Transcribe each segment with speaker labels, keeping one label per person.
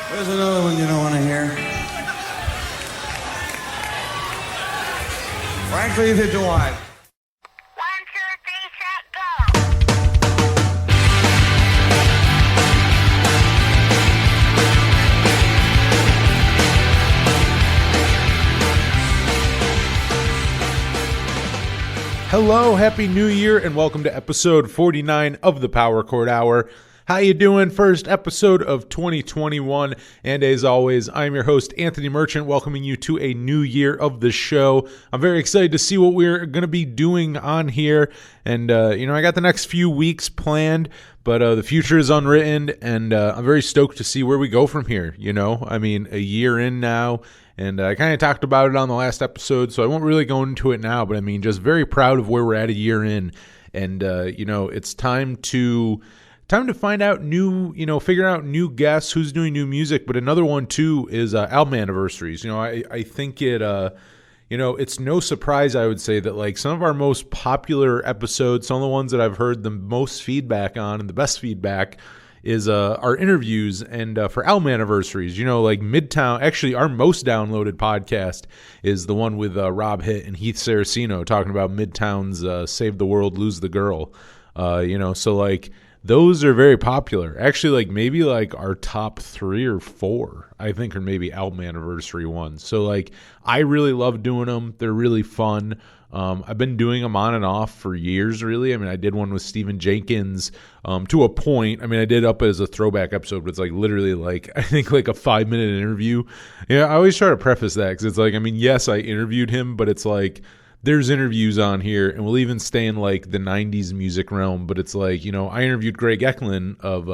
Speaker 1: There's another one you don't want to hear. Frankly, if you want.
Speaker 2: 1, 2, 3, set, go.
Speaker 3: Hello, Happy New Year, and welcome to episode 49 of the Power Chord Hour. How you doing? First episode of 2021, and as always, I'm your host, Anthony Merchant, welcoming you to a new year of the show. I'm very excited to see what we're going to be doing on here, and, I got the next few weeks planned, but the future is unwritten, and I'm very stoked to see where we go from here, a year in now. And I kind of talked about it on the last episode, so I won't really go into it now, but just very proud of where we're at a year in. And, it's time to find out figure out new guests, who's doing new music. But another one, too, is album anniversaries. I think it's no surprise, I would say, that like some of our most popular episodes, some of the ones that I've heard the most feedback on and the best feedback is our interviews and for album anniversaries. Like Midtown, actually our most downloaded podcast is the one with Rob Hitt and Heath Saraceno talking about Midtown's Save the World, Lose the Girl. So like those are very popular. Actually, like maybe like our top 3 or 4, I think, are maybe album anniversary ones. So like I really love doing them. They're really fun. I've been doing them on and off for years, really. I did one with Stephen Jenkins to a point. I did up as a throwback episode, but it's like literally like, I think like a 5-minute interview. Yeah, I always try to preface that because it's like, yes, I interviewed him, but it's like there's interviews on here, and we'll even stay in like the 90s music realm. But it's like, I interviewed Greg Eklund of,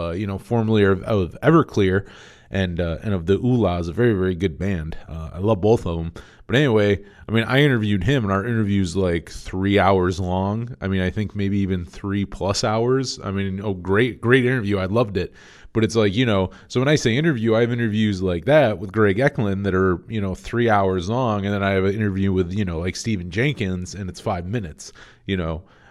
Speaker 3: formerly of Everclear and of the Oohlas, a very, very good band. I love both of them. But anyway, I interviewed him, and our interview's like 3 hours long. I think maybe even 3+ hours. Great interview. I loved it. But it's like, so when I say interview, I have interviews like that with Greg Eklund that are, 3 hours long. And then I have an interview with, like Stephen Jenkins, and it's 5 minutes,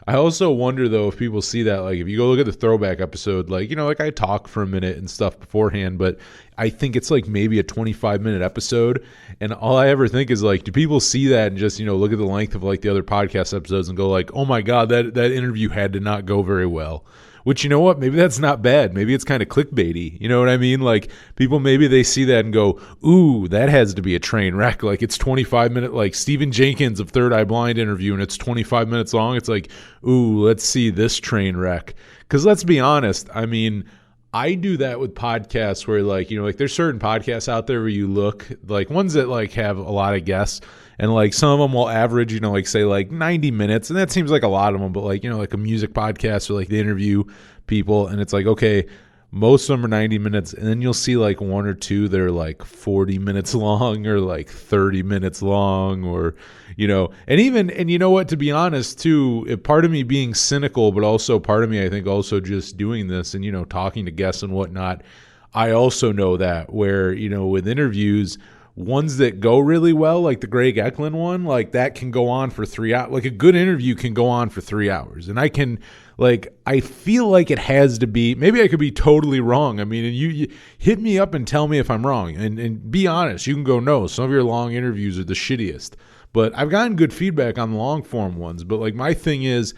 Speaker 3: I also wonder, though, if people see that, like, if you go look at the throwback episode, like, like I talk for a minute and stuff beforehand, but I think it's like maybe a 25-minute episode. And all I ever think is, like, do people see that and just, look at the length of, like, the other podcast episodes and go, like, oh, my God, that interview had to not go very well. Which, you know what, maybe that's not bad. Maybe it's kind of clickbaity. You know what I mean? Like, people, maybe they see that and go, ooh, that has to be a train wreck. Like, it's 25-minute, like Stephen Jenkins of Third Eye Blind interview, and it's 25 minutes long. It's like, ooh, let's see this train wreck. Because let's be honest, I do that with podcasts where, like, like there's certain podcasts out there where you look, like ones that like have a lot of guests, and like some of them will average, like say like 90 minutes, and that seems like a lot of them, but like, like a music podcast where like they interview people, and it's like, okay, most of them are 90 minutes, and then you'll see like 1 or 2 that are like 40 minutes long or like 30 minutes long, or, and you know what, to be honest too, if part of me being cynical, but also part of me, I think also just doing this and, talking to guests and whatnot, I also know that where, with interviews, ones that go really well, like the Greg Eklund one, like that can go on for 3 hours. Like a good interview can go on for 3 hours. And I feel like it has to be, maybe I could be totally wrong. And you hit me up and tell me if I'm wrong, and be honest. You can go, no, some of your long interviews are the shittiest. But I've gotten good feedback on the long form ones. But like my thing is,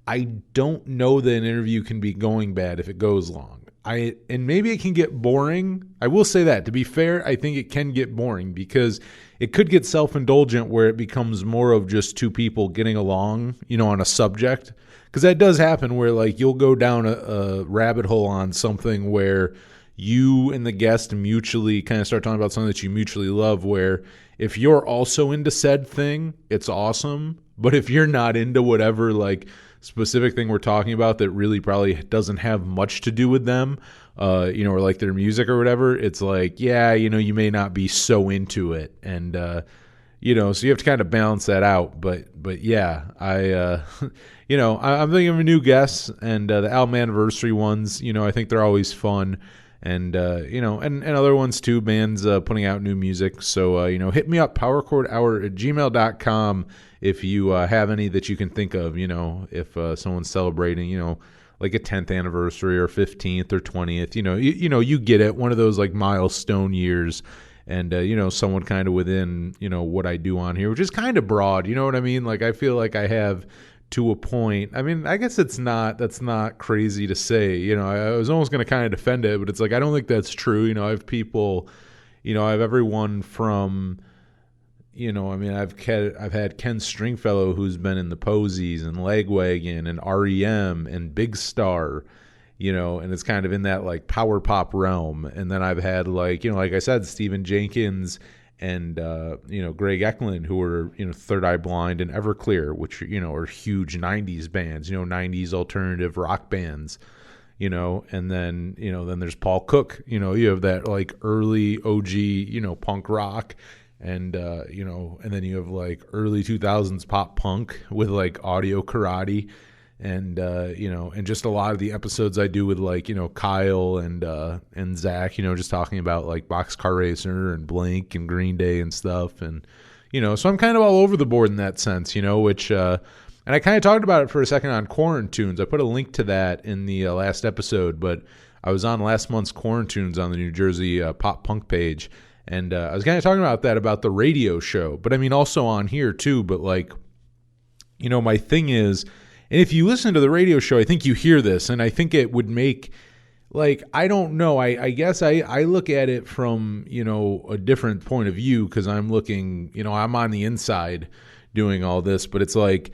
Speaker 3: I don't know that an interview can be going bad if it goes long. And maybe it can get boring. I will say that, to be fair, I think it can get boring because it could get self-indulgent where it becomes more of just 2 people getting along, on a subject. Because that does happen where like you'll go down a rabbit hole on something where you and the guest mutually kind of start talking about something that you mutually love, where if you're also into said thing, it's awesome. But if you're not into whatever like specific thing we're talking about that really probably doesn't have much to do with them, or like their music or whatever, it's like, yeah, you may not be so into it. And, so you have to kind of balance that out. But yeah, I'm thinking of a new guest, and the album anniversary ones, I think they're always fun. And, and other ones too, bands putting out new music. So, hit me up, powerchordhour@gmail.com if you have any that you can think of, if someone's celebrating, like a 10th anniversary or 15th or 20th, you get it, one of those like milestone years. And, someone kind of within, what I do on here, which is kind of broad, you know what I mean? Like, I feel like I have to a point. I mean, I guess that's not crazy to say, I was almost going to kind of defend it, but it's like, I don't think that's true. I have people, I have everyone from, I've had Ken Stringfellow, who's been in the Posies and Lagwagon and REM and Big Star, and it's kind of in that like power pop realm. And then I've had like I said, Stephen Jenkins and, Greg Eklund, who are, Third Eye Blind and Everclear, which, are huge 90s bands, 90s alternative rock bands, and then, then there's Paul Cook, you have that like early OG, punk rock. And, and then you have like early 2000s pop punk with like Audio Karate. And, and just a lot of the episodes I do with like, Kyle and Zach, just talking about like Boxcar Racer and Blink and Green Day and stuff. And, so I'm kind of all over the board in that sense, which, and I kind of talked about it for a second on Quarantunes. I put a link to that in the last episode, but I was on last month's Quarantunes on the New Jersey pop punk page. And I was kind of talking about that, about the radio show, but I mean, also on here too. But like, my thing is, and if you listen to the radio show, I think you hear this, and I think it would make, like, I don't know, I guess I look at it from, a different point of view, because I'm looking, I'm on the inside doing all this, but it's like,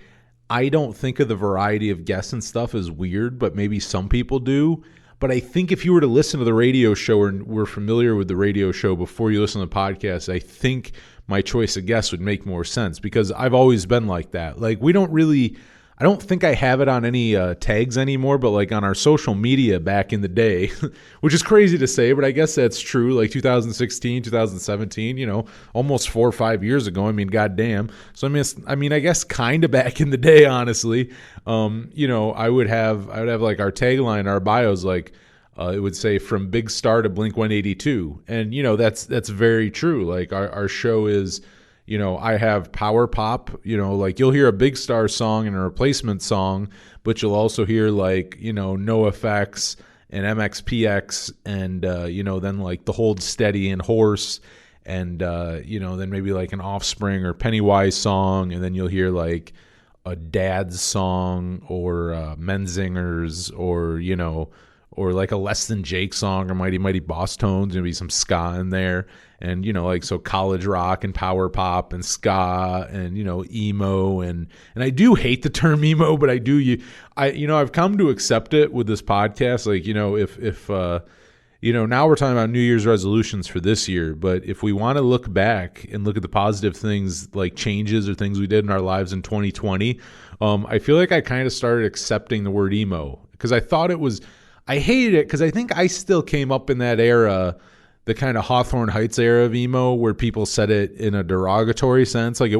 Speaker 3: I don't think of the variety of guests and stuff as weird, but maybe some people do. But I think if you were to listen to the radio show or were familiar with the radio show before you listen to the podcast, I think my choice of guests would make more sense, because I've always been like that. Like, I don't think I have it on any tags anymore, but like on our social media back in the day, which is crazy to say, but I guess that's true. Like 2016, 2017, almost 4 or 5 years ago. I mean, goddamn. So I guess kind of back in the day, honestly. I would have like our tagline, our bios, like it would say from Big Star to Blink 182, and that's very true. Like our show is. I have power pop, like you'll hear a Big Star song and a replacement song, but you'll also hear like, NoFX and MXPX and, then like the Hold Steady and Horse and, then maybe like an Offspring or Pennywise song. And then you'll hear like a Dad's song or Menzingers or like a Less Than Jake song or Mighty Mighty Boss Tones. Maybe some ska in there. And, like, so college rock and power pop and ska and, emo. And I do hate the term emo, but I've come to accept it with this podcast. Like, if now we're talking about New Year's resolutions for this year, but if we want to look back and look at the positive things, like changes or things we did in our lives in 2020, I feel like I kind of started accepting the word emo, because I hated it, because I think I still came up in that era, the kind of Hawthorne Heights era of emo, where people said it in a derogatory sense. Like,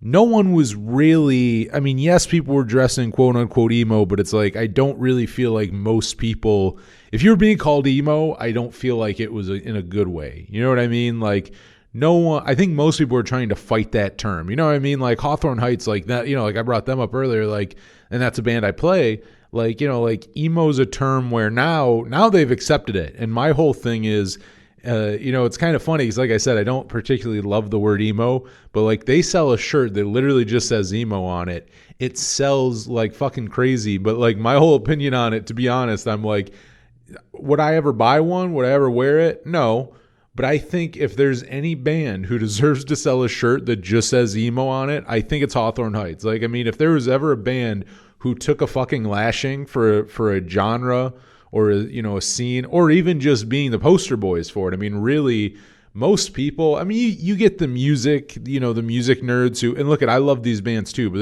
Speaker 3: no one was really, I mean, yes, people were dressing quote unquote emo, but it's like, I don't really feel like most people, if you were being called emo, I don't feel like it was in a good way. You know what I mean? Like, no one, I think most people are trying to fight that term. You know what I mean? Like Hawthorne Heights, like that, like I brought them up earlier, like, and that's a band I play. Like, like emo's a term where now they've accepted it. And my whole thing is, it's kind of funny because, like I said, I don't particularly love the word emo, but like they sell a shirt that literally just says emo on it. It sells like fucking crazy. But like my whole opinion on it, to be honest, I'm like, would I ever buy one? Would I ever wear it? No. But I think if there's any band who deserves to sell a shirt that just says emo on it, I think it's Hawthorne Heights. Like, I mean, if there was ever a band who took a fucking lashing for a genre or a scene, or even just being the poster boys for it. I mean, really, most people, I mean, you get the music, the music nerds who, and look I love these bands too, but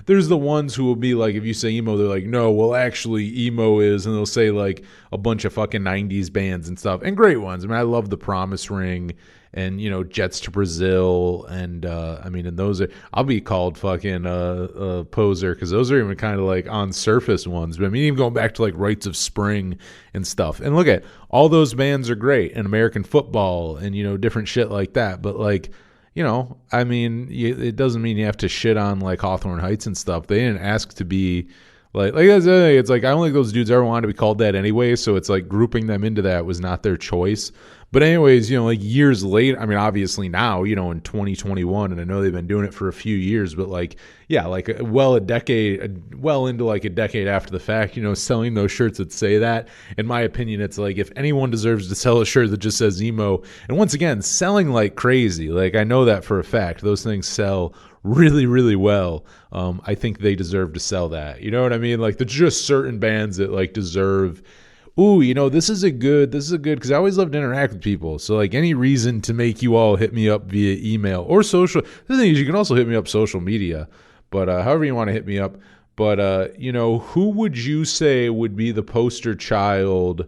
Speaker 3: there's the ones who will be like, if you say emo, they're like, no, well, actually emo is, and they'll say like a bunch of fucking 90s bands and stuff, and great ones. I mean, I love the Promise Ring and, Jets to Brazil. And, and those are, I'll be called fucking poser, because those are even kind of like on surface ones. But I mean, even going back to like Rites of Spring and stuff. And look at all those bands are great, and American Football and, different shit like that. But like, it doesn't mean you have to shit on like Hawthorne Heights and stuff. They didn't ask to be Like that's the other thing. It's like I don't think those dudes ever wanted to be called that anyway. So it's like grouping them into that was not their choice. But anyways, like years later, I mean, obviously now, in 2021, and I know they've been doing it for a few years, but like, yeah, like well into like a decade after the fact, selling those shirts that say that, in my opinion, it's like if anyone deserves to sell a shirt that just says emo, and once again, selling like crazy, like I know that for a fact, those things sell really, really well. I think they deserve to sell that. You know what I mean? Like there's just certain bands that like deserve, this is a good, because I always love to interact with people. So like any reason to make you all hit me up via email or social. The thing is, you can also hit me up social media, but however you want to hit me up. But, who would you say would be the poster child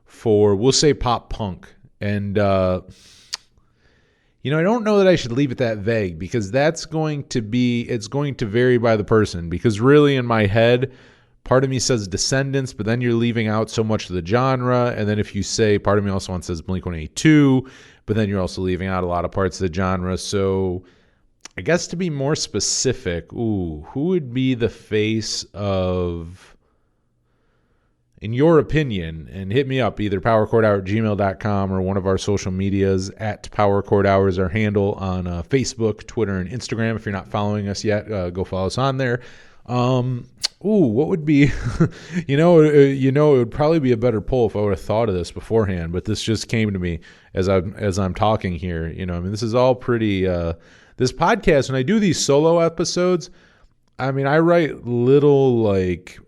Speaker 3: for, we'll say pop punk? And, I don't know that I should leave it that vague because it's going to vary by the person, because really in my head, part of me says Descendants, but then you're leaving out so much of the genre. And then if you say, part of me also says Blink-182, but then you're also leaving out a lot of parts of the genre. So I guess to be more specific, who would be the face of, in your opinion, and hit me up, either powerchordhour@gmail.com or one of our social medias at Power Chord Hour is our handle on Facebook, Twitter, and Instagram. If you're not following us yet, go follow us on there. What would be, it would probably be a better poll if I would have thought of this beforehand, but this just came to me as I'm talking here. This is all pretty, this podcast, when I do these solo episodes, I write little, like,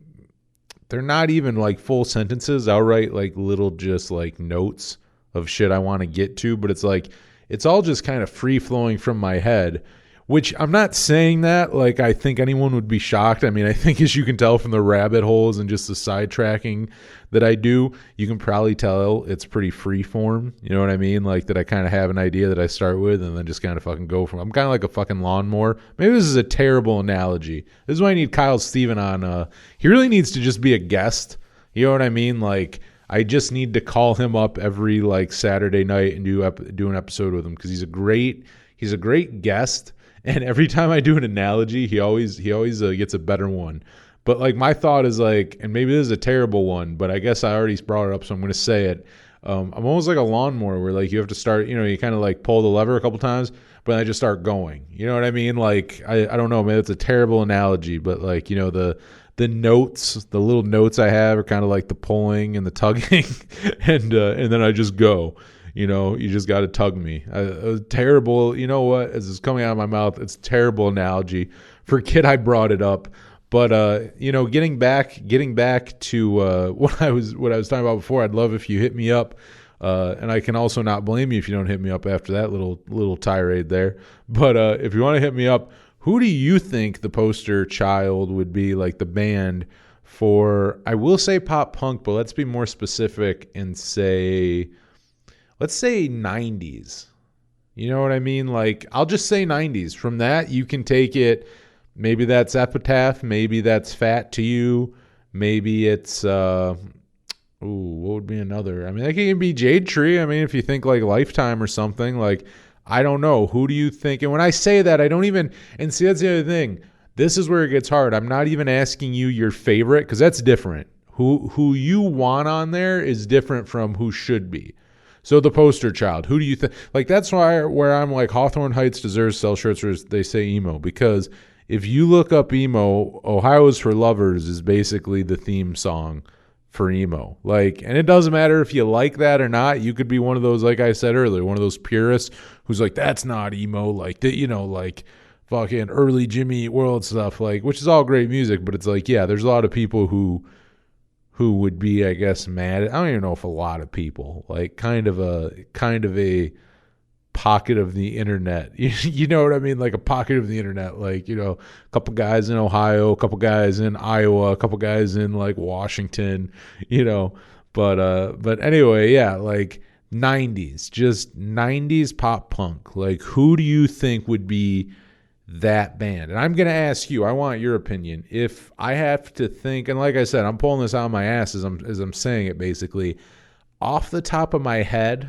Speaker 3: they're not even like full sentences. I'll write like little just like notes of shit I want to get to, but it's like, it's all just kind of free flowing from my head. Which I'm not saying that like I think anyone would be shocked. I think as you can tell from the rabbit holes and just the sidetracking that I do, you can probably tell it's pretty free form. You know what I mean? Like that I kind of have an idea that I start with and then just kind of fucking go from. I'm kind of like a fucking lawnmower. Maybe this is a terrible analogy. This is why I need Kyle Steven on. He really needs to just be a guest. You know what I mean? Like I just need to call him up every like Saturday night and do an episode with him because he's a great guest. And every time I do an analogy, he always gets a better one. But like my thought is like, and maybe this is a terrible one, but I guess I already brought it up, so I'm going to say it. I'm almost like a lawnmower where like you have to start, you kind of like pull the lever a couple times, but I just start going. You know what I mean? Like I don't know, maybe it's a terrible analogy, but like the notes, the little notes I have are kind of like the pulling and the tugging, and then I just go. You just got to tug me. Terrible. You know what? As it's coming out of my mouth, it's a terrible analogy. Forget I brought it up. But getting back to what I was talking about before. I'd love if you hit me up, and I can also not blame you if you don't hit me up after that little tirade there. But if you want to hit me up, who do you think the poster child would be, like the band for? I will say pop punk, but let's be more specific and say. Let's say 90s. You know what I mean? Like, I'll just say 90s. From that, you can take it. Maybe that's Epitaph. Maybe that's Fat to You. Maybe it's, what would be another? It can be Jade Tree. If you think like Lifetime or something, like, I don't know. Who do you think? And when I say that, I don't even, and see, that's the other thing. This is where it gets hard. I'm not even asking you your favorite, because that's different. Who you want on there is different from who should be. So the poster child, who do you think? Like, that's where I'm like, Hawthorne Heights deserves to sell shirts where they say emo. Because if you look up emo, Ohio's for Lovers is basically the theme song for emo. Like, and it doesn't matter if you like that or not. You could be one of those, like I said earlier, one of those purists who's like, that's not emo. Like, like fucking early Jimmy Eat World stuff, like, which is all great music. But it's like, yeah, there's a lot of people who would be, I guess, mad. I don't even know if a lot of people, like kind of a pocket of the internet. You know what I mean? Like a pocket of the internet, like, a couple guys in Ohio, a couple guys in Iowa, a couple guys in like Washington, but anyway, yeah, like 90s, just 90s pop punk. Like, who do you think would be that band? And I'm going to ask you, I want your opinion. If I have to think, and like I said, I'm pulling this out of my ass as I'm saying it, basically off the top of my head,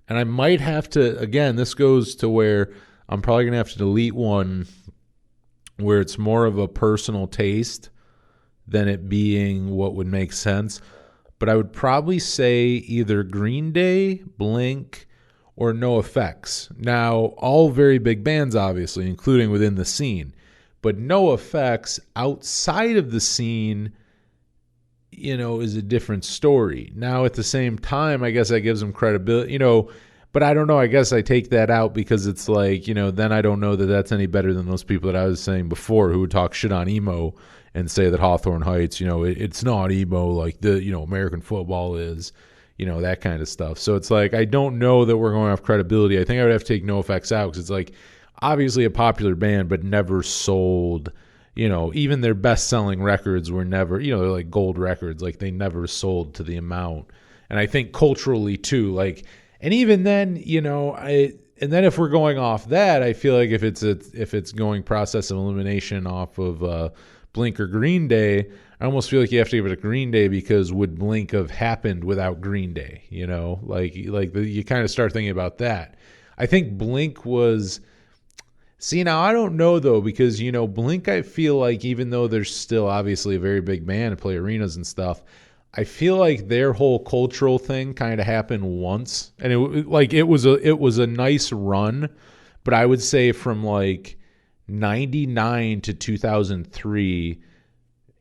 Speaker 3: and I might have to, again, this goes to where I'm probably going to have to delete one where it's more of a personal taste than it being what would make sense. But I would probably say either Green Day, Blink, or NoFX. Now, all very big bands, obviously, including within the scene. But NoFX, outside of the scene, is a different story. Now, at the same time, I guess that gives them credibility, but I don't know. I guess I take that out because it's like, then I don't know that that's any better than those people that I was saying before who would talk shit on emo and say that Hawthorne Heights, it's not emo like the, American football is, that kind of stuff. So it's like, I don't know that we're going to have credibility. I think I would have to take NoFX out because it's like obviously a popular band, but never sold, even their best selling records were never, they're like gold records. Like they never sold to the amount. And I think culturally too, like, and even then, and then if we're going off that, I feel like if it's going process of elimination off of Blink or Green Day, I almost feel like you have to give it a Green Day because would Blink have happened without Green Day? You kind of start thinking about that. I think Blink was. See, now I don't know though because Blink, I feel like even though they're still obviously a very big band and play arenas and stuff, I feel like their whole cultural thing kind of happened once, and it was a nice run, but I would say from like 99 to 2003,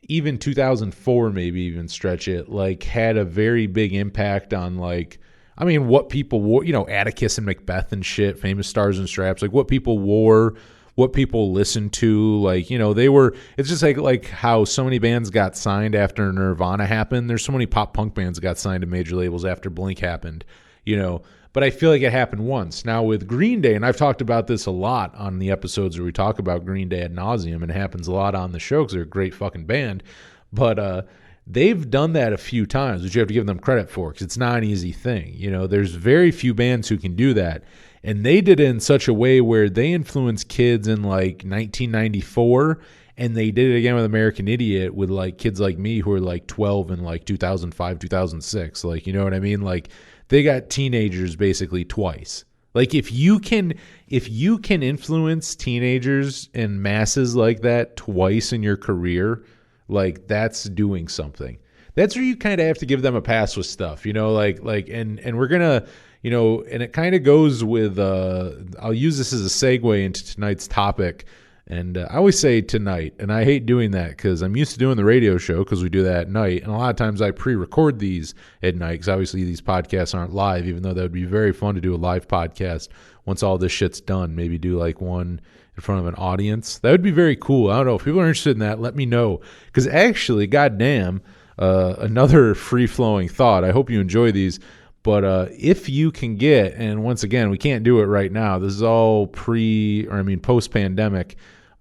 Speaker 3: even 2004, maybe even stretch it, like had a very big impact on like, I mean, what people wore, Atticus and Macbeth and shit, Famous Stars and Straps, like what people wore, what people listened to, like, they were, it's just like how so many bands got signed after Nirvana happened. There's so many pop punk bands that got signed to major labels after Blink happened, but I feel like it happened once. Now with Green Day, and I've talked about this a lot on the episodes where we talk about Green Day ad nauseum, and it happens a lot on the show because they're a great fucking band, but they've done that a few times, which you have to give them credit for because it's not an easy thing. There's very few bands who can do that. And they did it in such a way where they influenced kids in like 1994, and they did it again with American Idiot with like kids like me who are like 12 in like 2005, 2006. Like, you know what I mean? Like they got teenagers basically twice. Like if you can influence teenagers and masses like that twice in your career, like that's doing something. That's where you kind of have to give them a pass with stuff, and we're gonna, and it kind of goes with, I'll use this as a segue into tonight's topic. And I always say tonight, and I hate doing that because I'm used to doing the radio show because we do that at night. And a lot of times I pre-record these at night because obviously these podcasts aren't live, even though that would be very fun to do a live podcast once all this shit's done. Maybe do like one in front of an audience. That would be very cool. I don't know. If people are interested in that, let me know. Because actually, goddamn, another free-flowing thought. I hope you enjoy these. But if you can get, and once again, we can't do it right now. This is all post-pandemic.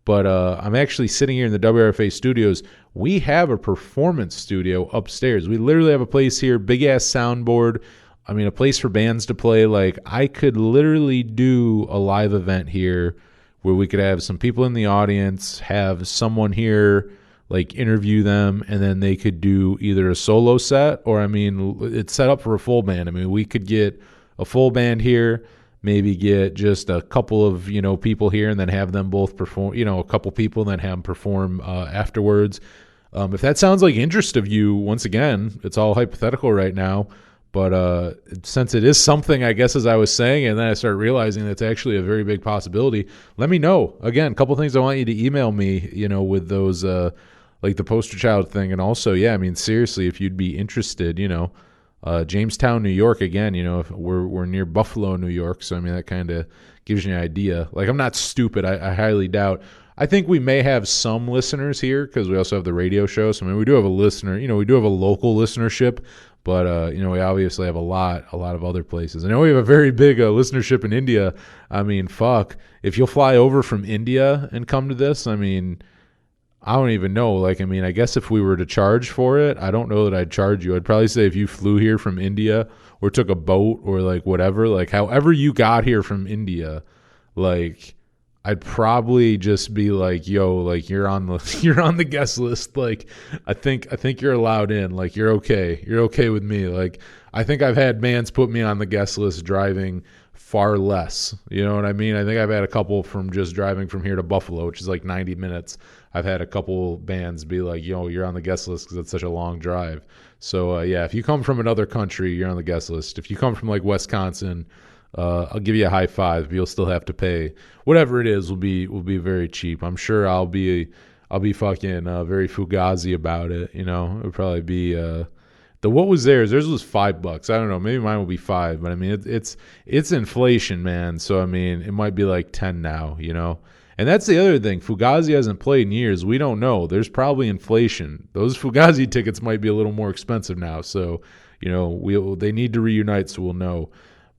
Speaker 3: But I'm actually sitting here in the WRFA studios. We have a performance studio upstairs. We literally have a place here, big-ass soundboard. I mean, a place for bands to play. Like, I could literally do a live event here where we could have some people in the audience, have someone here, like interview them, and then they could do either a solo set or, I mean, it's set up for a full band. I mean, we could get a full band here, maybe get just a couple of, people here and then have them both perform, a couple people and then have them perform afterwards. If that sounds like interest of you, once again, it's all hypothetical right now. But since it is something, I guess, as I was saying, and then I started realizing that's actually a very big possibility, let me know. Again, a couple things I want you to email me, with those, like the poster child thing. And also, yeah, I mean, seriously, if you'd be interested, Jamestown, New York, again, if we're near Buffalo, New York. So, I mean, that kind of gives you an idea. Like, I'm not stupid. I highly doubt. I think we may have some listeners here because we also have the radio show. So, I mean, we do have a listener, we do have a local listenership. But, we obviously have a lot of other places. I know we have a very big listenership in India. I mean, fuck. If you'll fly over from India and come to this, I mean, I don't even know. Like, I mean, I guess if we were to charge for it, I don't know that I'd charge you. I'd probably say if you flew here from India or took a boat or, like, whatever, like, however you got here from India, like, I'd probably just be like, yo, like you're on the guest list. Like, I think you're allowed in. Like, you're okay. You're okay with me. Like, I think I've had bands put me on the guest list driving far less. You know what I mean? I think I've had a couple from just driving from here to Buffalo, which is like 90 minutes. I've had a couple bands be like, yo, you're on the guest list because it's such a long drive. So, yeah, if you come from another country, you're on the guest list. If you come from like Wisconsin, I'll give you a high five, but you'll still have to pay. Whatever it is will be very cheap. I'm sure I'll be fucking very fugazi about it. You know, it would probably be what was theirs? Theirs was $5. I don't know. Maybe mine will be $5, but I mean it's inflation, man. So I mean it might be like 10 now. You know, and that's the other thing. Fugazi hasn't played in years. We don't know. There's probably inflation. Those Fugazi tickets might be a little more expensive now. So you know they need to reunite, so we'll know.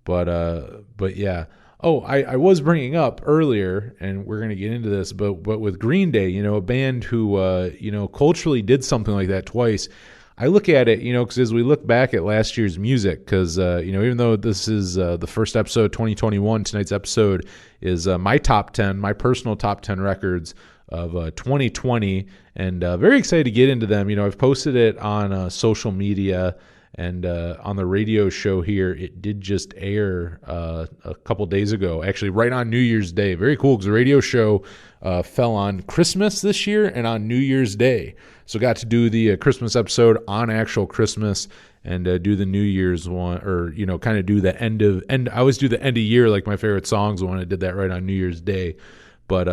Speaker 3: But yeah. Oh, I was bringing up earlier, and we're gonna get into this, but with Green Day, you know, a band who culturally did something like that twice. I look at it, you know, because as we look back at last year's music, because even though this is the first episode, 2021, tonight's episode is my top 10, my personal top 10 records of 2020, and very excited to get into them. You know, I've posted it on social media. And on the radio show here, it did just air a couple days ago, actually right on New Year's Day. Very cool because the radio show fell on Christmas this year and on New Year's Day. So got to do the Christmas episode on actual Christmas and do the New Year's one, or, you know, kind of do the end. I always do the end of year, like my favorite songs one. I did that right on New Year's Day. But,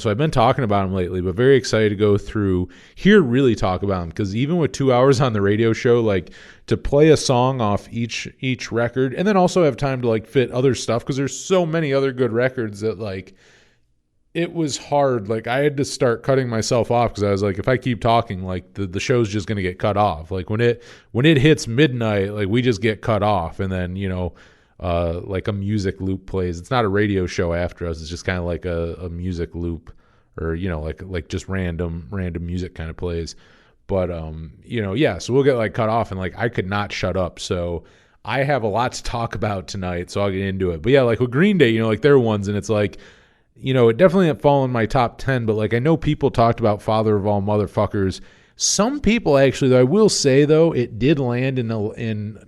Speaker 3: so I've been talking about them lately, but very excited to go through here, really talk about them. Because even with 2 hours on the radio show, like to play a song off each record and then also have time to like fit other stuff. Because there's so many other good records that like it was hard. Like I had to start cutting myself off because I was like, if I keep talking, like the show's just going to get cut off. Like when it hits midnight, like we just get cut off. And then, like a music loop plays. It's not a radio show after us. It's just kind of like a music loop, or like just random music kind of plays. But so we'll get like cut off, and like I could not shut up. So I have a lot to talk about tonight, so I'll get into it. But yeah, like with Green Day, like their ones, and it's like, it definitely didn't fall in my top 10, but like I know people talked about Father of All Motherfuckers. Some people actually, though, I will say, though, it did land in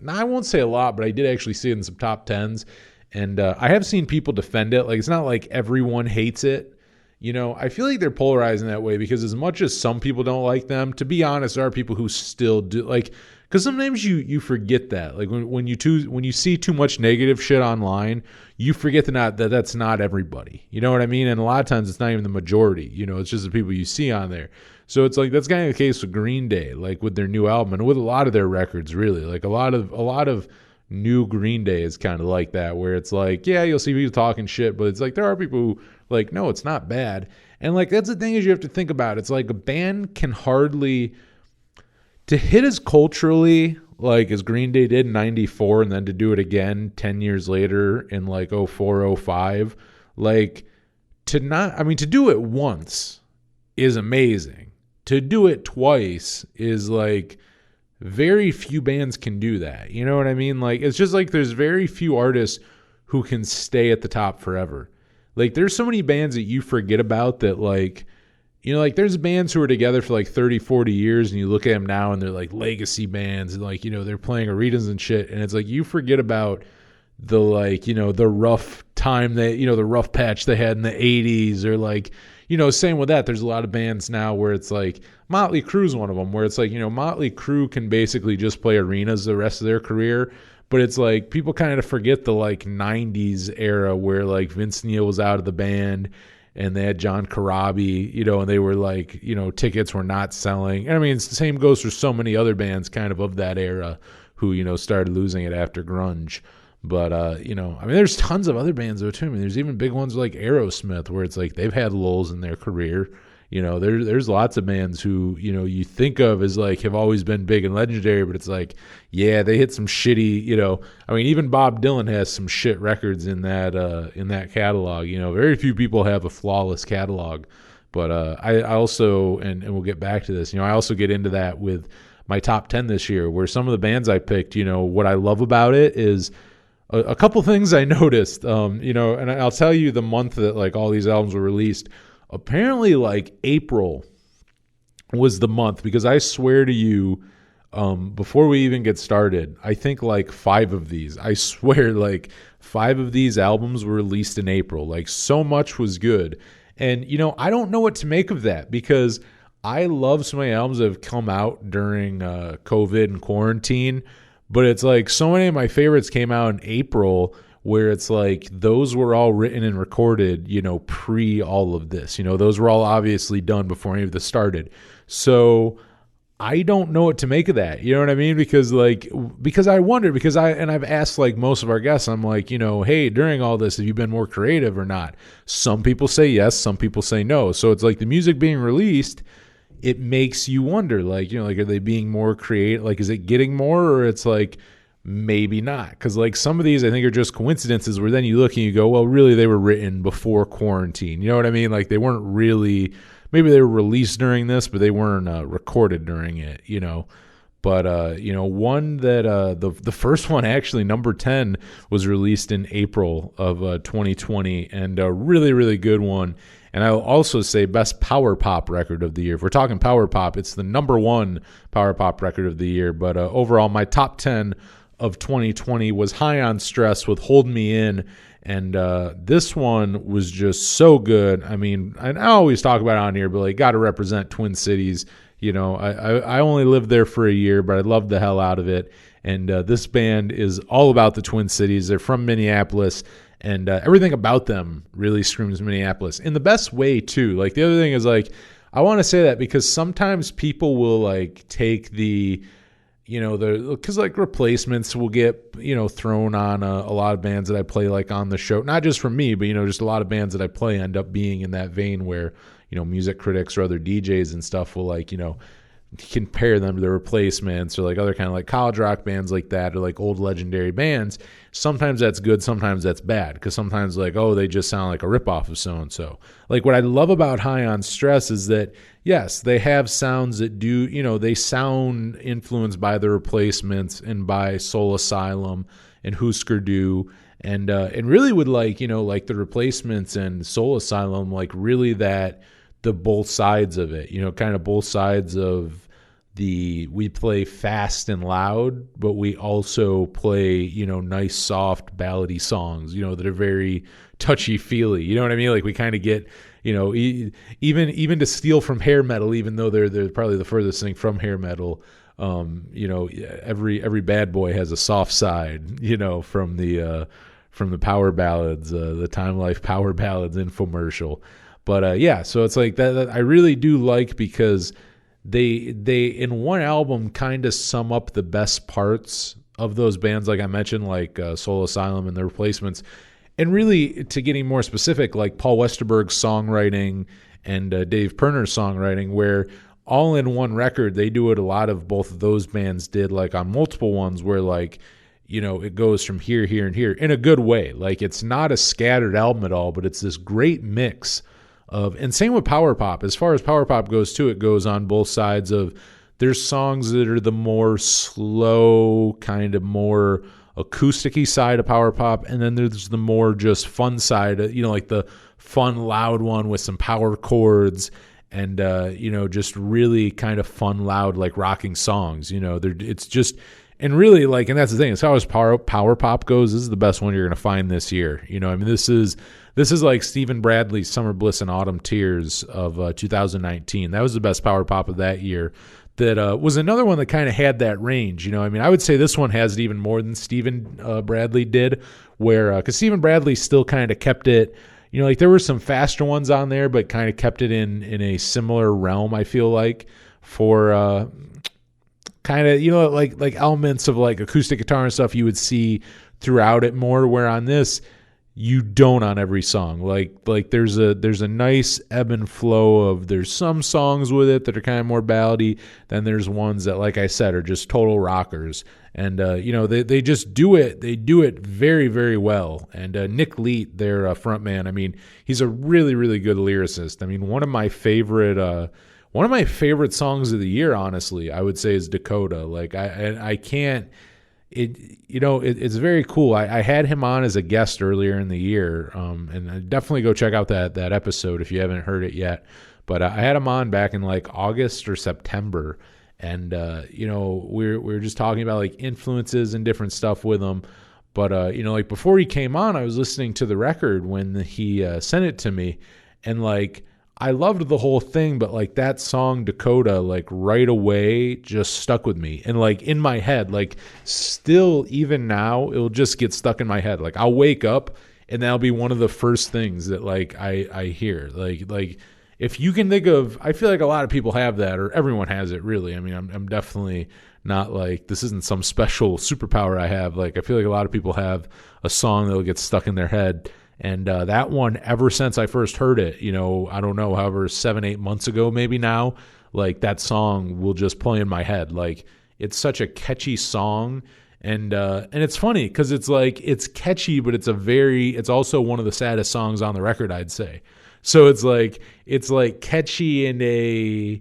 Speaker 3: I won't say a lot, but I did actually see it in some top 10s. And I have seen people defend it. Like, it's not like everyone hates it. I feel like they're polarizing that way because as much as some people don't like them, to be honest, there are people who still do. Like, because sometimes you forget that. Like, when you see too much negative shit online, you forget that that's not everybody. You know what I mean? And a lot of times it's not even the majority. It's just the people you see on there. So it's like that's kind of the case with Green Day, like with their new album and with a lot of their records, really. Like a lot of new Green Day is kind of like that, where it's like, yeah, you'll see people talking shit, but it's like there are people who like, no, it's not bad. And like that's the thing is you have to think about. It's like a band can hardly to hit as culturally like as Green Day did in 94 and then to do it again 10 years later in like 04, 05, like to do it once is amazing. To do it twice is like very few bands can do that. You know what I mean? Like it's just like there's very few artists who can stay at the top forever. Like there's so many bands that you forget about that like, like there's bands who are together for like 30, 40 years and you look at them now and they're like legacy bands and like, they're playing arenas and shit. And it's like you forget about the like, the rough time the rough patch they had in the 80s or like, same with that. There's a lot of bands now where it's like Motley Crue's one of them where it's like, Motley Crue can basically just play arenas the rest of their career. But it's like people kind of forget the like 90s era where like Vince Neil was out of the band and they had John Corabi, and they were like, tickets were not selling. And I mean, it's the same goes for so many other bands kind of that era who, started losing it after grunge. But, there's tons of other bands though too. I mean, there's even big ones like Aerosmith where it's like they've had lulls in their career. There's lots of bands who, you think of as like have always been big and legendary, but it's like, yeah, they hit some shitty, even Bob Dylan has some shit records in that catalog. Very few people have a flawless catalog. But I also, and we'll get back to this, I also get into that with my top 10 this year where some of the bands I picked, what I love about it is a couple things I noticed, and I'll tell you the month that like all these albums were released. Apparently, like April was the month, because I swear to you, before we even get started, I think like five of these albums were released in April. Like, so much was good. And, I don't know what to make of that, because I love so many albums that have come out during COVID and quarantine, but it's like so many of my favorites came out in April, where it's like those were all written and recorded, pre all of this. Those were all obviously done before any of this started. So I don't know what to make of that. You know what I mean? Because I wonder, I've asked like most of our guests, I'm like, hey, during all this, have you been more creative or not? Some people say yes, some people say no. So it's like the music being released, it makes you wonder, like, are they being more creative? Like, is it getting more, or it's like, maybe not? Because like some of these I think are just coincidences, where then you look and you go, well, really they were written before quarantine. You know what I mean? Like, they weren't really, maybe they were released during this, but they weren't recorded during it, But, one that the first one, actually, number 10, was released in April of 2020, and a really, really good one. And I'll also say best power pop record of the year. If we're talking power pop, it's the number one power pop record of the year. But overall, my top 10 of 2020 was High on Stress with Hold Me In. And this one was just so good. I mean, I always talk about it on here, but like, got to represent Twin Cities. I only lived there for a year, but I loved the hell out of it. And this band is all about the Twin Cities. They're from Minneapolis, and everything about them really screams Minneapolis in the best way too. Like, the other thing is, like, I want to say that because sometimes people will like take the, because like replacements will get, thrown on a lot of bands that I play like on the show, not just from me, but, just a lot of bands that I play end up being in that vein where, music critics or other DJs and stuff will like, compare them to the Replacements or like other kind of like college rock bands like that, or like old legendary bands. Sometimes that's good, sometimes that's bad, because sometimes like, oh, they just sound like a ripoff of so-and-so. Like, what I love about High on Stress is that, yes, they have sounds that do, they sound influenced by the Replacements and by Soul Asylum and Husker Du, and really would like, like the Replacements and Soul Asylum, like really that, the both sides of it, kind of both sides of we play fast and loud, but we also play, nice, soft, ballady songs, that are very touchy-feely. You know what I mean? Like, we kind of get, even to steal from hair metal, even though they're probably the furthest thing from hair metal. Every bad boy has a soft side, from the power ballads, the Time Life power ballads infomercial. But so it's like that I really do like, because they in one album kind of sum up the best parts of those bands, like I mentioned, like Soul Asylum and the Replacements, and really, to getting more specific, like Paul Westerberg's songwriting and Dave Pirner's songwriting, where all in one record, they do it. A lot of both of those bands did, like on multiple ones, where like, it goes from here, here, and here in a good way. Like, it's not a scattered album at all, but it's this great mix of, and same with power pop. As far as power pop goes too, it goes on both sides of, there's songs that are the more slow, kind of more acoustic-y side of power pop, and then there's the more just fun side, like the fun, loud one with some power chords and, just really kind of fun, loud, like rocking songs. It's just, and really, like, and that's the thing, as far as power pop goes, this is the best one you're going to find this year. This is like Stephen Bradley's Summer Bliss and Autumn Tears of 2019. That was the best power pop of that year. That was another one that kind of had that range. I would say this one has it even more than Stephen Bradley did, where, because Stephen Bradley still kind of kept it, like there were some faster ones on there, but kind of kept it in a similar realm, I feel like, for kind of, like elements of like acoustic guitar and stuff you would see throughout it more, where on this, you don't on every song. Like there's a nice ebb and flow of, there's some songs with it that are kind of more ballady, then there's ones that, like I said, are just total rockers. And they just do it. They do it very, very well. And Nick Leet, their frontman, he's a really, really good lyricist. One of my favorite songs of the year, honestly, I would say, is Dakota. Like I can't, it's very cool. I had him on as a guest earlier in the year, and definitely go check out that episode if you haven't heard it yet. But I had him on back in like August or September, and we were just talking about like influences and different stuff with him. But like before he came on, I was listening to the record when he sent it to me, and like I loved the whole thing, but like that song Dakota, like right away just stuck with me. And like in my head, like still even now, it'll just get stuck in my head. Like I'll wake up and that'll be one of the first things that like I hear. Like if you can think of, I feel like a lot of people have that, or everyone has it really. I mean, I'm definitely not like, this isn't some special superpower I have. Like I feel like a lot of people have a song that'll get stuck in their head. And that one, ever since I first heard it, I don't know, however, 7-8 months ago, maybe now, like that song will just play in my head. Like it's such a catchy song. And it's funny because it's like, it's catchy, but it's also one of the saddest songs on the record, I'd say. So it's like catchy in a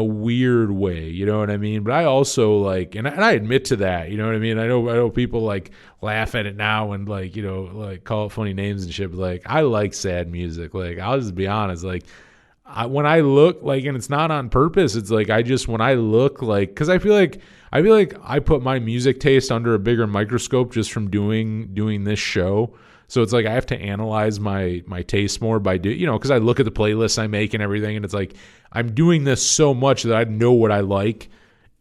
Speaker 3: weird way, you know what I mean? But I also like, and I admit to that, you know what I mean? I know people like laugh at it now and like, like call it funny names and shit. But like, I like sad music. Like, I'll just be honest. Like, when I look like, and it's not on purpose. It's like when I look like, because I feel like I put my music taste under a bigger microscope just from doing this show. So it's like I have to analyze my taste more by because I look at the playlists I make and everything, and it's like I'm doing this so much that I know what I like,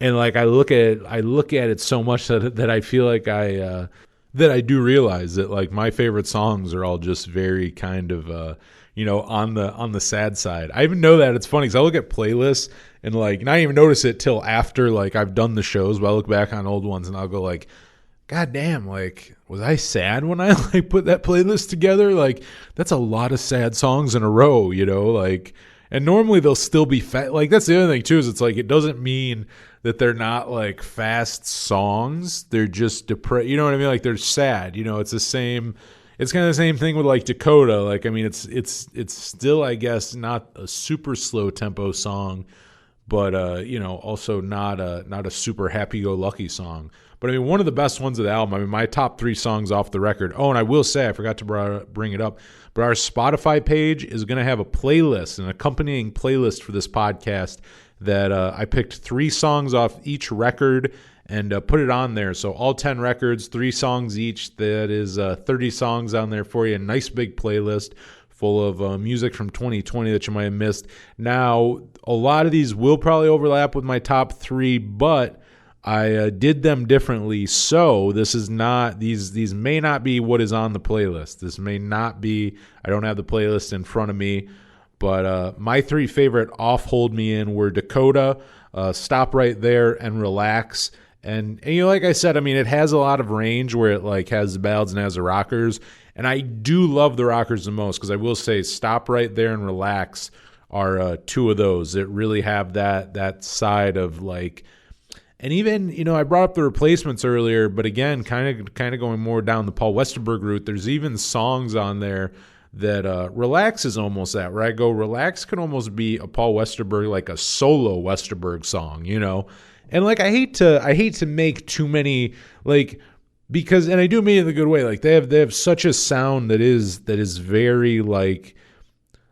Speaker 3: and like I look at it so much that I feel like that I do realize that like my favorite songs are all just very kind of on the sad side. I even know that. It's funny because I look at playlists and like, and I even notice it till after like I've done the shows, but I look back on old ones and I'll go like, God damn, like, was I sad when I like put that playlist together? Like, that's a lot of sad songs in a row, like, and normally they'll still be like, that's the other thing too, is it's like, it doesn't mean that they're not like fast songs. They're just depressed. You know what I mean? Like they're sad, it's the same. It's kind of the same thing with like Dakota. Like, I mean, it's still, I guess, not a super slow tempo song, but, also not a super happy-go-lucky song. But I mean, one of the best ones of the album, I mean, my top 3 songs off the record. Oh, and I will say, I forgot to bring it up, but our Spotify page is going to have a playlist, an accompanying playlist for this podcast that I picked 3 songs off each record and put it on there. So all 10 records, 3 songs each. That is 30 songs on there for you. A nice big playlist full of music from 2020 that you might have missed. Now, a lot of these will probably overlap with my top 3, but I did them differently, so this is not, these may not be what is on the playlist. This may not be, I don't have the playlist in front of me, but my 3 favorite off Hold Me In were Dakota, Stop Right There, and Relax. And like I said, I mean, it has a lot of range where it like has the ballads and has the rockers, and I do love the rockers the most, because I will say Stop Right There and Relax are 2 of those that really have that side of like. And even, I brought up the Replacements earlier, but again, kind of going more down the Paul Westerberg route. There's even songs on there that Relax is almost that, where I go, Relax can almost be a Paul Westerberg, like a solo Westerberg song, And like I hate to make too many, like, because, and I do mean it in a good way, like they have such a sound that is very like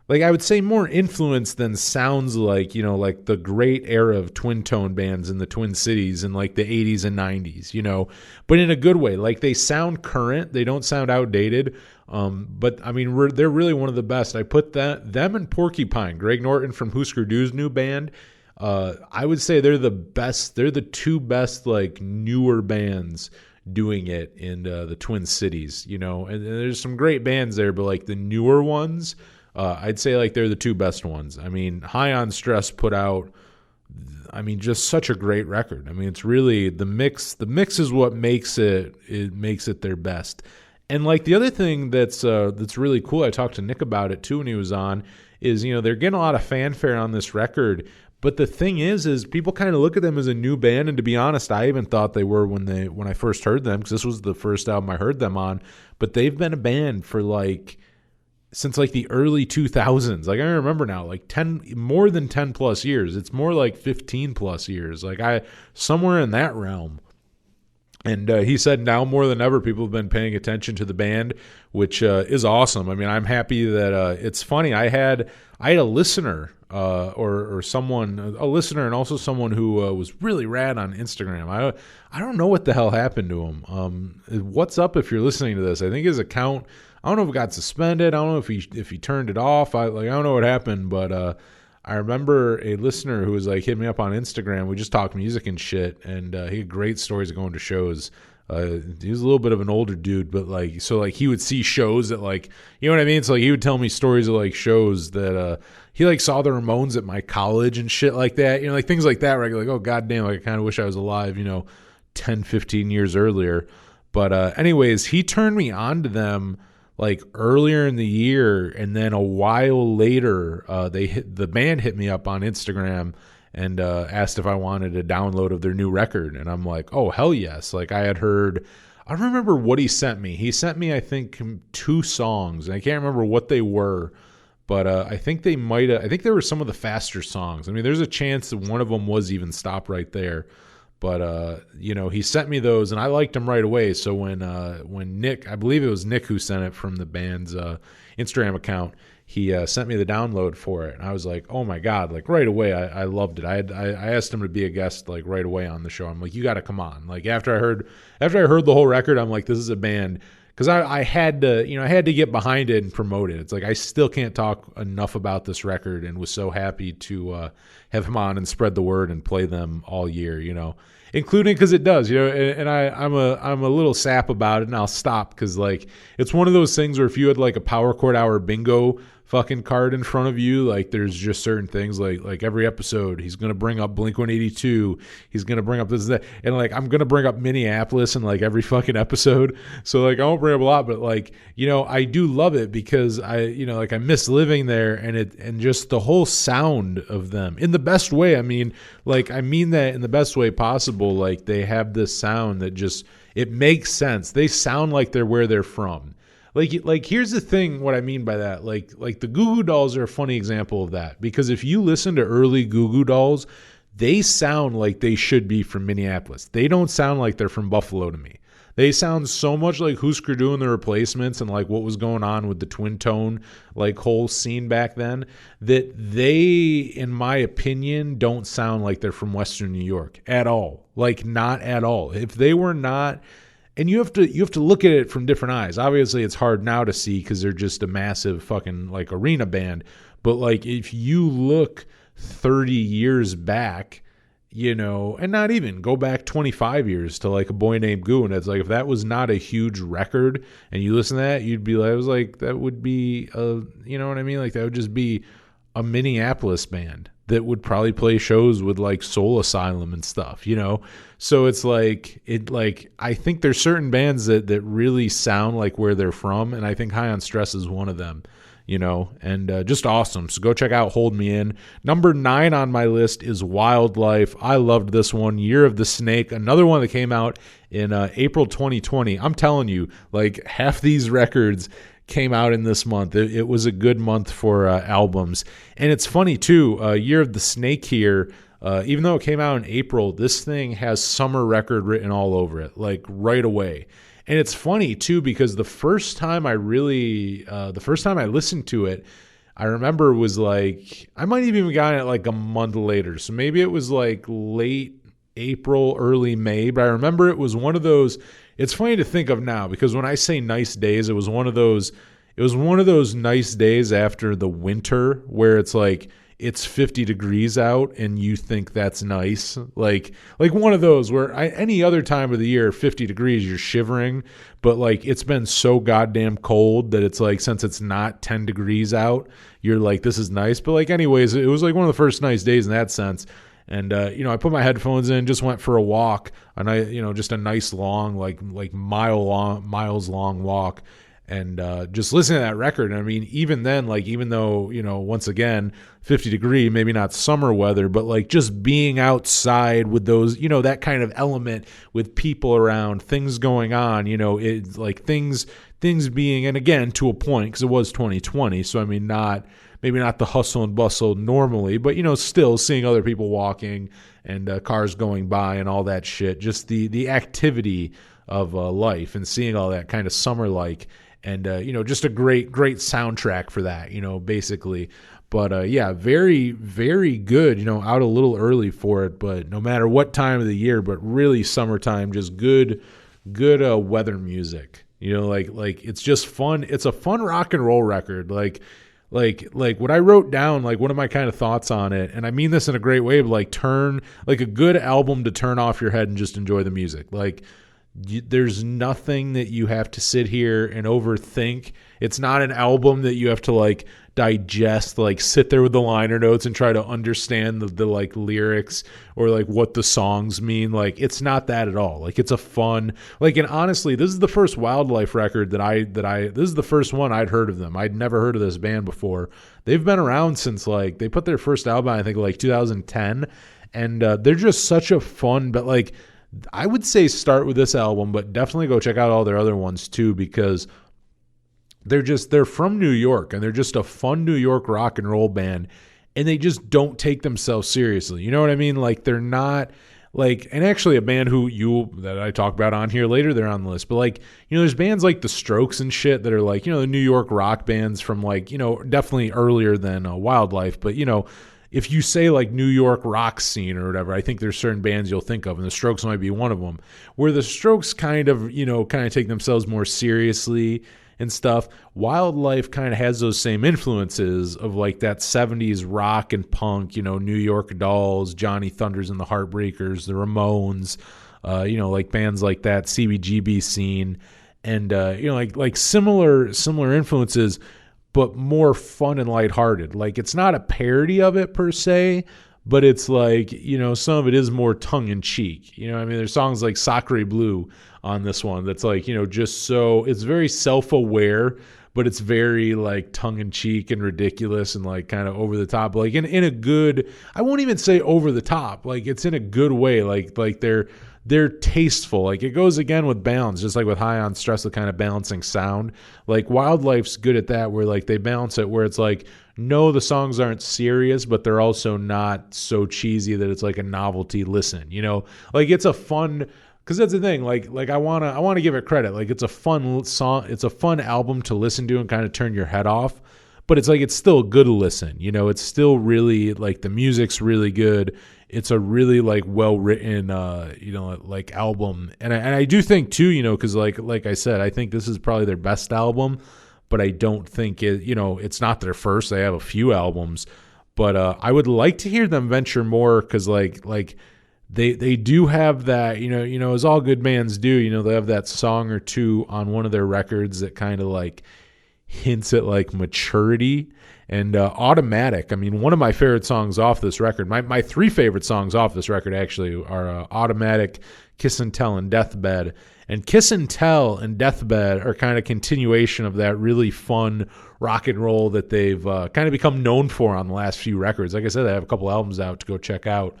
Speaker 3: I would say more influence than sounds like, like the great era of twin tone bands in the Twin Cities in like the 80s and 90s, but in a good way. Like they sound current, they don't sound outdated. But I mean, they're really one of the best. I put them and Porcupine, Greg Norton from Husker Du's new band. I would say they're the best. They're the 2 best like newer bands doing it in the Twin Cities, and there's some great bands there, but like the newer ones, I'd say like they're the 2 best ones. I mean, High on Stress put out, I mean, just such a great record. I mean, it's really the mix. The mix is what makes it makes it their best. And like the other thing that's really cool, I talked to Nick about it too when he was on, is they're getting a lot of fanfare on this record. But the thing is people kind of look at them as a new band, and to be honest, I even thought they were when I first heard them, because this was the first album I heard them on. But they've been a band for like since like the early 2000s. Like I remember now, like more than 10 plus years. It's more like 15 plus years. Like somewhere in that realm. And he said now more than ever, people have been paying attention to the band, which is awesome. I mean, I'm happy that it's funny. I had a listener or someone, a listener, and also someone who was really rad on Instagram. I don't know what the hell happened to him. What's up if you're listening to this? I think his account, I don't know if it got suspended. I don't know if he turned it off. I don't know what happened, but I remember a listener who was like, hit me up on Instagram. We just talked music and shit, and he had great stories of going to shows. He was a little bit of an older dude, but he would see shows that you know what I mean? So he would tell me stories of shows that he saw the Ramones at my college and shit like that. You know, things like that where I go oh goddamn, I kind of wish I was alive, 10, 15 years earlier. But anyways, he turned me on to them earlier in the year, and then a while later, the band hit me up on Instagram and asked if I wanted a download of their new record, and I'm like, oh hell yes! I had heard, I don't remember what he sent me. He sent me, I think, 2 songs, and I can't remember what they were, but I think they might have. I think they were some of the faster songs. I mean, there's a chance that one of them was even Stop Right There. But, he sent me those, and I liked them right away. So when Nick, I believe it was Nick who sent it from the band's Instagram account, he sent me the download for it. And I was like, oh, my God, right away, I loved it. I asked him to be a guest, right away on the show. I'm like, you got to come on. After I heard the whole record, I'm like, this is a band. Because I had to get behind it and promote it. It's I still can't talk enough about this record, and was so happy to have him on and spread the word and play them all year, including because it does, and I'm a little sap about it, and I'll stop because it's one of those things where if you had a Power Chord Hour bingo fucking card in front of you, there's just certain things like every episode he's gonna bring up Blink-182, he's gonna bring up this and that, and I'm gonna bring up Minneapolis in every fucking episode, so I won't bring up a lot, but I do love it because I miss living there, and just the whole sound of them in the best way. I mean that in the best way possible. They have this sound that just, it makes sense. They sound like they're where they're from. Here's the thing, what I mean by that, the Goo Goo Dolls are a funny example of that, because if you listen to early Goo Goo Dolls, they sound like they should be from Minneapolis. They don't sound like they're from Buffalo to me. They sound so much like Husker Du and the Replacements and what was going on with the twin tone whole scene back then, that they, in my opinion, don't sound like they're from Western New York at all. Not at all. If they were not. And you have to look at it from different eyes. Obviously, it's hard now to see because they're just a massive fucking arena band. But if you look 30 years back, and not even go back 25 years to A Boy Named Goo, and it's if that was not a huge record, and you listen to that, you'd be that would be you know what I mean? That would just be a Minneapolis band that would probably play shows with Soul Asylum and stuff, So it's I think there's certain bands that really sound like where they're from, and I think High on Stress is one of them, and just awesome. So go check out Hold Me In. Number 9 on my list is Wildlife. I loved this one. Year of the Snake, another one that came out in April 2020. I'm telling you, half these records came out in this month. It was a good month for albums. And it's funny too, Year of the Snake here, even though it came out in April, this thing has summer record written all over it, right away. And it's funny too, because the first time I listened to it, I remember was I might have even gotten it a month later. So maybe it was late April, early May, but I remember it was one of those. It's funny to think of now because when I say nice days, it was one of those nice days after the winter where it's it's 50 degrees out and you think that's nice. Like one of those where any other time of the year, 50 degrees, you're shivering, but it's been so goddamn cold that it's since it's not 10 degrees out, you're this is nice. But anyways, it was one of the first nice days in that sense. And, I put my headphones in, just went for a walk, and just a nice long, miles long walk, and just listening to that record. And I mean, even then, even though, once again, 50 degree, maybe not summer weather, but just being outside with those, that kind of element with people around, things going on, it's things being, and again, to a point, because it was 2020. So, I mean, not maybe not the hustle and bustle normally, but, still seeing other people walking and cars going by and all that shit. Just the activity of life and seeing all that kind of summer-like. And, just a great soundtrack for that, basically. But, yeah, very, very good, out a little early for it. But no matter what time of the year, but really summertime, just good weather music. Like it's just fun. It's a fun rock and roll record. Like what I wrote down, like one of my kind of thoughts on it, and I mean this in a great way, like a good album to turn off your head and just enjoy the music. Like there's nothing that you have to sit here and overthink. It's not an album that you have to like digest, like sit there with the liner notes and try to understand the like lyrics or like what the songs mean. Like it's not that at all. Like it's a fun, like, and honestly, this is the first Wildlife record this is the first one I'd heard of them. I'd never heard of this band before. They've been around since like they put their first album, I think like 2010, and they're just such a fun, but like I would say start with this album, but definitely go check out all their other ones too, because they're from New York and they're just a fun New York rock and roll band, and they just don't take themselves seriously. You know what I mean? Like they're not like, and actually a band that I talk about on here later, they're on the list, but like, there's bands like the Strokes and shit that are like, the New York rock bands from like, definitely earlier than Wildlife, but if you say like New York rock scene or whatever, I think there's certain bands you'll think of, and the Strokes might be one of them, where the Strokes kind of take themselves more seriously and stuff. Wildlife kind of has those same influences of like that 70s rock and punk, New York Dolls, Johnny Thunders and the Heartbreakers, the Ramones, like bands like that, CBGB scene, and like similar influences, but more fun and lighthearted. Like it's not a parody of it per se, but it's like, some of it is more tongue in cheek. I mean, there's songs like Sacre Bleu on this one that's like, just so it's very self-aware, but it's very like tongue in cheek and ridiculous and like kind of over the top, like in a good, I won't even say over the top, like it's in a good way. Like they're tasteful. Like it goes again with balance, just like with High on Stress, the kind of balancing sound. Like Wildlife's good at that, where like they balance it, where it's like, no, the songs aren't serious, but they're also not so cheesy that it's like a novelty listen. Like it's a fun, because that's the thing. Like I wanna give it credit. Like it's a fun song, it's a fun album to listen to and kind of turn your head off. But it's like it's still good to listen. It's still really like the music's really good. It's a really like well written like album, and I do think too, because like I said, I think this is probably their best album, but I don't think it's not their first. They have a few albums, but I would like to hear them venture more, because like they do have that, as all good bands do, they have that song or two on one of their records that kind of like hints at like maturity. And Automatic, I mean, one of my favorite songs off this record, my three favorite songs off this record actually are Automatic, Kiss and Tell, and Deathbed. And Kiss and Tell and Deathbed are kind of continuation of that really fun rock and roll that they've kind of become known for on the last few records. Like I said, they have a couple albums out to go check out.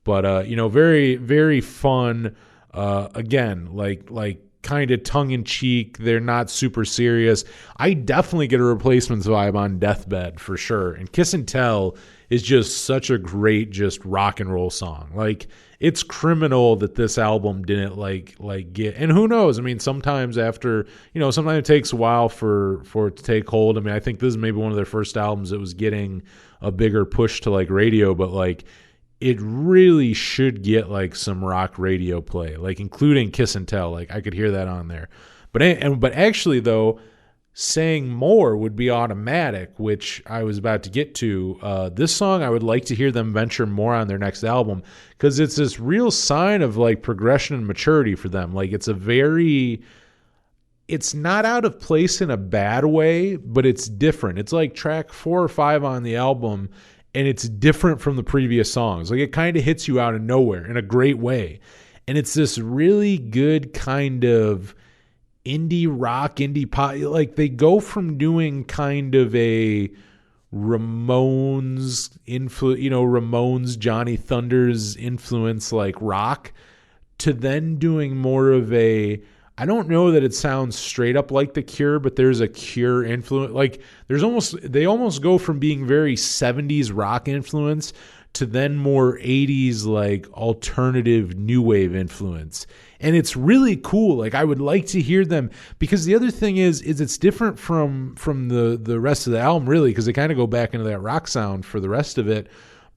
Speaker 3: But, very, very fun. Again, like kind of tongue-in-cheek. They're not super serious. I definitely get a Replacements vibe on Deathbed for sure. And Kiss and Tell is just such a great just rock and roll song. Like it's criminal that this album didn't like get, and who knows? I mean, sometimes after, sometimes it takes a while for it to take hold. I mean, I think this is maybe one of their first albums that was getting a bigger push to like radio, but like it really should get like some rock radio play, like including Kiss and Tell. Like I could hear that on there. But actually though, saying more would be Automatic, which I was about to get to. This song, I would like to hear them venture more on their next album, because it's this real sign of like progression and maturity for them. Like it's not out of place in a bad way, but it's different. It's like track 4 or 5 on the album, and it's different from the previous songs. Like it kind of hits you out of nowhere in a great way. And it's this really good kind of indie rock, indie pop. Like they go from doing kind of a Ramones Ramones, Johnny Thunders influence like rock, to then doing more of a, I don't know that it sounds straight up like The Cure, but there's a Cure influence. Like they almost go from being very 70s rock influence to then more 80s like alternative new wave influence. And it's really cool. Like I would like to hear them, because the other thing is it's different from the rest of the album, really, because they kind of go back into that rock sound for the rest of it.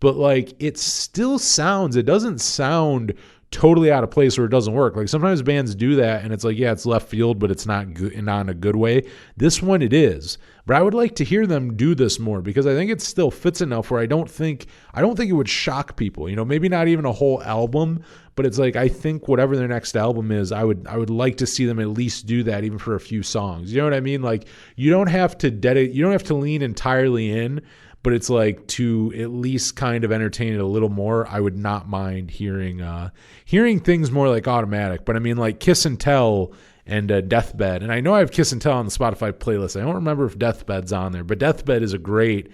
Speaker 3: But like it doesn't sound totally out of place or it doesn't work. Like sometimes bands do that and it's like, yeah, it's left field, but it's not good, not in a good way. This one it is. But I would like to hear them do this more, because I think it still fits enough where I don't think it would shock people. You know, maybe not even a whole album, but it's like I think whatever their next album is, I would like to see them at least do that, even for a few songs. You know what I mean? Like you don't have to lean entirely in, but it's like to at least kind of entertain it a little more. I would not mind hearing things more like Automatic. But I mean, like Kiss and Tell and Deathbed. And I know I have Kiss and Tell on the Spotify playlist. I don't remember if Deathbed's on there, but Deathbed is a great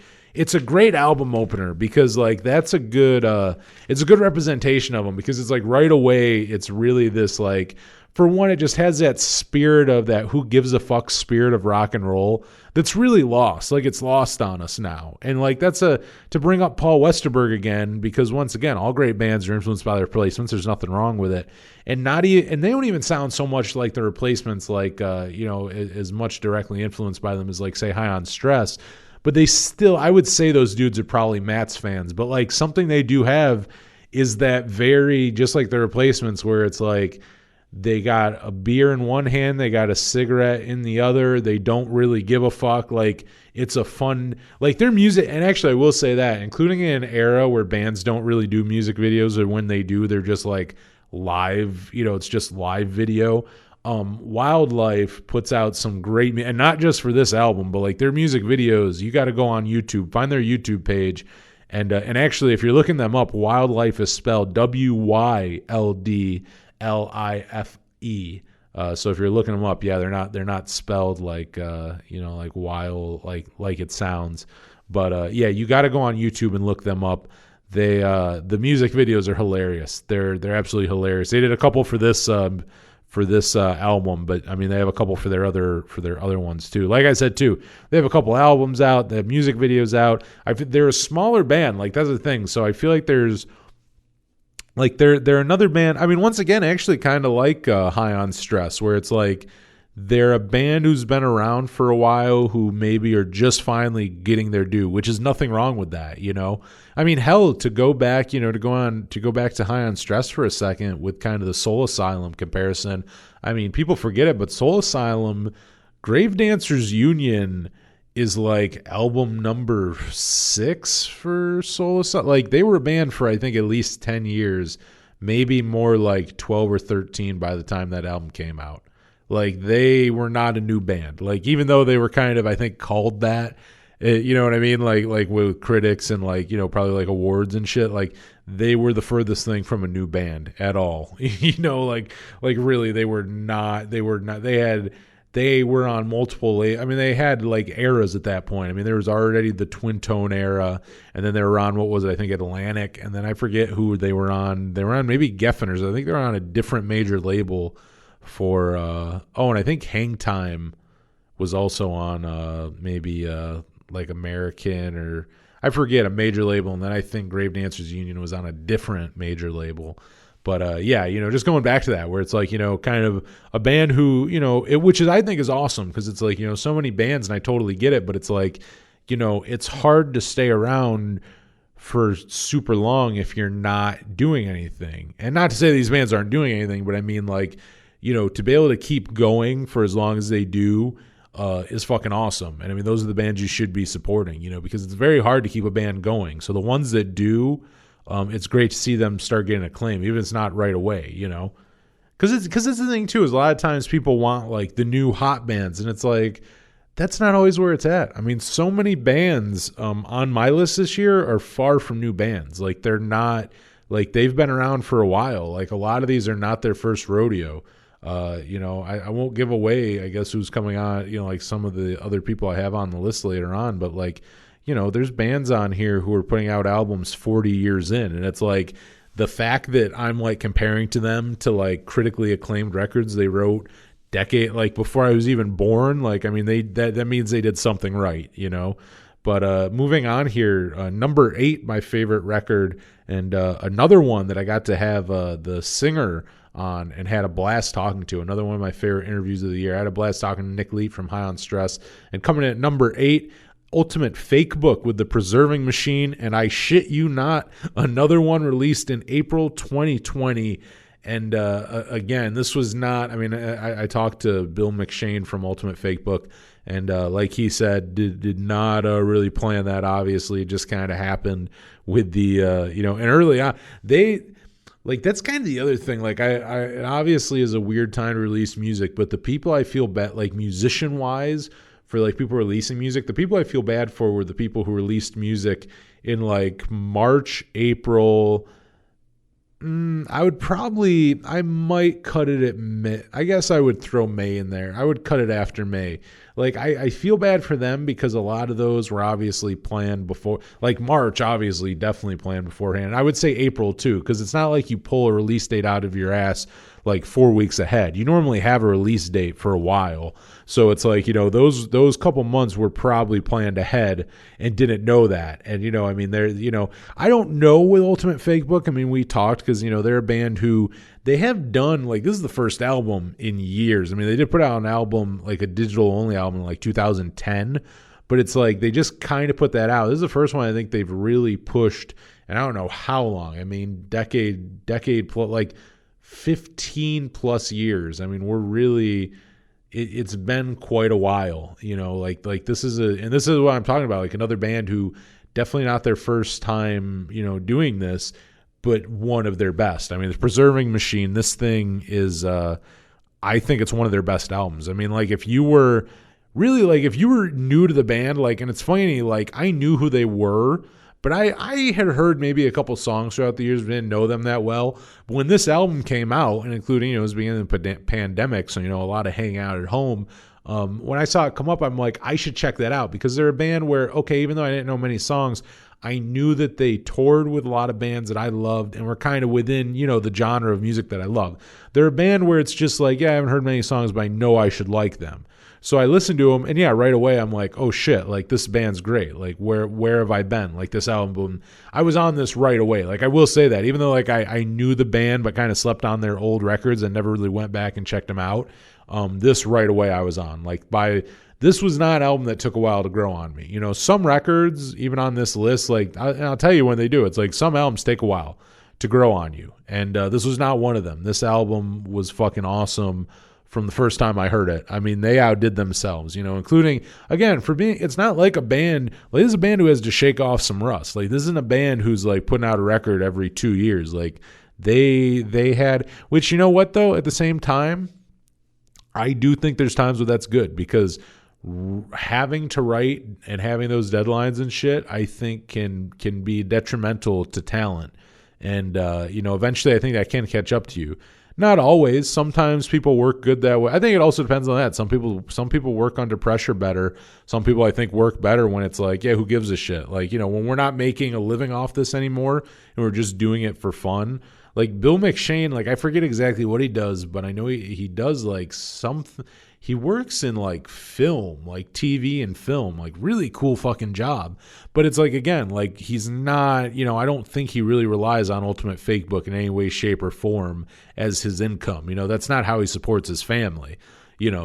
Speaker 3: album opener, because like that's it's a good representation of them, because it's like right away it's really this like, for one, it just has that spirit of that who gives a fuck spirit of rock and roll that's really lost. Like it's lost on us now. And like to bring up Paul Westerberg again, because once again, all great bands are influenced by their replacements. There's nothing wrong with it. And and they don't even sound so much like the replacements, like as much directly influenced by them as like say High on Stress. But they still, I would say those dudes are probably Matt's fans. But like something they do have is that very, just like the replacements, where it's like they got a beer in one hand, they got a cigarette in the other, they don't really give a fuck. Like it's a fun, like their music. And actually I will say that, including in an era where bands don't really do music videos, or when they do, they're just like live, it's just live video. Wildlife puts out some great, and not just for this album, but like their music videos, you got to go on YouTube, find their YouTube page. And actually, if you're looking them up, Wildlife is spelled WYLDLIFE. So if you're looking them up, yeah, they're not spelled like like wild, like it sounds. But yeah, you got to go on YouTube and look them up. They the music videos are hilarious. They're absolutely hilarious. They did a couple for this album, but I mean they have a couple for their other ones too. Like I said too, they have a couple albums out, they have music videos out. They're a smaller band, like that's the thing. So I feel like there's like they're another band. I mean, once again, actually kind of like High on Stress, where it's like they're a band who's been around for a while, who maybe are just finally getting their due, which is nothing wrong with that, I mean, hell, to go back to High on Stress for a second with kind of the Soul Asylum comparison. I mean, people forget it, but Soul Asylum, Grave Dancers Union is like album number 6 for Soul Asylum. Like they were a band for I think at least 10 years, maybe more like 12 or 13 by the time that album came out. Like they were not a new band. Like even though they were kind of, I think, called that, you know what I mean? Like with critics and like, probably like awards and shit. Like they were the furthest thing from a new band at all. Like really they were not. They were on multiple. I mean, they had like eras at that point. I mean, there was already the Twin Tone era, and then they were on, what was it? I think Atlantic, and then I forget who they were on. They were on maybe Geffeners. I think they were on a different major label for. And I think Hang Time was also on maybe like American, or I forget, a major label, and then I think Grave Dancers Union was on a different major label. But yeah, just going back to that, where it's like, kind of a band who, which is, I think is awesome, because it's like, so many bands, and I totally get it, but it's like, it's hard to stay around for super long if you're not doing anything. And not to say these bands aren't doing anything, but I mean, like, to be able to keep going for as long as they do is fucking awesome. And I mean, those are the bands you should be supporting, because it's very hard to keep a band going. So the ones that do, it's great to see them start getting acclaim, even if it's not right away, because it's the thing too, is a lot of times people want like the new hot bands, and it's like, that's not always where it's at. I mean, so many bands on my list this year are far from new bands. Like they're not, like they've been around for a while. Like a lot of these are not their first rodeo. I won't give away, I guess, who's coming on, like some of the other people I have on the list later on, but like, there's bands on here who are putting out albums 40 years in, and it's like the fact that I'm like comparing to them to like critically acclaimed records they wrote decade, like before I was even born. Like, I mean, that means they did something right, you know. But moving on here, number 8, my favorite record, and another one that I got to have the singer on and had a blast talking to. Another one of my favorite interviews of the year. I had a blast talking to Nick Leet from High on Stress. And coming in at number 8, Ultimate Fake Book with the Preserving Machine. And I shit you not, another one released in April 2020. And again, this was not, I mean, I talked to Bill McShane from Ultimate Fake Book, and like he said, did not really plan that, obviously. It just kind of happened with the, and early on, like, that's kind of the other thing. Like, it obviously is a weird time to release music, but the people I feel bad, like, musician-wise, for, like, people releasing music, the people I feel bad for were the people who released music in, like, March, April. I might cut it at May. I guess I would throw May in there. I would cut it after May. Like, I feel bad for them because a lot of those were obviously planned before. Like, March, obviously, definitely planned beforehand. And I would say April, too, because it's not like you pull a release date out of your ass like 4 weeks ahead. You normally have a release date for a while. So it's like, those couple months were probably planned ahead and didn't know that. And, I mean, I don't know with Ultimate Fake Book. I mean, we talked because, they're a band who they have done, like, this is the first album in years. I mean, they did put out an album, like a digital only album in like 2010, but it's like they just kind of put that out. This is the first one I think they've really pushed, and I don't know how long. I mean, decade plus, like 15 plus years. I mean, we're really, it's been quite a while, like this is what I'm talking about. Like, another band who definitely not their first time, doing this, but one of their best. I mean, the Preserving Machine, this thing is, I think it's one of their best albums. I mean, like, if you were new to the band, like, and it's funny, like, I knew who they were, but I had heard maybe a couple songs throughout the years, but didn't know them that well. But when this album came out, and including, it was beginning of the pandemic, so, a lot of hanging out at home, when I saw it come up, I'm like, I should check that out, because they're a band where, okay, even though I didn't know many songs, I knew that they toured with a lot of bands that I loved and were kind of within, the genre of music that I love. They're a band where it's just like, yeah, I haven't heard many songs, but I know I should like them. So I listened to them, and yeah, right away I'm like, oh shit, like, this band's great. Like, where have I been? Like, this album, I was on this right away. Like, I will say that, even though, like, I knew the band but kind of slept on their old records and never really went back and checked them out, this right away I was on. Like, this was not an album that took a while to grow on me. Some records, even on this list, like, I'll tell you when they do. It's like some albums take a while to grow on you, and this was not one of them. This album was fucking awesome from the first time I heard it. I mean, they outdid themselves, including, again, for being, it's not like a band, like, this is a band who has to shake off some rust. Like, this isn't a band who's, like, putting out a record every 2 years. Like, they had, which, what, though, at the same time, I do think there's times where that's good, because having to write and having those deadlines and shit, I think can be detrimental to talent. And, eventually I think that can catch up to you. Not always. Sometimes people work good that way. I think it also depends on that. Some people work under pressure better. Some people, I think, work better when it's like, yeah, who gives a shit? Like, when we're not making a living off this anymore and we're just doing it for fun. Like, Bill McShane, like, I forget exactly what he does, but I know he does, like, something. He works in, like, film, like TV and film, like, really cool fucking job. But it's like, again, like, he's not, I don't think he really relies on Ultimate Fake Book in any way, shape, or form as his income. That's not how he supports his family.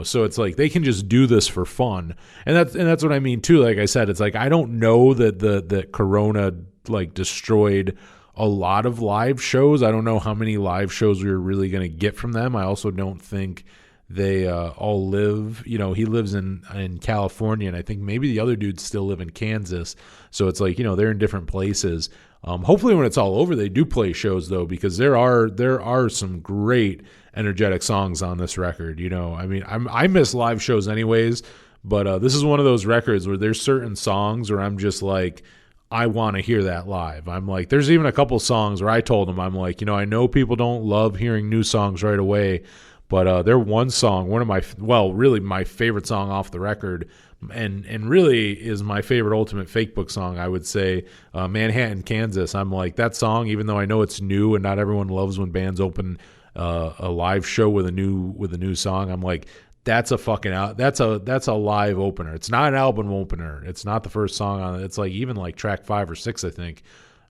Speaker 3: So it's like they can just do this for fun. And that's what I mean too. Like I said, it's like, I don't know that Corona, like, destroyed a lot of live shows. I don't know how many live shows we were really going to get from them. I also don't think they all live, he lives in California, and I think maybe the other dudes still live in Kansas. So it's like, they're in different places. Hopefully when it's all over, they do play shows, though, because there are some great energetic songs on this record. I mean, I miss live shows anyways, but this is one of those records where there's certain songs where I'm just like, I want to hear that live. I'm like, there's even a couple songs where I told them, I'm like, I know people don't love hearing new songs right away, but their one song, really my favorite song off the record, and really is my favorite Ultimate Fake Book song, I would say, Manhattan, Kansas. I'm like, that song, even though I know it's new and not everyone loves when bands open a live show with a new song, I'm like, that's a fucking that's a live opener. It's not an album opener. It's not the first song on it. It's like even like track 5 or 6, I think.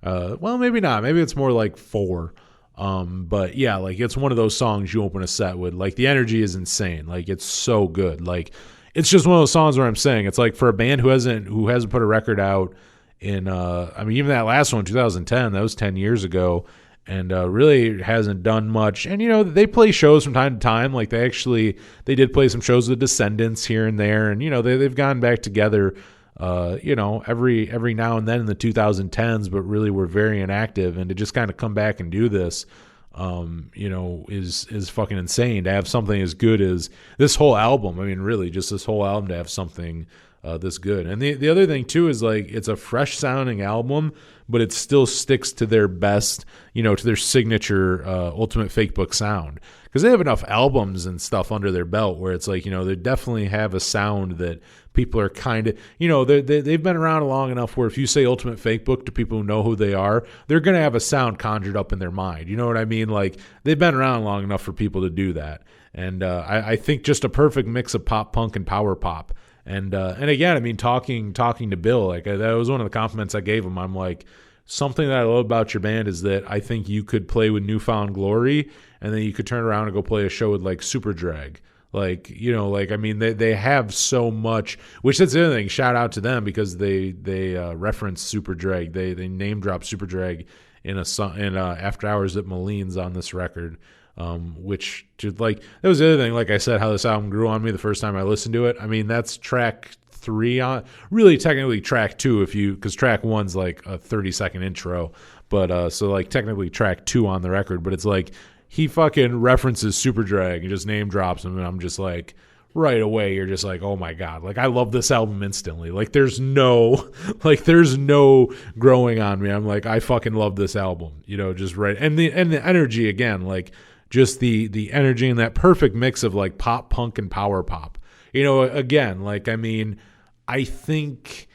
Speaker 3: Well, maybe not. Maybe it's more like 4. But yeah, like it's one of those songs you open a set with. Like the energy is insane. Like it's so good. Like it's just one of those songs where I'm saying it's like for a band who hasn't put a record out in I mean even that last one 2010, that was 10 years ago, and really hasn't done much. And they play shows from time to time. Like they did play some shows with Descendants here and there, and they've gone back together every now and then in the 2010s, but really were very inactive. And to just kind of come back and do this is fucking insane. To have something as good as this whole album, I mean really just this whole album, to have something this good. And the other thing too is like it's a fresh sounding album, but it still sticks to their best, to their signature Ultimate Fakebook sound, because they have enough albums and stuff under their belt where it's like they definitely have a sound that people are kind of they've been around long enough where if you say Ultimate Fakebook to people who know who they are, they're gonna have a sound conjured up in their mind. You know what I mean? Like they've been around long enough for people to do that. And I think just a perfect mix of pop punk and power pop. And again, I mean, talking to Bill, like that was one of the compliments I gave him. I'm like, something that I love about your band is that I think you could play with Newfound Glory, and then you could turn around and go play a show with like Super Drag. Like, I mean, they have so much, which that's the other thing. Shout out to them because they reference Super Drag. They name drop Super Drag in After Hours at Moline's on this record. Which just like that was the other thing, like I said, how this album grew on me the first time I listened to it. I mean, that's track 3 on, really technically track 2 because track 1's like a 30-second intro, but so like technically track 2 on the record. But it's like he fucking references Super Drag and just name drops him, and I'm just like, right away you're just like, oh my god, like I love this album instantly. Like there's no growing on me. I'm like, I fucking love this album, just right. And the energy again, like just the energy and that perfect mix of like pop punk and power pop. Again, like I mean, I think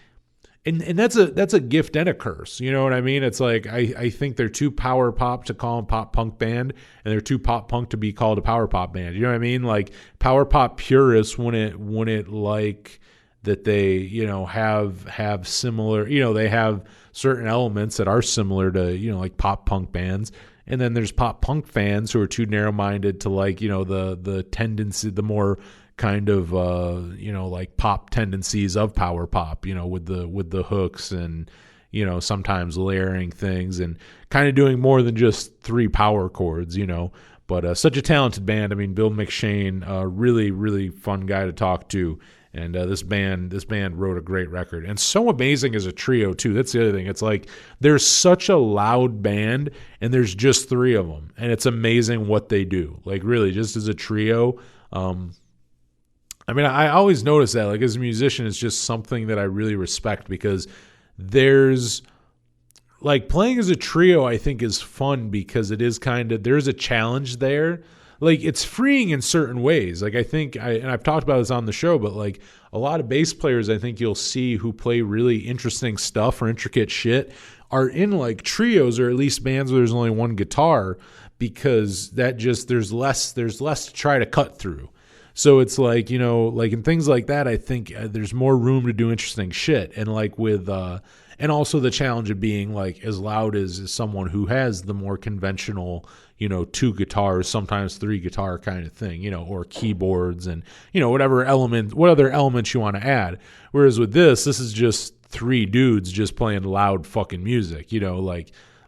Speaker 3: and that's a gift and a curse. You know what I mean? It's like I think they're too power pop to call them pop punk band, and they're too pop punk to be called a power pop band. You know what I mean? Like power pop purists wouldn't like that they have similar, they have certain elements that are similar to like pop punk bands. And then there's pop punk fans who are too narrow-minded to like, the tendency, the more kind of, like pop tendencies of power pop, with the hooks and, sometimes layering things and kind of doing more than just 3 power chords, But such a talented band. I mean, Bill McShane, really, really fun guy to talk to. And this band wrote a great record, and so amazing as a trio too. That's the other thing. It's like there's such a loud band, and there's just 3 of them, and it's amazing what they do. Like really, just as a trio. I mean, I always notice that. Like as a musician, it's just something that I really respect because there's like playing as a trio. I think is fun because it is there's a challenge there. Like it's freeing in certain ways. Like I think and I've talked about this on the show, but like a lot of bass players I think you'll see who play really interesting stuff or intricate shit are in like trios or at least bands where there's only one guitar, because that just there's less to try to cut through. So it's like, like in things like that, I think there's more room to do interesting shit. And like with and also the challenge of being like as loud as someone who has the more conventional 2 guitars, sometimes 3 guitar kind of thing, or keyboards and, what other elements you want to add. Whereas with this is just 3 dudes just playing loud fucking music,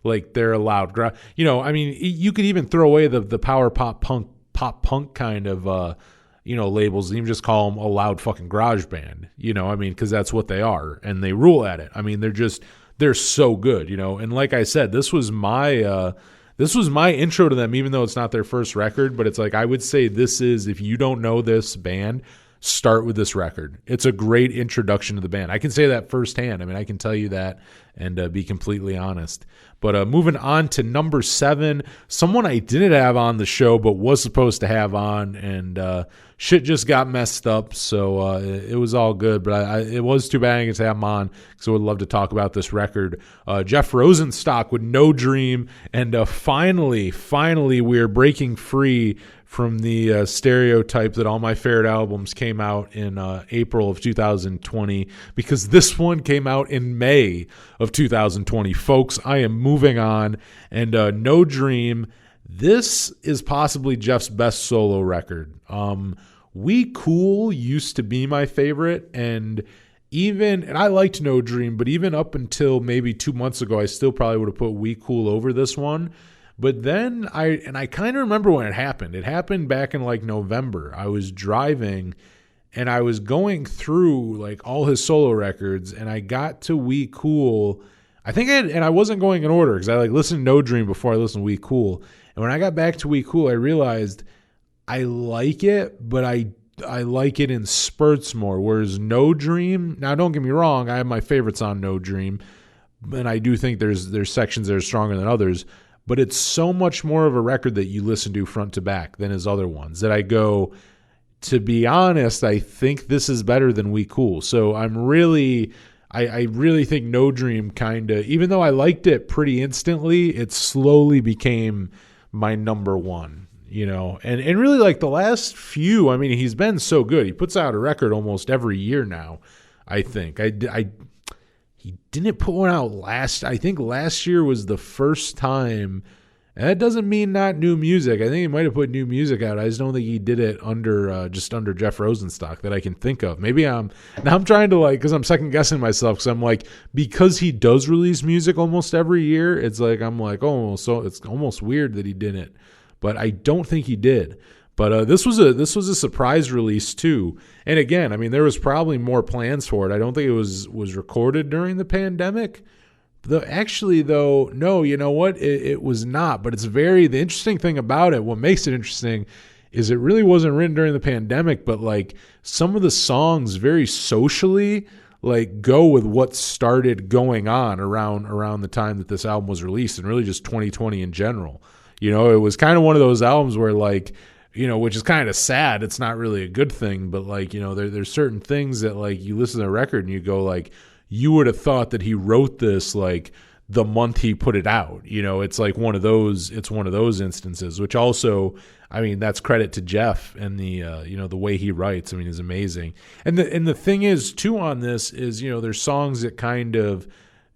Speaker 3: like they're a loud, I mean, you could even throw away the power pop punk kind of, labels, and even just call them a loud fucking garage band, I mean, because that's what they are, and they rule at it. I mean, they're so good, and like I said, this was my intro to them, even though it's not their first record. But it's like I would say this is, if you don't know this band, start with this record. It's a great introduction to the band. I can say that firsthand. I mean, I can tell you that and be completely honest. But moving on to number 7, someone I didn't have on the show but was supposed to have on, and shit just got messed up, so it was all good. But it was too bad I didn't get to have him on, because I would love to talk about this record. Jeff Rosenstock with No Dream, and finally we're breaking free from the stereotype that all my favorite albums came out in April of 2020, because this one came out in May of 2020. Folks, I am moving on, and No Dream, this is possibly Jeff's best solo record. We Cool used to be my favorite, and I liked No Dream, but even up until maybe 2 months ago, I still probably would have put We Cool over this one. But then I kind of remember when it happened. It happened back in like November. I was driving and I was going through like all his solo records, and I got to We Cool. I wasn't going in order, because I like listened to No Dream before I listened to We Cool. And when I got back to We Cool, I realized I like it, but I like it in spurts more. Whereas No Dream, now don't get me wrong, I have my favorites on No Dream, and I do think there's sections that are stronger than others. But it's so much more of a record that you listen to front to back than his other ones, that I go, to be honest, I think this is better than We Cool. So I really think No Dream kind of, even though I liked it pretty instantly, it slowly became my number one, and really like the last few, I mean, he's been so good. He puts out a record almost every year now, I think. He didn't put one out I think last year was the first time, and that doesn't mean not new music. I think he might have put new music out. I just don't think he did it under Jeff Rosenstock that I can think of. Maybe I'm trying to because I'm second guessing myself, because I'm like, because he does release music almost every year, it's like, I'm like, oh, so it's almost weird that he didn't, but I don't think he did. But this was a surprise release too. And again, I mean, there was probably more plans for it. I don't think it was recorded during the pandemic. Actually, though, no, you know what? It was not. But the interesting thing about it, what makes it interesting, is it really wasn't written during the pandemic, but like some of the songs very socially like go with what started going on around the time that this album was released, and really just 2020 in general. It was kind of one of those albums where like, which is kind of sad. It's not really a good thing, but like, there's certain things that like you listen to the record and you go like, you would have thought that he wrote this like the month he put it out. It's like one of those instances, which also, I mean, that's credit to Jeff and the the way he writes. I mean, is amazing. And the thing is too on this is, there's songs that kind of,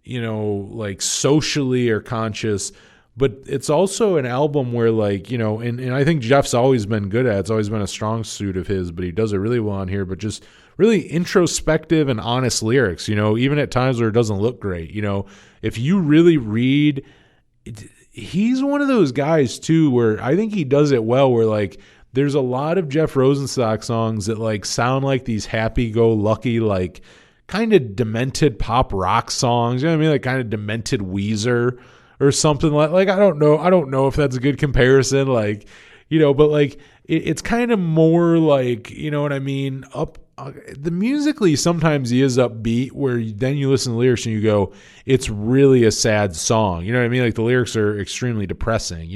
Speaker 3: like socially are conscious, but it's also an album where like, and I think Jeff's always been good at it. It's always been a strong suit of his, but he does it really well on here, but just really introspective and honest lyrics, even at times where it doesn't look great. If you really read, he's one of those guys too, where I think he does it well, where like there's a lot of Jeff Rosenstock songs that like sound like these happy-go-lucky, like kind of demented pop rock songs. You know what I mean? Like kind of demented Weezer or something like I don't know if that's a good comparison, like, but like it's kind of more like, you know what I mean, the musically sometimes he is upbeat, where then you listen to the lyrics and you go, it's really a sad song. You know what I mean? Like the lyrics are extremely depressing.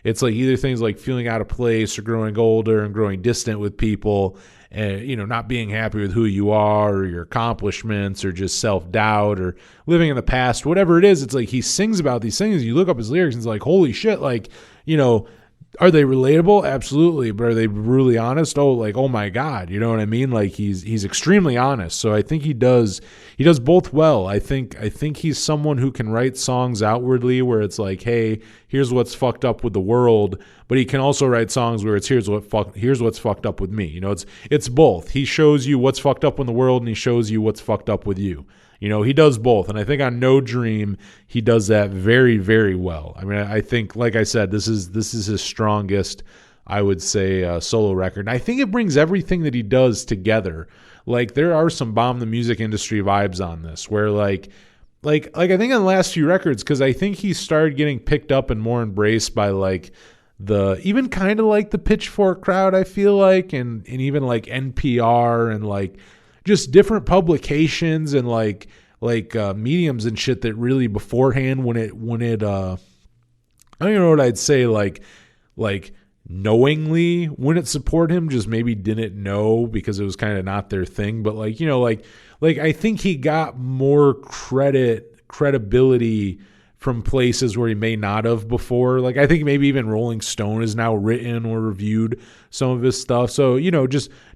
Speaker 3: It's like either things like feeling out of place or growing older and growing distant with people, and not being happy with who you are or your accomplishments, or just self-doubt or living in the past, whatever it is. It's like he sings about these things. You look up his lyrics and it's like, holy shit, like, are they relatable? Absolutely. But are they brutally honest? Oh my God. You know what I mean? Like he's extremely honest. So I think he does both well. I think he's someone who can write songs outwardly where it's like, hey, here's what's fucked up with the world, but he can also write songs where it's here's what's fucked up with me. It's both. He shows you what's fucked up in the world, and he shows you what's fucked up with you. He does both. And I think on No Dream, he does that very, very well. I mean, I think, like I said, this is his strongest, I would say, solo record. And I think it brings everything that he does together. Like, there are some bomb the music industry vibes on this, where like I think on the last few records, because I think he started getting picked up and more embraced by like even kind of like the Pitchfork crowd, I feel like, and even like NPR and like just different publications and like mediums and shit that really beforehand when it I don't even know what I'd say, like knowingly wouldn't support him, just maybe didn't know because it was kind of not their thing. But like, like I think he got more credibility from places where he may not have before. Like I think maybe even Rolling Stone has now written or reviewed some of his stuff. So,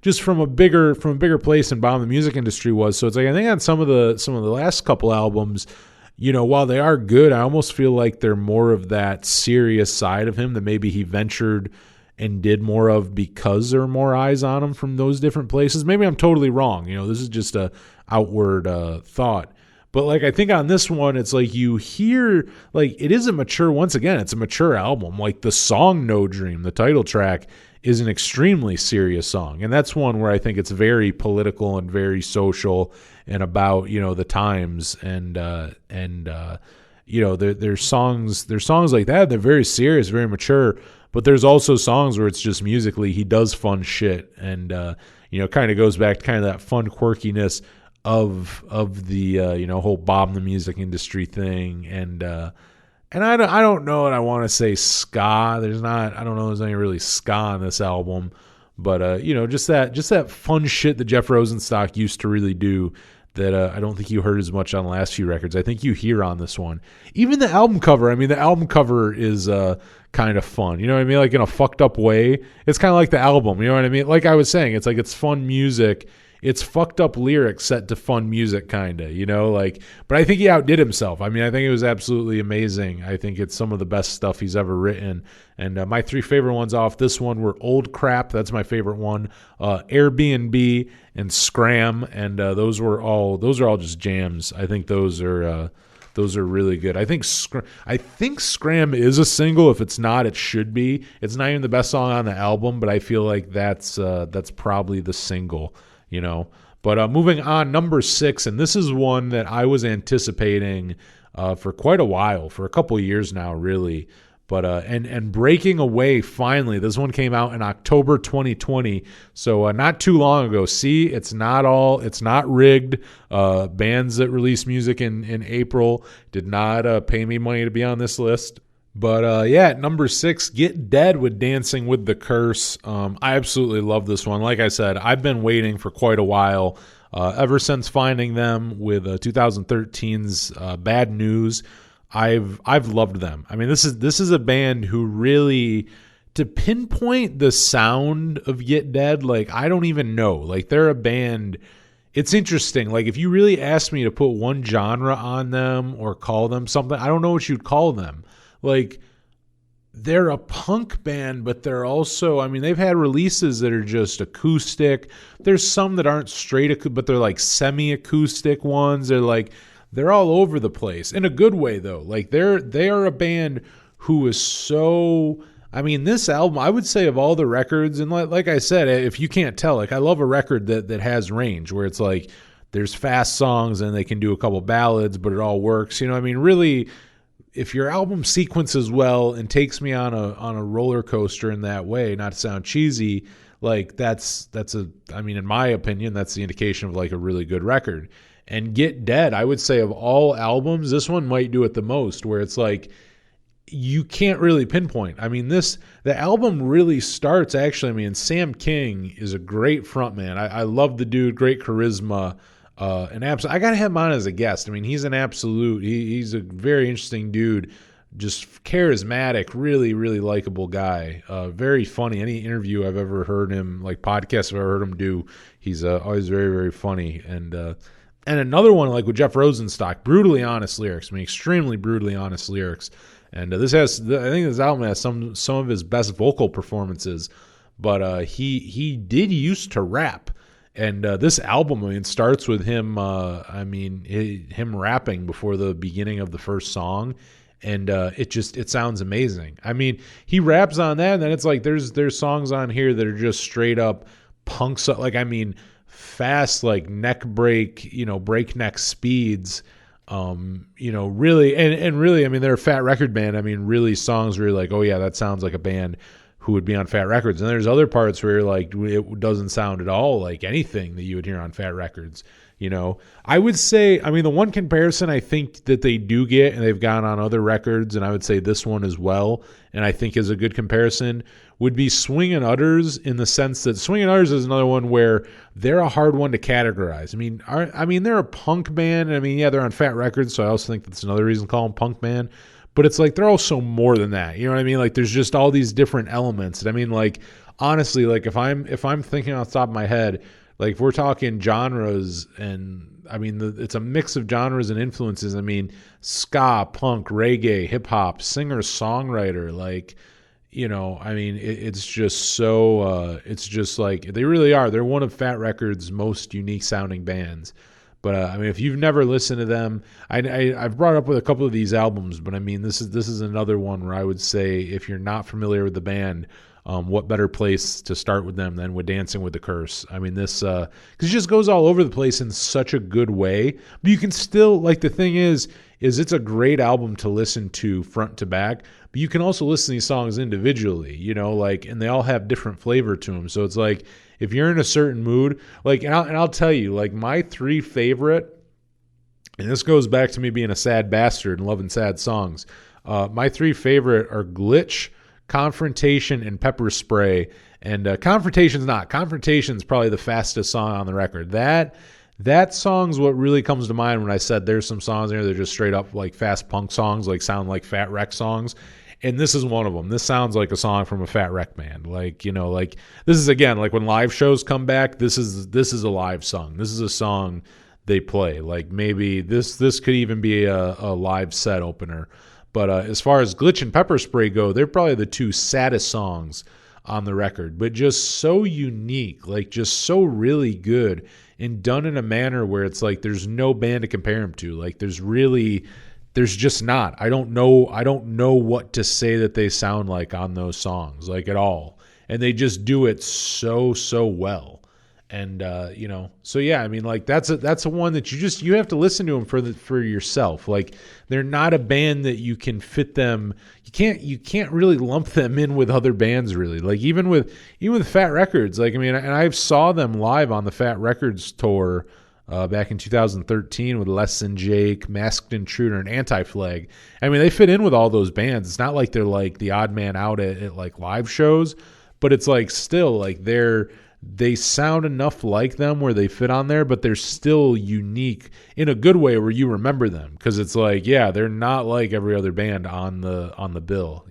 Speaker 3: just from a bigger place than Bomb the music industry was. So it's like I think on some of the last couple albums, while they are good, I almost feel like they're more of that serious side of him that maybe he ventured and did more of because there are more eyes on him from those different places. Maybe I'm totally wrong. This is just a outward thought. But like I think on this one, it's like you hear like it is a mature. Once again, it's a mature album. Like the song "No Dream," the title track, is an extremely serious song, and that's one where I think it's very political and very social and about the times and there's songs like that. They're very serious, very mature. But there's also songs where it's just musically he does fun shit and kind of goes back to kind of that fun quirkiness of the whole Bob the music industry thing and I don't know what I want to say ska. There's any really ska on this album, but just that fun shit that Jeff Rosenstock used to really do that I don't think you heard as much on the last few records. I think you hear on this one. Even the album cover. I mean, the album cover is kind of fun. You know what I mean? Like in a fucked up way. It's kind of like the album. You know what I mean? Like I was saying, it's like it's fun music. It's fucked up lyrics set to fun music, kind of, but I think he outdid himself. I mean, I think it was absolutely amazing. I think it's some of the best stuff he's ever written. And my three favorite ones off this one were Old Crap. That's my favorite one. Airbnb and Scram. And those are all just jams. I think those are really good. I think Scram is a single. If it's not, it should be. It's not even the best song on the album, but I feel like that's probably the single. But moving on, number 6, and this is one that I was anticipating for quite a while, for a couple of years now, really. But and breaking away finally. This one came out in October 2020, so not too long ago. See, it's not rigged. Bands that release music in April did not pay me money to be on this list. But at number 6, Get Dead with Dancing with the Curse. I absolutely love this one. Like I said, I've been waiting for quite a while, ever since finding them with 2013's Bad News. I've loved them. I mean, this is a band who really, to pinpoint the sound of Get Dead, like I don't even know. Like they're a band. It's interesting. Like if you really asked me to put one genre on them or call them something, I don't know what you'd call them. Like, they're a punk band, but they're also, I mean, they've had releases that are just acoustic. There's some that aren't straight, but they're like semi-acoustic ones. They're all over the place in a good way, though. Like, they are a band who is so, I mean, this album, I would say of all the records, and like I said, if you can't tell, like, I love a record that has range, where it's like, there's fast songs and they can do a couple ballads, but it all works. I mean, really, if your album sequences well and takes me on a roller coaster in that way, not to sound cheesy, like I mean, in my opinion, that's the indication of like a really good record. And Get Dead, I would say of all albums, this one might do it the most, where it's like you can't really pinpoint. I mean, the album really starts actually. I mean, Sam King is a great frontman. I love the dude, great charisma. I gotta have him on as a guest. I mean, he's an absolute. He's a very interesting dude, just charismatic, really, really likable guy. Very funny. Any interview I've ever heard him, like podcasts I've ever heard him do, he's always very, very funny. And another one like with Jeff Rosenstock, brutally honest lyrics. I mean, extremely brutally honest lyrics. And I think this album has some of his best vocal performances. But he did used to rap. And this album, I mean, starts with him, him rapping before the beginning of the first song, and it sounds amazing. I mean, he raps on that, and then it's like there's songs on here that are just straight up punks, like, I mean, fast, like neck break, breakneck speeds, Really, and really, I mean, they're a Fat Record band. I mean, really, songs where you're like, oh yeah, that sounds like a band who would be on Fat Records. And there's other parts where you're like, it doesn't sound at all like anything that you would hear on Fat Records. I would say, I mean, the one comparison I think that they do get, and they've gone on other records, and I would say this one as well, and I think is a good comparison, would be Swing and Utters, in the sense that Swing and Utters is another one where they're a hard one to categorize. I mean, they're a punk band, and I mean, yeah, they're on Fat Records, so I also think that's another reason to call them punk band. But it's like they're also more than that. You know what I mean? Like there's just all these different elements. And I mean, like honestly, like if I'm thinking off the top of my head, like if we're talking genres, and I mean it's a mix of genres and influences. I mean, ska, punk, reggae, hip hop, singer, songwriter, like I mean it's just so it's just like they really are. They're one of Fat Records' most unique sounding bands. But I mean, if you've never listened to them, I've brought up with a couple of these albums, but I mean, this is another one where I would say if you're not familiar with the band, what better place to start with them than with Dancing with the Curse? I mean, this because it just goes all over the place in such a good way. But you can still, like, the thing is it's a great album to listen to front to back. But you can also listen to these songs individually, like, and they all have different flavor to them. So it's like, if you're in a certain mood, like, and I'll tell you, like, my three favorite, and this goes back to me being a sad bastard and loving sad songs. My three favorite are Glitch, Confrontation, and Pepper Spray. And Confrontation's probably the fastest song on the record. That song's what really comes to mind when I said there's some songs there that are just straight up like fast punk songs, like sound like Fat Wreck songs. And this is one of them. This sounds like a song from a Fat Wreck band. Like, like this is, again, like when live shows come back, this is a live song. This is a song they play. Like maybe this could even be a live set opener. But as far as Glitch and Pepper Spray go, they're probably the two saddest songs on the record, but just so unique, like just so really good and done in a manner where it's like there's no band to compare them to. Like there's just not. I don't know what to say that they sound like on those songs, like at all. And they just do it so well. And so yeah, I mean, like that's a one that you have to listen to them for yourself. Like they're not a band that you can fit them. You can't really lump them in with other bands really. Like even with Fat Records. Like I mean, and I saw them live on the Fat Records tour back in 2013 with Less Than Jake, Masked Intruder, and Anti-Flag. I mean, they fit in with all those bands. It's not like they're like the odd man out at like live shows, but it's like still like they sound enough like them where they fit on there, but they're still unique in a good way where you remember them, because it's like, yeah, they're not like every other band on the bill,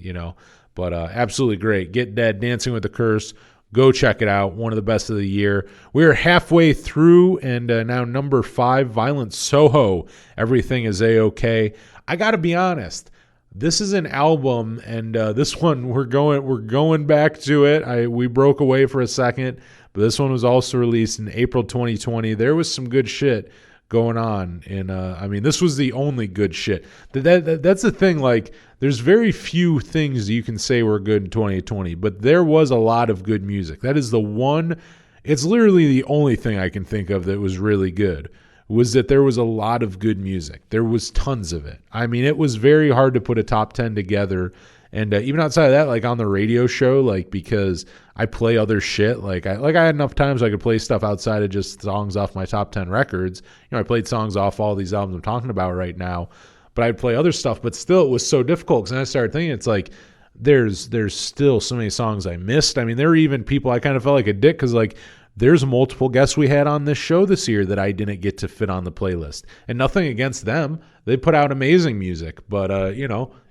Speaker 3: But absolutely great. Get Dead, Dancing with the Curse. Go check it out. One of the best of the year. We're halfway through, and now number 5, Violent Soho. Everything is A-OK. I got to be honest. This is an album, and this one we're going back to it. We broke away for a second, but this one was also released in April 2020. There was some good shit going on, and I mean, this was the only good shit. That's the thing. Like, there's very few things you can say were good in 2020, but there was a lot of good music. That is the one. It's literally the only thing I can think of that was really good. Was that there was a lot of good music. There was tons of it. I mean, it was very hard to put a top 10 together. And even outside of that, like on the radio show, like because I play other shit, I had enough times I could play stuff outside of just songs off my top 10 records. I played songs off all these albums I'm talking about right now, but I'd play other stuff. But still, it was so difficult because then I started thinking, it's like there's still so many songs I missed. I mean, there were even people I kind of felt like a dick because there's multiple guests we had on this show this year that I didn't get to fit on the playlist. And nothing against them. They put out amazing music, but,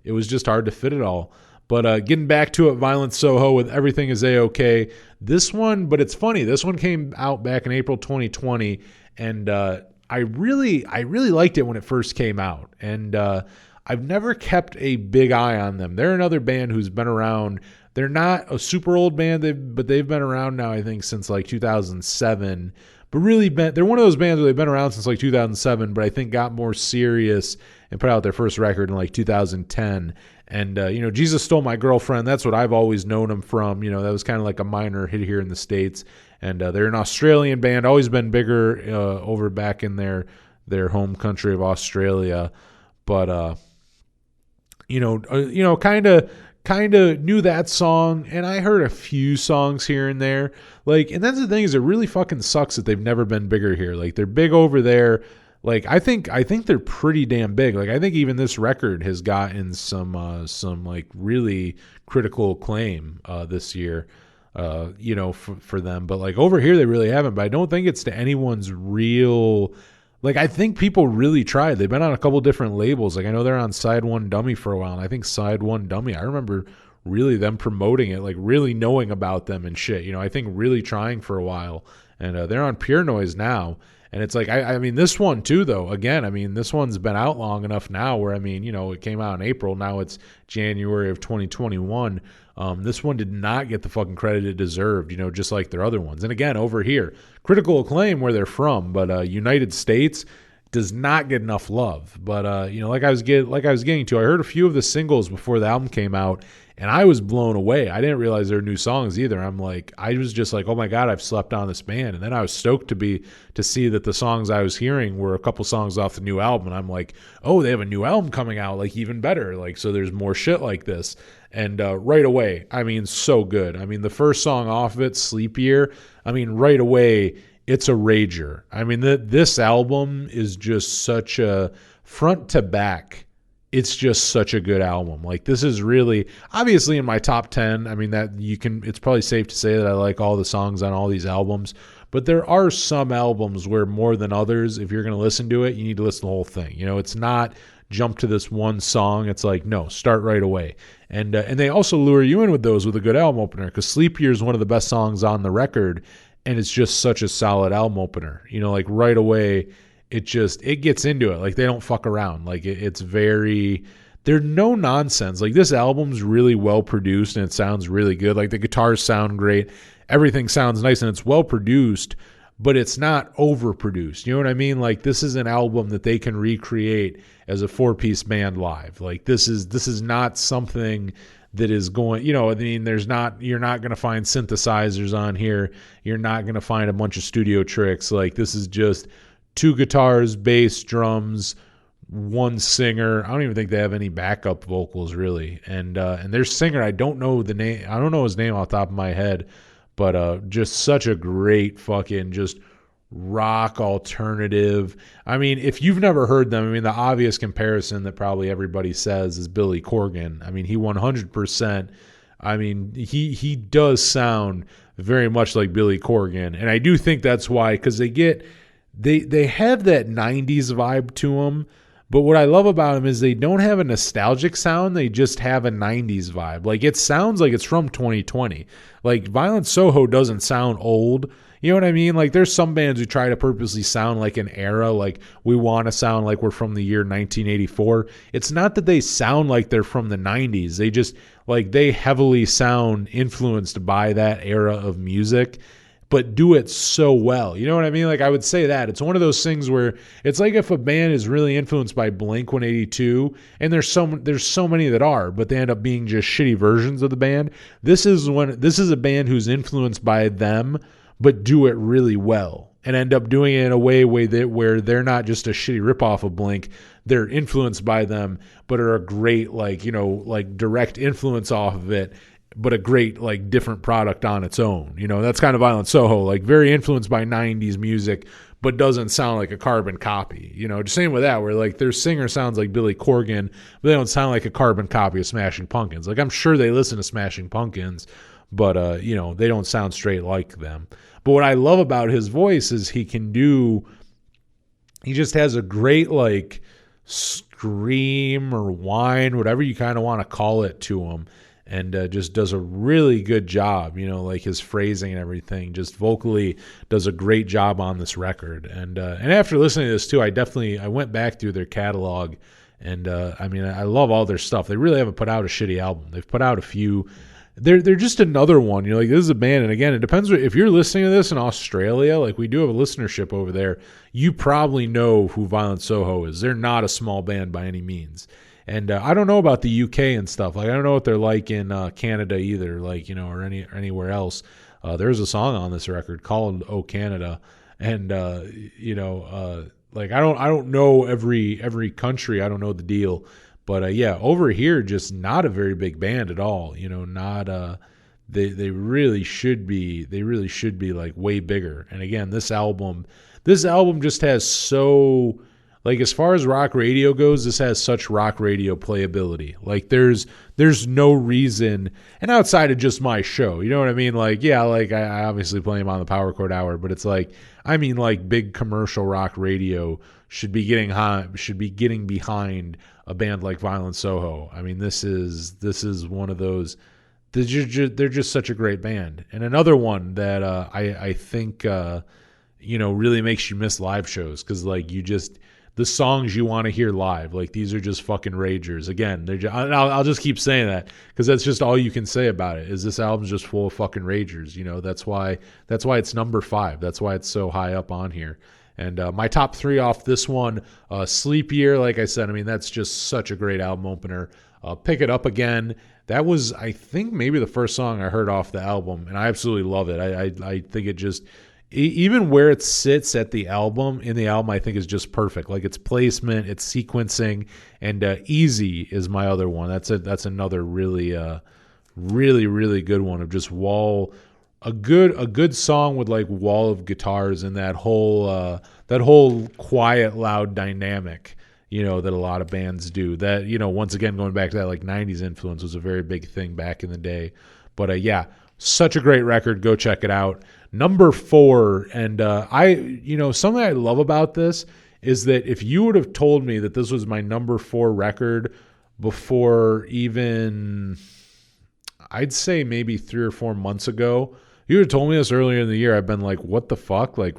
Speaker 3: it was just hard to fit it all. But getting back to it, Violent Soho with Everything is A-OK. This one, but it's funny, this one came out back in April 2020, and I really liked it when it first came out. And I've never kept a big eye on them. They're another band who's been around. They're not a super old band, but they've been around now, I think, since 2007. But really, they're one of those bands where they've been around since 2007, but I think got more serious and put out their first record in 2010. And, Jesus Stole My Girlfriend, that's what I've always known them from. That was kind of like a minor hit here in the States. And they're an Australian band, always been bigger over back in their their home country of Australia. But kind of knew that song, and I heard a few songs here and there. Like, and that's the thing, is it really fucking sucks that they've never been bigger here. Like, they're big over there. Like, I think they're pretty damn big. Like, I think even this record has gotten some like really critical acclaim this year, for them. But like over here, they really haven't. But I don't think it's to anyone's real. Like, I think people really tried. They've been on a couple different labels. Like, I know they're on Side One Dummy for a while, and I think Side One Dummy, I remember really them promoting it, like really knowing about them and shit. I think really trying for a while. And they're on Pure Noise now. And it's like, I mean, this one too, though, again, I mean, this one's been out long enough now where, I mean, it came out in April. Now it's January of 2021. This one did not get the fucking credit it deserved, just like their other ones. And again, over here, critical acclaim where they're from, but United States does not get enough love. But, like I was getting to, I heard a few of the singles before the album came out, and I was blown away. I didn't realize there were new songs either. I was just like, oh my God, I've slept on this band. And then I was stoked to see that the songs I was hearing were a couple songs off the new album. And I'm like, oh, they have a new album coming out, like even better. Like, so there's more shit like this. And right away, I mean, so good. I mean, the first song off of it, Sleepier, I mean, right away, it's a rager. I mean, this album is just such a front to back. It's just such a good album. Like, this is really obviously in my top 10. I mean, it's probably safe to say that I like all the songs on all these albums, but there are some albums where more than others, if you're going to listen to it, you need to listen to the whole thing. It's not jump to this one song. It's like, no, start right away. And they also lure you in with those with a good album opener, because Sleepier is one of the best songs on the record, and it's just such a solid album opener. Like right away, it gets into it. Like, they don't fuck around. Like, it's very, there's no nonsense. Like, this album's really well produced and it sounds really good. Like, the guitars sound great. Everything sounds nice and it's well produced, but it's not overproduced. You know what I mean? Like, this is an album that they can recreate as a 4-piece band live. Like, this is not something that is going, I mean, you're not going to find synthesizers on here. You're not going to find a bunch of studio tricks. Like, this is just 2 guitars, bass, drums, 1 singer. I don't even think they have any backup vocals really. And their singer, I don't know the name. I don't know his name off the top of my head, but just such a great fucking just rock alternative. I mean, if you've never heard them, I mean, the obvious comparison that probably everybody says is Billy Corgan. I mean, he 100%. I mean, he does sound very much like Billy Corgan, and I do think that's why, because they have that 90s vibe to them. But what I love about them is they don't have a nostalgic sound. They just have a 90s vibe. Like, it sounds like it's from 2020. Like, Violent Soho doesn't sound old. You know what I mean? Like, there's some bands who try to purposely sound like an era. Like, we want to sound like we're from the year 1984. It's not that they sound like they're from the 90s. They just, like, they heavily sound influenced by that era of music, but do it so well. You know what I mean? Like, I would say that. It's one of those things where it's like if a band is really influenced by Blink-182, and there's so many that are, but they end up being just shitty versions of the band. This is a band who's influenced by them, but do it really well, and end up doing it in a way where they're not just a shitty ripoff of Blink. They're influenced by them, but are a great, like, direct influence off of it, but a great, like, different product on its own. That's kind of Violent Soho, like, very influenced by 90s music, but doesn't sound like a carbon copy. Just same with that, where, like, their singer sounds like Billy Corgan, but they don't sound like a carbon copy of Smashing Pumpkins. Like, I'm sure they listen to Smashing Pumpkins, but, they don't sound straight like them. But what I love about his voice is he just has a great, like, scream or whine, whatever you kind of want to call it, to him. And just does a really good job, like his phrasing and everything, just vocally does a great job on this record. And after listening to this too, I went back through their catalog, and I mean, I love all their stuff. They really haven't put out a shitty album. They've put out a few. They're just another one. Like, this is a band, and again, it depends if you're listening to this in Australia. Like, we do have a listenership over there. You probably know who Violent Soho is. They're not a small band by any means. And I don't know about the UK and stuff. Like, I don't know what they're like in Canada either, like, or anywhere else. There's a song on this record called "Oh Canada," and like I don't know every country. I don't know the deal, but yeah, over here just not a very big band at all. Not they really should be. They really should be like way bigger. And again, this album just has so, like, as far as rock radio goes, this has such rock radio playability. Like there's no reason, and outside of just my show, you know what I mean? Like, yeah, like I obviously play him on the Power Chord Hour, but it's like, I mean, like big commercial rock radio should be getting behind a band like Violent Soho. I mean, this is one of those. They're just such a great band, and another one that I think really makes you miss live shows, because like the songs you want to hear live, like these are just fucking ragers. Again, I'll just keep saying that because that's just all you can say about it, is this album's just full of fucking ragers. That's why it's number 5. That's why it's so high up on here. And my top 3 off this one, Sleep Year, like I said, I mean, that's just such a great album opener. Pick It Up Again. That was, I think, maybe the first song I heard off the album, and I absolutely love it. I think it just, even where it sits in the album, I think is just perfect. Like its placement, its sequencing, and Easy is my other one. That's another really, really, really good one of just a good song with like wall of guitars and that whole quiet, loud dynamic, that a lot of bands do. That, once again, going back to that like 90s influence was a very big thing back in the day. But yeah, such a great record. Go check it out. Number 4, and something I love about this is that if you would have told me that this was my number 4 record before even, I'd say maybe 3 or 4 months ago, you would have told me this earlier in the year, I've been like, what the fuck? Like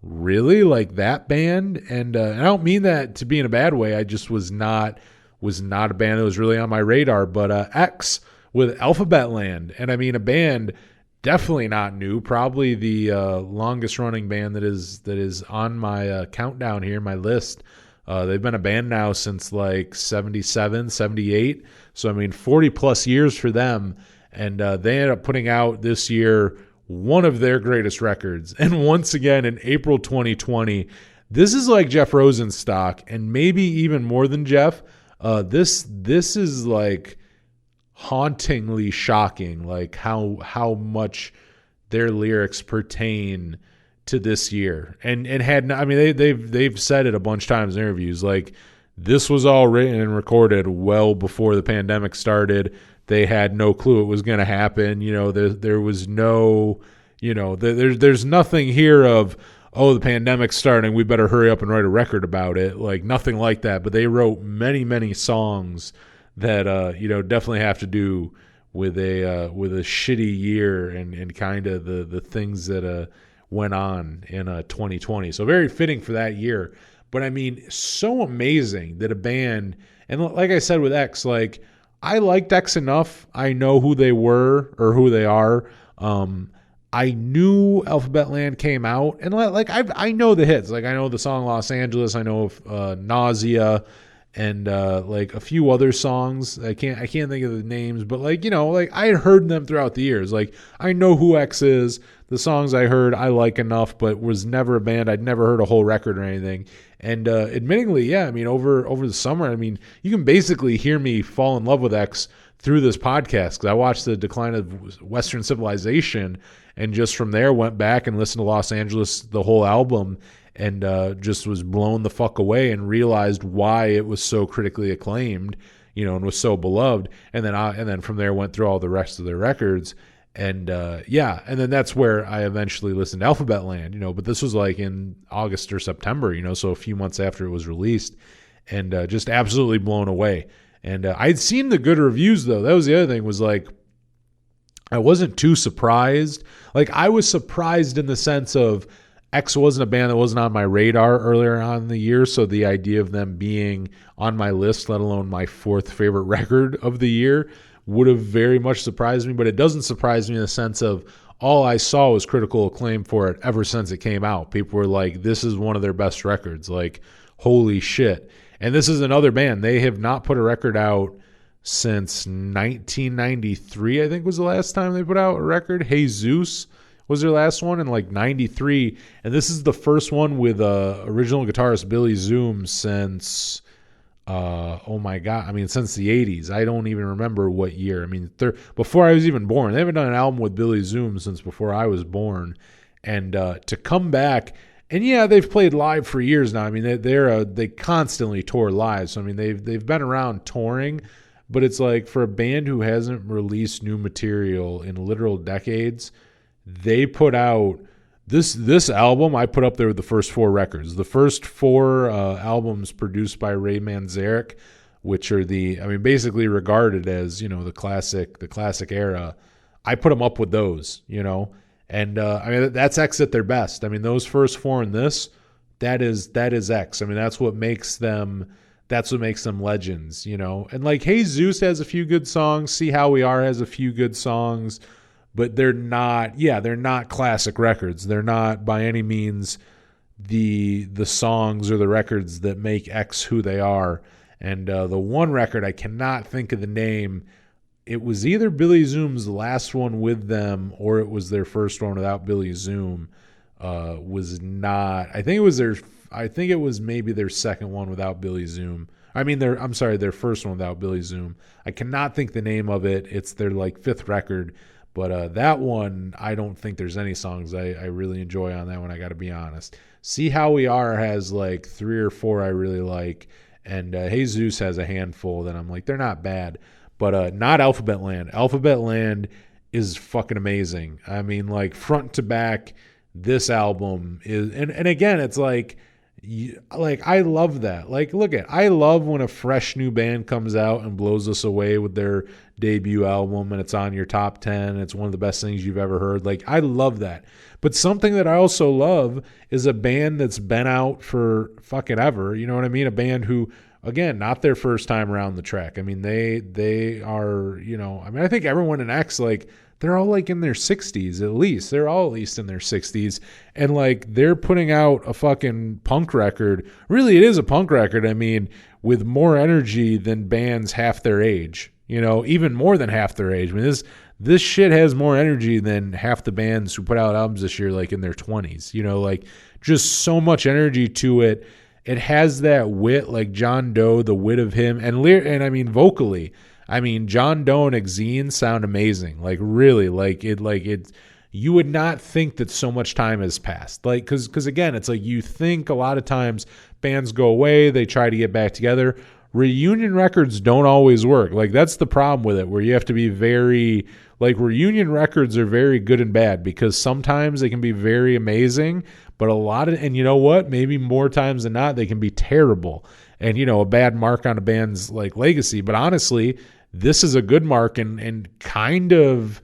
Speaker 3: really? Like that band? And I don't mean that to be in a bad way. I just was not a band that was really on my radar. But X with Alphabet Land, and I mean a band definitely not new, probably the longest running band that is on my countdown here, my list. They've been a band now since like 77, 78. So I mean 40 plus years for them. And they ended up putting out this year one of their greatest records. And once again, in April 2020, this is like Jeff Rosenstock, and maybe even more than Jeff. This is like hauntingly shocking, like how much their lyrics pertain to this year. And I mean, they've said it a bunch of times in interviews, like this was all written and recorded well before the pandemic started. They had no clue it was going to happen. There was no, there's nothing here of, oh, the pandemic's starting, we better hurry up and write a record about it. Like nothing like that. But they wrote many, many songs that, definitely have to do with a shitty year and kind of the things that went on in 2020. So very fitting for that year. But I mean, so amazing that a band, and like I said with X, like, I liked X enough. I know who they were or who they are. I knew Alphabet Land came out, and like I know the hits. Like I know the song Los Angeles. I know of Nausea, and like a few other songs. I can't think of the names, but like like I had heard them throughout the years. Like I know who X is. The songs I heard I like enough, but was never a band. I'd never heard a whole record or anything. And admittingly, yeah, I mean, over the summer, I mean, you can basically hear me fall in love with X through this podcast, because I watched the decline of Western civilization, and just from there went back and listened to Los Angeles, the whole album, and just was blown the fuck away and realized why it was so critically acclaimed, and was so beloved. And then from there went through all the rest of their records. And and then that's where I eventually listened to Alphabet Land, but this was like in August or September, so a few months after it was released, and just absolutely blown away. And I'd seen the good reviews, though. That was the other thing, was like, I wasn't too surprised. Like, I was surprised in the sense of X wasn't a band that wasn't on my radar earlier on in the year, so the idea of them being on my list, let alone my 4th favorite record of the year, would have very much surprised me. But it doesn't surprise me in the sense of all I saw was critical acclaim for it ever since it came out. People were like, this is one of their best records. Like, holy shit. And this is another band. They have not put a record out since 1993, I think was the last time they put out a record. Jesus was their last one in like 93. And this is the first one with original guitarist Billy Zoom since, oh my God, I mean, since the 80s. I don't even remember what year. I mean, before I was even born. They haven't done an album with Billy Zoom since before I was born. And to come back, and yeah, they've played live for years now. I mean, they constantly tour live. So I mean, they've been around touring, but it's like for a band who hasn't released new material in literal decades, they put out this album. I put up there with the first 4 records. The first 4 albums produced by Ray Manzarek, which are basically regarded as, the classic era. I put them up with those, And that's X at their best. I mean, those first 4 in this, that is X. I mean, that's what makes them legends, And like Hey Zeus has a few good songs, See How We Are has a few good songs, but they're not classic records. They're not by any means the songs or the records that make X who they are. And the one record, I cannot think of the name. It was either Billy Zoom's last one with them or it was their first one without Billy Zoom. Was not. I think it was maybe their second one without Billy Zoom. Their first one without Billy Zoom. I cannot think the name of it. It's their like 5th record, but that one, I don't think there's any songs I really enjoy on that one. I got to be honest. See How We Are has like 3 or 4 I really like, and Hey Zeus has a handful that I'm like, they're not bad. But not Alphabet Land. Alphabet Land is fucking amazing. I mean, like front to back, this album is, and again, it's like I love that. Like, I love when a fresh new band comes out and blows us away with their debut album and it's on your top 10. And it's one of the best things you've ever heard. Like, I love that. But something that I also love is a band that's been out for fucking ever. You know what I mean? A band who, again, not their first time around the track. I mean, they are, I think everyone in X, like, they're all like in their 60s at least. They're all at least in their 60s. And like they're putting out a fucking punk record. Really, it is a punk record. I mean, with more energy than bands half their age, even more than half their age. I mean, this shit has more energy than half the bands who put out albums this year, like in their 20s, like just so much energy to it. It has that wit, like John Doe, the wit of him, and I mean vocally. I mean, John Doe and Exene sound amazing. Like really, like it. You would not think that so much time has passed. Like, because again, it's like you think a lot of times bands go away, they try to get back together. Reunion records don't always work. Like that's the problem with it, where you have to be very like reunion records are very good and bad because sometimes they can be very amazing, but and you know what? Maybe more times than not, they can be terrible. And, a bad mark on a band's like legacy. But honestly, this is a good mark and kind of,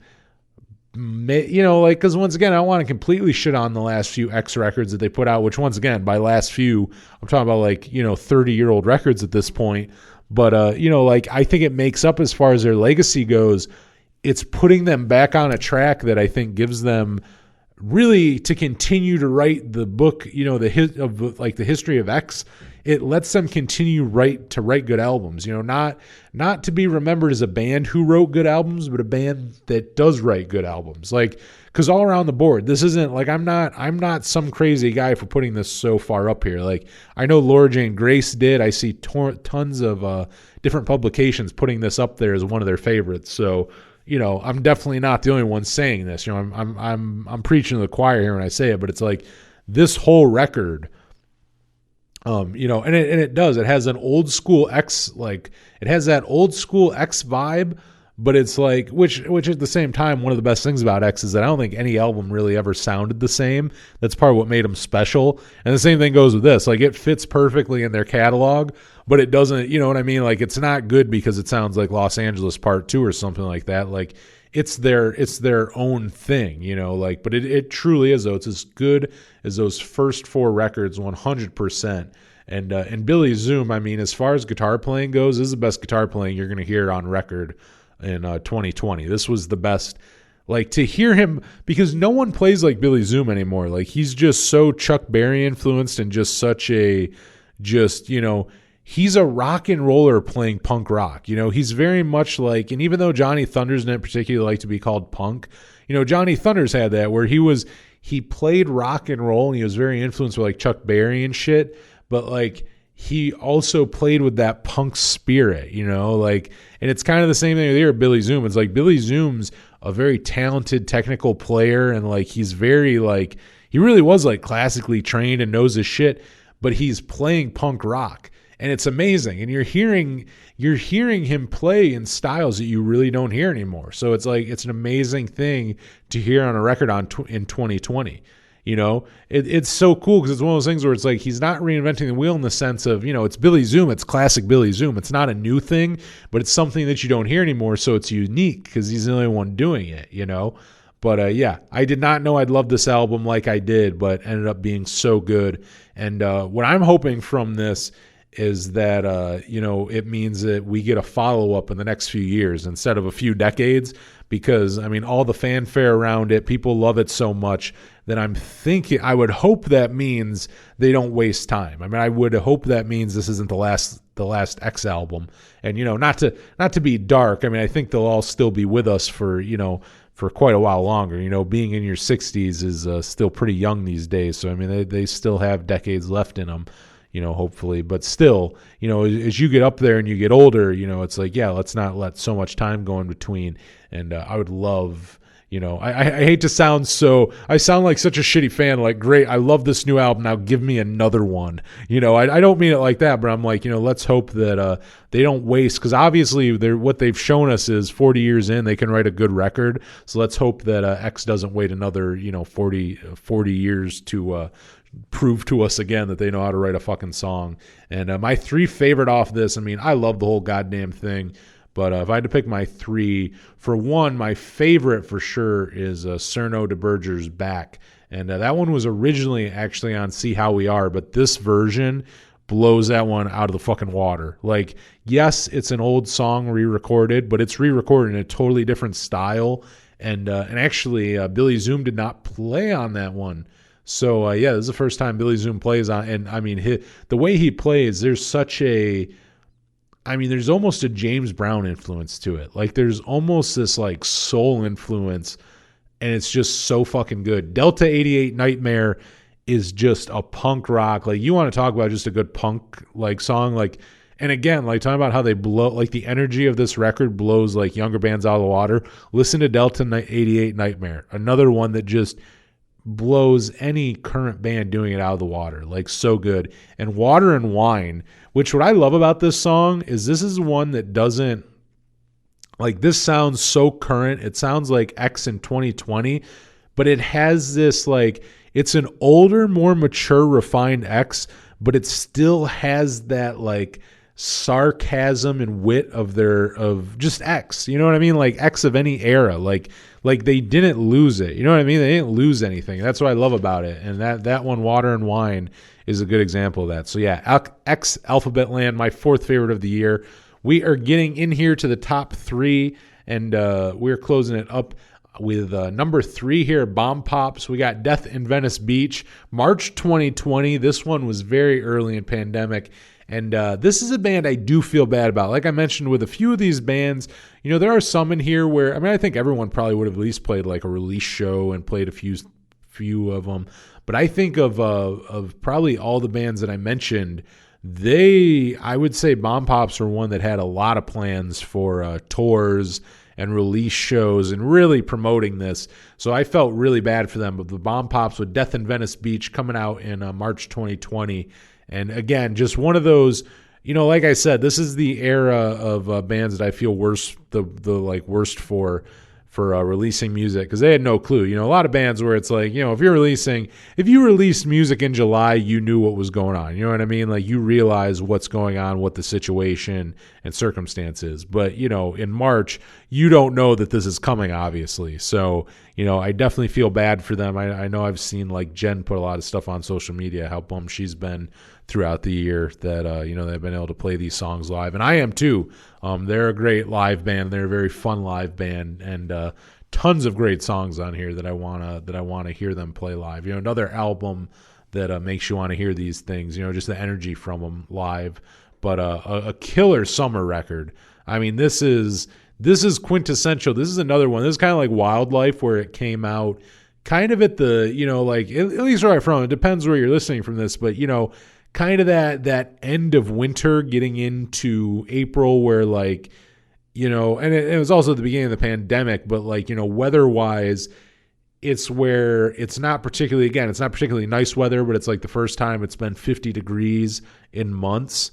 Speaker 3: because once again, I don't want to completely shit on the last few X records that they put out, which once again, by last few, I'm talking about like, 30-year-old records at this point. But, I think it makes up as far as their legacy goes. It's putting them back on a track that I think gives them really to continue to write the book, the history of X. It lets them continue to write good albums, not to be remembered as a band who wrote good albums, but a band that does write good albums. Like, because all around the board, this isn't like I'm not some crazy guy for putting this so far up here. Like, I know Laura Jane Grace did. I see tons of different publications putting this up there as one of their favorites. So, I'm definitely not the only one saying this. I'm preaching to the choir here when I say it, but it's like this whole record. And it does. It has an old school X, like it has that old school X vibe, but it's like, which at the same time, one of the best things about X is that I don't think any album really ever sounded the same. That's part of what made them special. And the same thing goes with this. Like it fits perfectly in their catalog, but it doesn't, you know what I mean? Like it's not good because it sounds like Los Angeles Part 2 or something like that. Like it's their own thing, but it truly is though. It's as good as those first 4 records, 100%. And Billy Zoom, I mean, as far as guitar playing goes, this is the best guitar playing you're going to hear on record in 2020. This was the best, like to hear him, because no one plays like Billy Zoom anymore. Like he's just so Chuck Berry influenced and just such a, he's a rock and roller playing punk rock. You know, he's very much like, and even though Johnny Thunders didn't particularly like to be called punk, you know, Johnny Thunders had that where he played rock and roll and he was very influenced by like Chuck Berry and shit, but like he also played with that punk spirit, you know, like, and it's kind of the same thing here with Billy Zoom. It's like Billy Zoom's a very talented technical player, and like he's very like, he really was like classically trained and knows his shit, but he's playing punk rock. And it's amazing. And you're hearing him play in styles that you really don't hear anymore. So it's like, it's an amazing thing to hear on a record in 2020. You know, it's so cool because it's one of those things where it's like he's not reinventing the wheel in the sense of, you know, it's Billy Zoom, it's classic Billy Zoom. It's not a new thing, but it's something that you don't hear anymore. So it's unique because he's the only one doing it, you know. But yeah, I did not know I'd love this album like I did, but ended up being so good. And what I'm hoping from this is that, you know, it means that we get a follow-up in the next few years instead of a few decades, because, I mean, all the fanfare around it, people love it so much that I would hope that means they don't waste time. I mean, I would hope that means this isn't the last X album. And, you know, not to be dark, I mean, I think they'll all still be with us for, you know, for quite a while longer. You know, being in your 60s is still pretty young these days. So, I mean, they still have decades left in them. You know, hopefully, but still, you know, as you get up there and you get older, you know, it's like, yeah, let's not let so much time go in between. And I would love, you know, I hate to sound I sound like such a shitty fan, like, great, I love this new album, now give me another one. You know, I don't mean it like that, but I'm like, you know, let's hope that they don't waste, because obviously what they've shown us is 40 years in, they can write a good record. So let's hope that X doesn't wait another, you know, 40 years to prove to us again that they know how to write a fucking song. And my three favorite off this, I mean, I love the whole goddamn thing, but if I had to pick my three, for one, my favorite for sure is Cerno de Berger's Back. And that one was originally actually on See How We Are, but this version blows that one out of the fucking water. Like, yes, it's an old song re-recorded, but it's re-recorded in a totally different style. And actually, Billy Zoom did not play on that one. So, yeah, this is the first time Billy Zoom plays on, and I mean, the way he plays, there's almost a James Brown influence to it. Like, there's almost this, like, soul influence, and it's just so fucking good. Delta 88 Nightmare is just a punk rock. Like, you want to talk about just a good punk, like, song, like, and again, like, talking about how they blow, like, the energy of this record blows, like, younger bands out of the water. Listen to Delta 88 Nightmare, another one that just blows any current band doing it out of the water. Like, so good. And Water and Wine, which what I love about this song is this is one that doesn't, like, this sounds so current. It sounds like X in 2020, but it has this, like, it's an older, more mature, refined X, but it still has that, like, sarcasm and wit of just X. You know what I mean? Like, X of any era. Like they didn't lose it. You know what I mean? They didn't lose anything. That's what I love about it. And that one, Water and Wine, is a good example of that. So yeah, X Alphabet Land, my fourth favorite of the year. We are getting in here to the top three, and we're closing it up with number 3 here, Bomb Pops. We got Death in Venice Beach, March 2020. This one was very early in pandemic. And this is a band I do feel bad about. Like I mentioned with a few of these bands, you know, there are some in here where, I mean, I think everyone probably would have at least played like a release show and played a few of them. But I think of probably all the bands that I mentioned, I would say Bomb Pops are one that had a lot of plans for tours and release shows and really promoting this. So I felt really bad for them. But the Bomb Pops with Death in Venice Beach coming out in March 2020. And again, just one of those, you know, like I said, this is the era of bands that I feel worst for releasing music, because they had no clue. You know, a lot of bands where it's like, you know, if you released music in July, you knew what was going on. You know what I mean? Like, you realize what's going on, what the situation and circumstance is. But, you know, in March, you don't know that this is coming, obviously. So, you know, I definitely feel bad for them. I know I've seen, like, Jen put a lot of stuff on social media, how bummed she's been throughout the year that, you know, they've been able to play these songs live. And I am too. They're a great live band. They're a very fun live band, and tons of great songs on here that I wanna hear them play live. You know, another album that makes you want to hear these things. You know, just the energy from them live. but a killer summer record. I mean, this is quintessential. This is another one. This is kind of like Wildlife, where it came out kind of at the, like at least where I'm from. It depends where you're listening from this, but kind of that end of winter getting into April, where like, and it was also the beginning of the pandemic, but like, weather-wise, it's where it's not particularly nice weather, but it's like the first time it's been 50 degrees in months.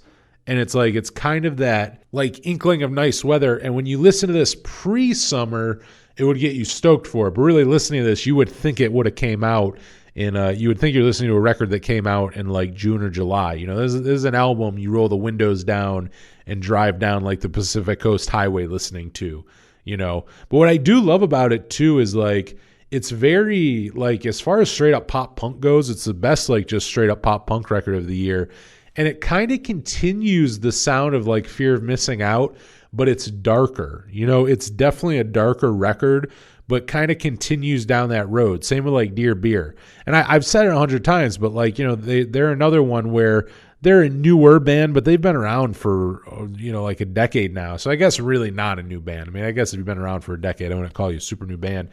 Speaker 3: And it's like, it's kind of that like inkling of nice weather. And when you listen to this pre-summer, it would get you stoked for it. But really listening to this, you would think it would have came out you would think you're listening to a record that came out in like June or July. This is an album you roll the windows down and drive down like the Pacific Coast Highway listening to, But what I do love about it too is like, it's very like, as far as straight up pop punk goes, it's the best like just straight up pop punk record of the year. And it kind of continues the sound of like Fear of Missing Out, but it's darker. It's definitely a darker record, but kind of continues down that road. Same with like Dear Beer. And I've said it 100 times, but like, they're another one where they're a newer band, but they've been around for, like a decade now. So I guess really not a new band. I mean, I guess if you've been around for a decade, I wouldn't call you a super new band.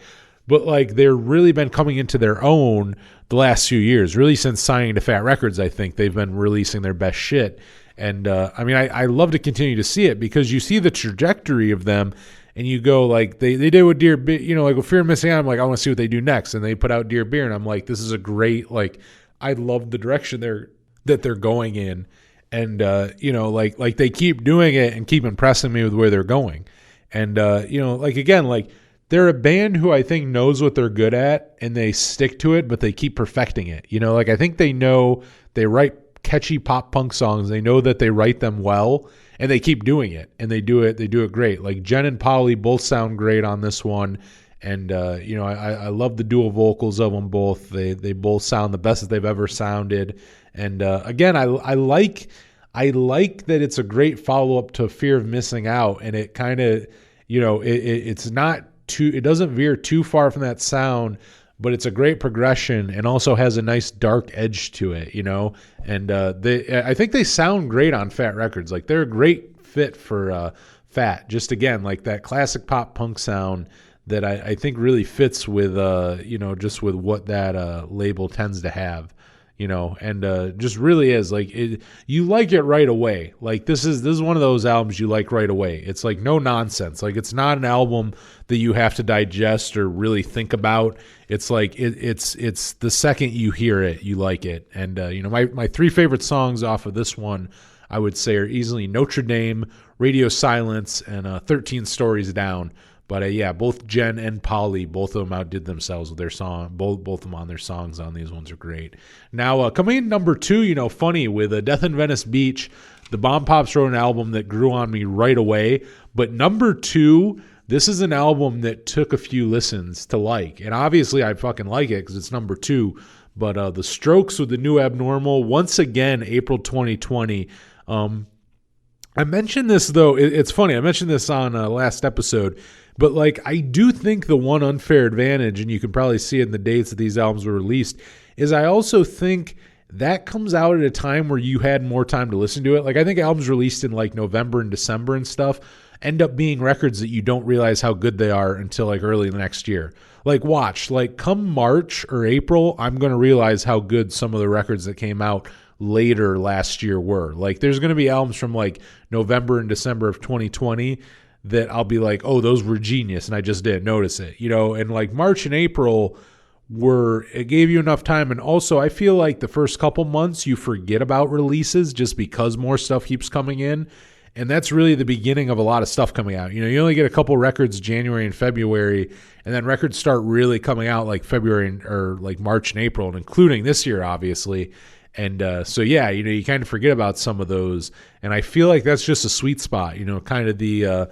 Speaker 3: But like they're really been coming into their own the last few years, really since signing to Fat Records. I think they've been releasing their best shit. And I mean, I love to continue to see it because you see the trajectory of them and you go like they did with Dear Beer, like with Fear of Missing Out, I'm like, I want to see what they do next. And they put out Dear Beer and I'm like, this is a great, like, I love the direction that they're going in. And, like they keep doing it and keep impressing me with where they're going. And, like, again, like, they're a band who I think knows what they're good at and they stick to it, but they keep perfecting it. Like I think they know they write catchy pop punk songs. They know that they write them well and they keep doing it and they do it great. Like Jen and Polly both sound great on this one. And, I love the dual vocals of them both. They both sound the best that they've ever sounded. And, again, I like that it's a great follow up to Fear of Missing Out. And it kind of, it's not, it doesn't veer too far from that sound, but it's a great progression and also has a nice dark edge to it, and I think they sound great on Fat Records. Like they're a great fit for Fat, just again, like that classic pop punk sound that I think really fits with, just with what that label tends to have. And just really is like you like it right away. Like this is one of those albums you like right away. It's like no nonsense. Like it's not an album that you have to digest or really think about. It's like it's the second you hear it, you like it. And my three favorite songs off of this one, I would say, are easily Notre Dame, Radio Silence, and 13 Stories Down. But both Jen and Polly, both of them outdid themselves with their song. Both of them on their songs on these ones are great. Now, coming in number 2, funny, with Death in Venice Beach, the Bomb Pops wrote an album that grew on me right away. But number 2, this is an album that took a few listens to like. And obviously I fucking like it because it's number 2. But The Strokes with The New Abnormal, once again, April 2020. I mentioned this, though. It's funny. I mentioned this on last episode. But like I do think the one unfair advantage, and you can probably see it in the dates that these albums were released, is I also think that comes out at a time where you had more time to listen to it. Like I think albums released in like November and December and stuff end up being records that you don't realize how good they are until like early the next year. Like watch, like come March or April, I'm going to realize how good some of the records that came out later last year were. Like there's going to be albums from like November and December of 2020 that I'll be like, oh, those were genius, and I just didn't notice it, and like March and April it gave you enough time. And also I feel like the first couple months you forget about releases just because more stuff keeps coming in. And that's really the beginning of a lot of stuff coming out. You only get a couple records January and February, and then records start really coming out like February or like March and April, and including this year, obviously. And so, you kind of forget about some of those. And I feel like that's just a sweet spot, kind of the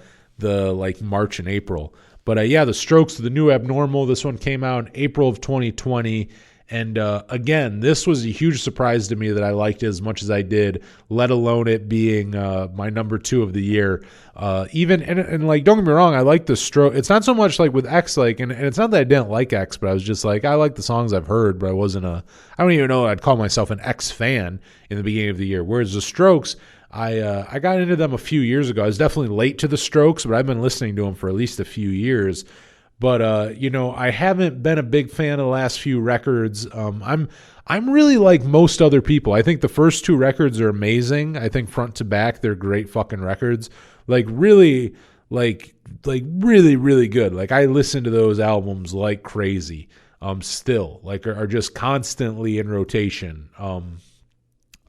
Speaker 3: like March and April. But The Strokes, The New Abnormal, this one came out in April of 2020. And again, this was a huge surprise to me that I liked it as much as I did, let alone it being my number 2 of the year. And like, don't get me wrong, I like the Stroke. It's not so much like with X, like, and it's not that I didn't like X, but I was just like, I like the songs I've heard, but I don't even know I'd call myself an X fan in the beginning of the year. Whereas the Strokes, I got into them a few years ago. I was definitely late to the Strokes, but I've been listening to them for at least a few years. But I haven't been a big fan of the last few records. I'm really like most other people. I think the first two records are amazing. I think front to back they're great fucking records. Like really really, really good. Like I listen to those albums like crazy. Still like are just constantly in rotation.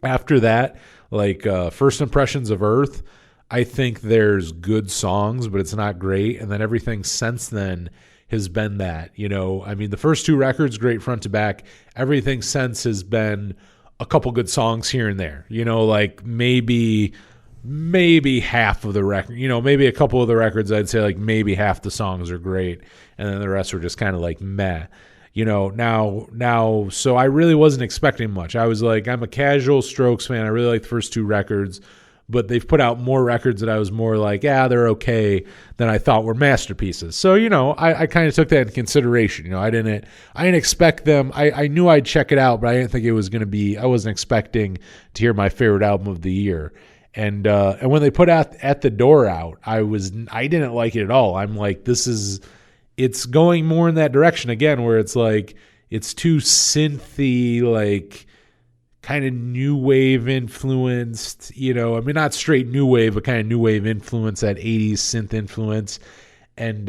Speaker 3: After that, like First Impressions of Earth, I think there's good songs, but it's not great. And then everything since then has been that, I mean, the first two records, great front to back. Everything since has been a couple good songs here and there, like maybe half of the record, maybe a couple of the records, I'd say like maybe half the songs are great. And then the rest were just kind of like meh. Now, so I really wasn't expecting much. I was like, I'm a casual Strokes fan. I really like the first two records, but they've put out more records that I was more like, they're okay, than I thought were masterpieces. So, I kind of took that into consideration. I didn't expect them. I knew I'd check it out, but I didn't think it was going to be, I wasn't expecting to hear my favorite album of the year. And when they put out At the Door out, I didn't like it at all. I'm like, it's going more in that direction again, where it's like, it's too synthy, like kind of new wave influenced, I mean, not straight new wave, but kind of new wave influence, that 80s synth influence. And,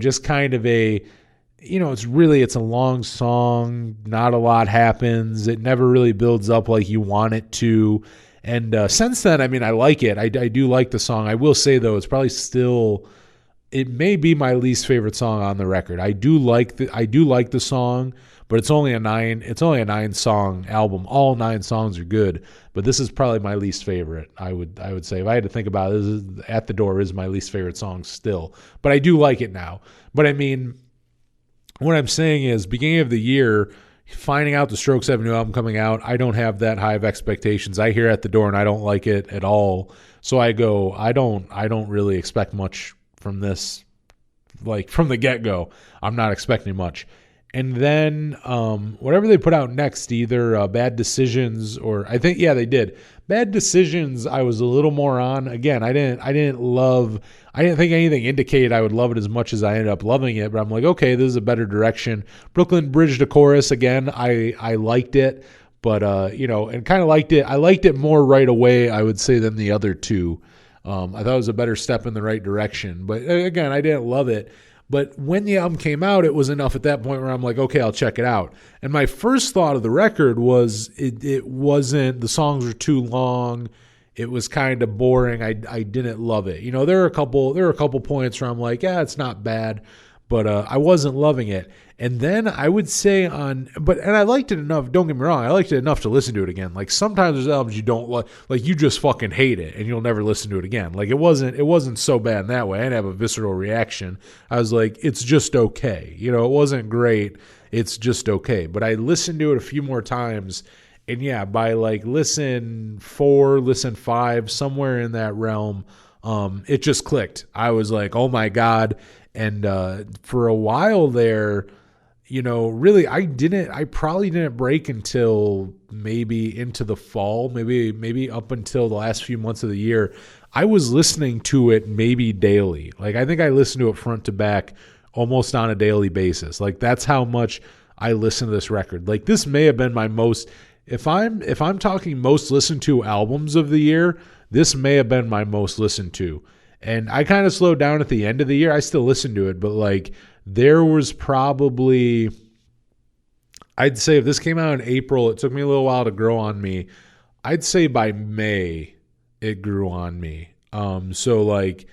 Speaker 3: just kind of it's a long song. Not a lot happens. It never really builds up like you want it to. And since then, I mean, I like it. I do like the song. I will say though, it's probably still, it may be my least favorite song on the record. I do like the song, but it's only a 9 song album. All 9 songs are good, but this is probably my least favorite. I would say if I had to think about it, At the Door is my least favorite song still, but I do like it now. But I mean, what I'm saying is, beginning of the year, finding out the Strokes have a new album coming out, I don't have that high of expectations. I hear At the Door and I don't like it at all. So I go, I don't really expect much from this. Like from the get-go, I'm not expecting much. And then whatever they put out next, either Bad Decisions or I think, they did. Bad Decisions I was a little more on. Again, I didn't think anything indicated I would love it as much as I ended up loving it, but I'm like, okay, this is a better direction. Brooklyn Bridge to Chorus, again, I liked it, but and kind of liked it. I liked it more right away, I would say, than the other two. I thought it was a better step in the right direction, but again, I didn't love it. But when the album came out, it was enough at that point where I'm like, okay, I'll check it out. And my first thought of the record was it wasn't, the songs were too long. It was kind of boring. I didn't love it. There are a couple points where I'm like, it's not bad, but I wasn't loving it. And then I would say and I liked it enough, don't get me wrong, I liked it enough to listen to it again. Like sometimes there's albums you don't like you just fucking hate it and you'll never listen to it again. Like it wasn't so bad in that way. I didn't have a visceral reaction. I was like, it's just okay. It wasn't great. It's just okay. But I listened to it a few more times, and by like listen 4, listen 5, somewhere in that realm, it just clicked. I was like, oh my God. And for a while there, really, I probably didn't break until maybe into the fall, maybe up until the last few months of the year. I was listening to it maybe daily. Like, I think I listened to it front to back almost on a daily basis. Like, that's how much I listen to this record. Like, this may have been my most, if I'm talking most listened to albums of the year, this may have been my most listened to. And I kind of slowed down at the end of the year. I still listen to it, but like, there was probably, I'd say if this came out in April, it took me a little while to grow on me. I'd say by May, it grew on me. So like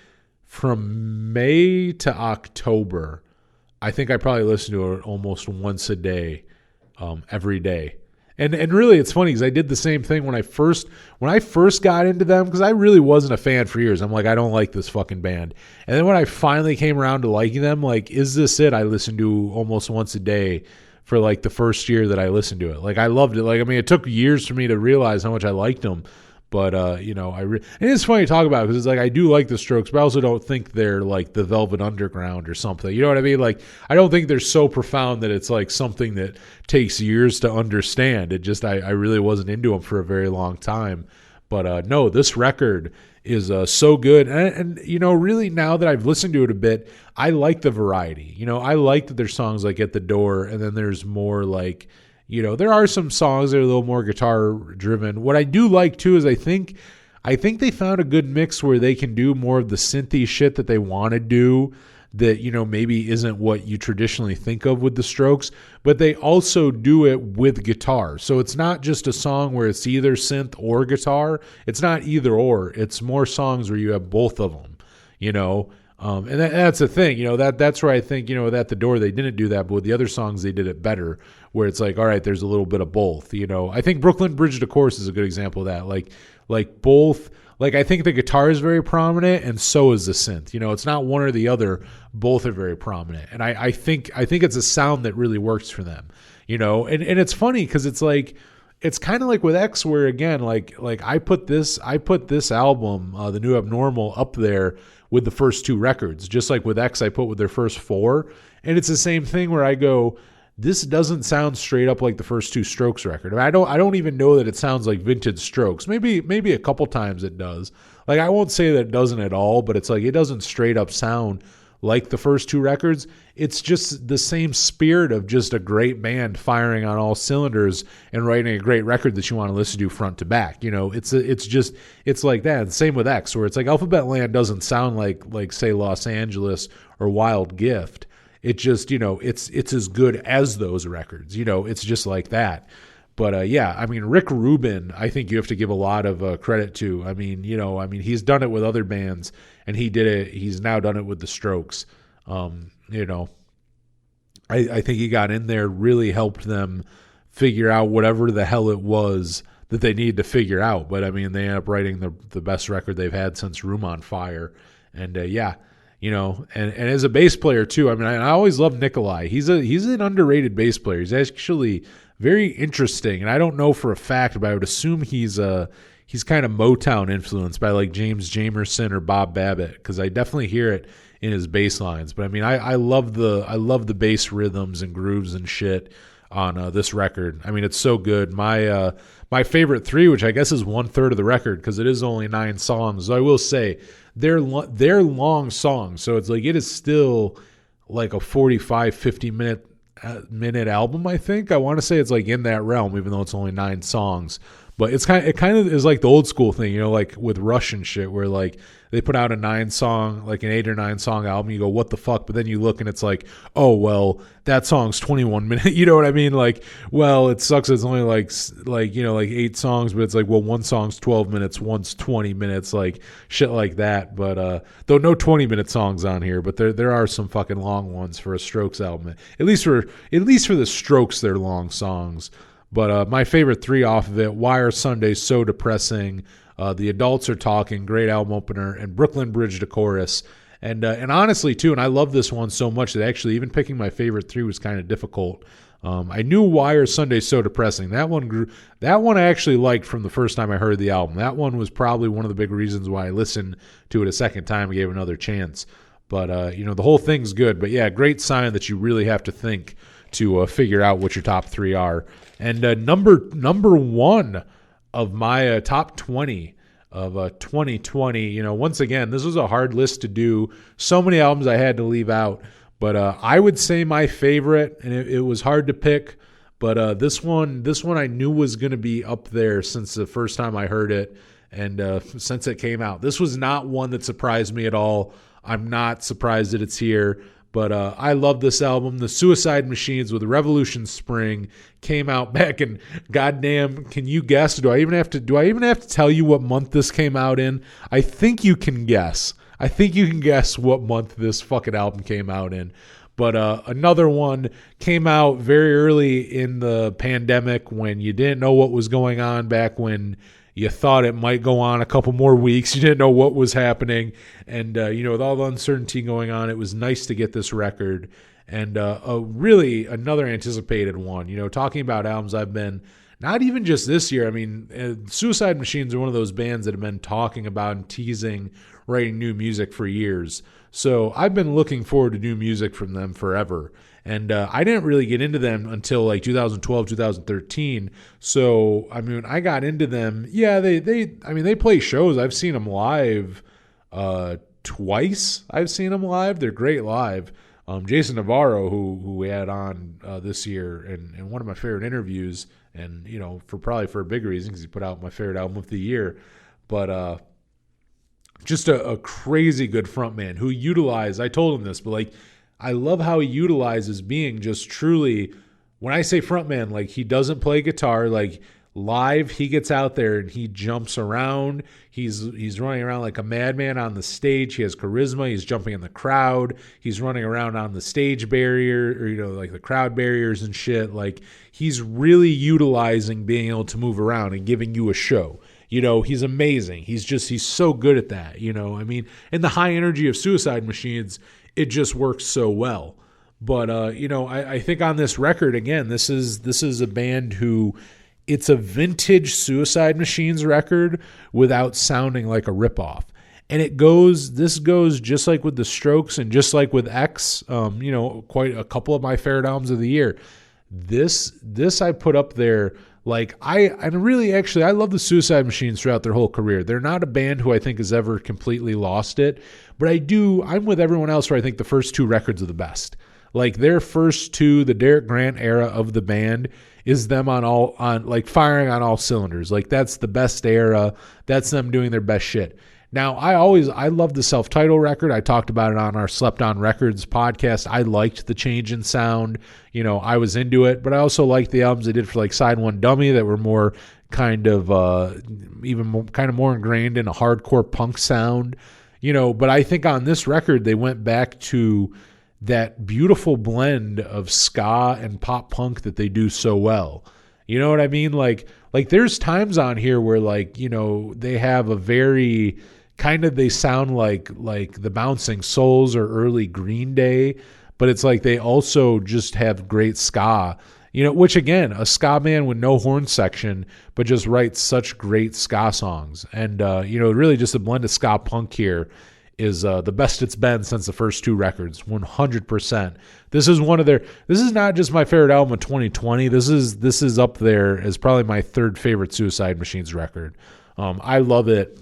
Speaker 3: from May to October, I think I probably listened to it almost once a day, every day. And really, it's funny because I did the same thing when I first got into them, because I really wasn't a fan for years. I'm like, I don't like this fucking band. And then when I finally came around to liking them, like, is this it? I listened to almost once a day for like the first year that I listened to it. Like, I loved it. Like, I mean, it took years for me to realize how much I liked them. But, and it's funny to talk about because it's like, I do like the Strokes, but I also don't think they're like the Velvet Underground or something. You know what I mean? Like, I don't think they're so profound that it's like something that takes years to understand. It just, I really wasn't into them for a very long time. But no, this record is so good. And, you know, really now that I've listened to it a bit, I like the variety. You know, I like that there's songs like At the Door, and then there's more like, you know, there are some songs that are a little more guitar driven. What I do like too is I think they found a good mix where they can do more of the synthy shit that they want to do that, you know, maybe isn't what you traditionally think of with the Strokes, but they also do it with guitar. So it's not just a song where it's either synth or guitar. It's not either or. It's more songs where you have both of them, you know. And that's the thing, you know, that's where I think, you know, with At the Door, they didn't do that, but with the other songs, they did it better, where it's like, all right, there's a little bit of both, you know. I think Brooklyn Bridge to Chorus is a good example of that. Like both, like I think the guitar is very prominent and so is the synth. You know, it's not one or the other. Both are very prominent. And I think it's a sound that really works for them, you know. And it's funny because it's like, it's kind of like with X, where again, like I put this album, The New Abnormal, up there with the first two records, just like with X I put with their first four. And it's the same thing where I go, this doesn't sound straight up like the first two Strokes record. I don't even know that it sounds like vintage Strokes. Maybe a couple times it does. Like I won't say that it doesn't at all, but it's like it doesn't straight up sound like the first two records. It's just the same spirit of just a great band firing on all cylinders and writing a great record that you want to listen to front to back. You know, it's like that. Same with X, where it's like Alphabet Land doesn't sound like say Los Angeles or Wild Gift. It just, you know, it's as good as those records. You know, it's just like that. But yeah, I mean, Rick Rubin, I think you have to give a lot of credit to. I mean, you know, he's done it with other bands, and he did it. He's now done it with the Strokes. You know, I think he got in there, really helped them figure out whatever the hell it was that they needed to figure out. But I mean, they ended up writing the best record they've had since Room on Fire. And yeah. You know, and as a bass player too. I mean, I always loved Nikolai. He's an underrated bass player. He's actually very interesting, and I don't know for a fact, but I would assume he's kind of Motown influenced by like James Jamerson or Bob Babbitt, because I definitely hear it in his bass lines. But I mean, I love the bass rhythms and grooves and shit on this record. I mean, it's so good. My favorite three, which I guess is 1/3 of the record because it is only 9 songs. So I will say they're long songs. So it's like it is still like a 45-50 minute album. I think I want to say it's like in that realm, even though it's only 9 songs. But it kind of is like the old school thing, you know, like with Russian shit, where like they put out a 9-song, like an 8 or 9 song album. You go, what the fuck? But then you look and it's like, oh, well, that song's 21 minutes. You know what I mean? Like, well, it sucks. It's only like, you know, like 8 songs, but it's like, well, one song's 12 minutes, one's 20 minutes, like shit like that. But, though no 20-minute songs on here, but there are some fucking long ones for a Strokes album. At least for the Strokes, they're long songs. But my favorite 3 off of it, Why Are Sundays So Depressing, The Adults Are Talking, great album opener, and Brooklyn Bridge to Chorus. And honestly, too, and I love this one so much that actually even picking my favorite 3 was kind of difficult. I knew Why Are Sundays So Depressing. That one I actually liked from the first time I heard the album. That one was probably one of the big reasons why I listened to it a second time and gave it another chance. But, you know, the whole thing's good. But, yeah, great sign that you really have to think to figure out what your top 3 are. And number 1 of my top 20 of 2020, you know, once again, this was a hard list to do. So many albums I had to leave out. But I would say my favorite, and it was hard to pick, but this one I knew was going to be up there since the first time I heard it and since it came out. This was not one that surprised me at all. I'm not surprised that it's here. But I love this album. The Suicide Machines with Revolution Spring came out back in, goddamn, can you guess? Do I even have to tell you what month this came out in? I think you can guess. I think you can guess what month this fucking album came out in. But another one came out very early in the pandemic when you didn't know what was going on, back when you thought it might go on a couple more weeks. You didn't know what was happening. And, you know, with all the uncertainty going on, it was nice to get this record. And really another anticipated one. You know, talking about albums I've been, not even just this year. I mean, Suicide Machines are one of those bands that have been talking about and teasing writing new music for years. So I've been looking forward to new music from them forever. And I didn't really get into them until like 2012, 2013. So, I mean, when I got into them, yeah, they play shows. I've seen them live twice. I've seen them live. They're great live. Jason Navarro, who we had on this year, and one of my favorite interviews, and for a big reason, because he put out my favorite album of the year. But just a crazy good frontman who utilized. I told him this, but like I love how he utilizes being just truly. When I say frontman, like he doesn't play guitar, like. Live, he gets out there and he jumps around. He's running around like a madman on the stage. He has charisma. He's jumping in the crowd. He's running around on the stage barrier, or like the crowd barriers and shit. Like he's really utilizing being able to move around and giving you a show. He's amazing. He's so good at that. I mean, and the high energy of Suicide Machines, it just works so well. But I think on this record again, this is a band who. It's a vintage Suicide Machines record without sounding like a ripoff. And this goes just like with the Strokes and just like with X, quite a couple of my favorite albums of the year. This I put up there. Like I love the Suicide Machines throughout their whole career. They're not a band who I think has ever completely lost it, but I'm with everyone else where I think the first two records are the best. Like their first two, the Derek Grant era of the band, is them on firing on all cylinders. Like that's the best era. That's them doing their best shit. Now I love the self-titled record. I talked about it on our Slept On Records podcast. I liked the change in sound. I was into it, but I also liked the albums they did for like Side One Dummy that were more kind of more ingrained in a hardcore punk sound. But I think on this record they went back to that beautiful blend of ska and pop punk that they do so well. You know what I mean? Like there's times on here where they have a very they sound like the Bouncing Souls or early Green Day, but it's like they also just have great ska, which again, a ska band with no horn section, but just writes such great ska songs. And, really just a blend of ska punk here is the best it's been since the first two records, 100%. This is not just my favorite album of 2020. This is up there as probably my third favorite Suicide Machines record. I love it.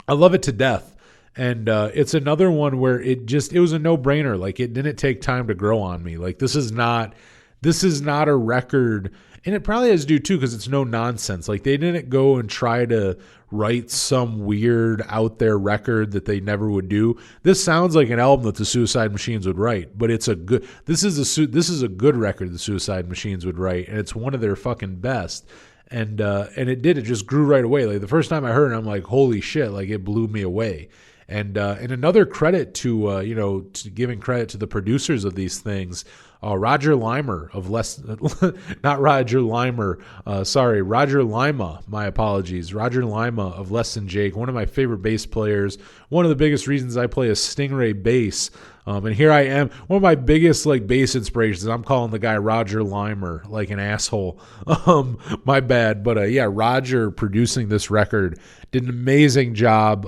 Speaker 3: I love it to death. And it's another one where it was a no-brainer. Like it didn't take time to grow on me. Like this is not a record, and it probably has to do too because it's no nonsense. Like they didn't go and try to write some weird out there record that they never would do. This sounds like an album that the Suicide Machines would write, but this is a good record the Suicide Machines would write, and it's one of their fucking best. And it just grew right away. Like the first time I heard it, I'm like, holy shit! Like it blew me away. And another credit to giving credit to the producers of these things. Roger Limer of Roger Lima, my apologies. Roger Lima of Less Than Jake, one of my favorite bass players, one of the biggest reasons I play a Stingray bass. And here I am, one of my biggest bass inspirations. I'm calling the guy Roger Limer like an asshole. My bad. But Roger producing this record did an amazing job,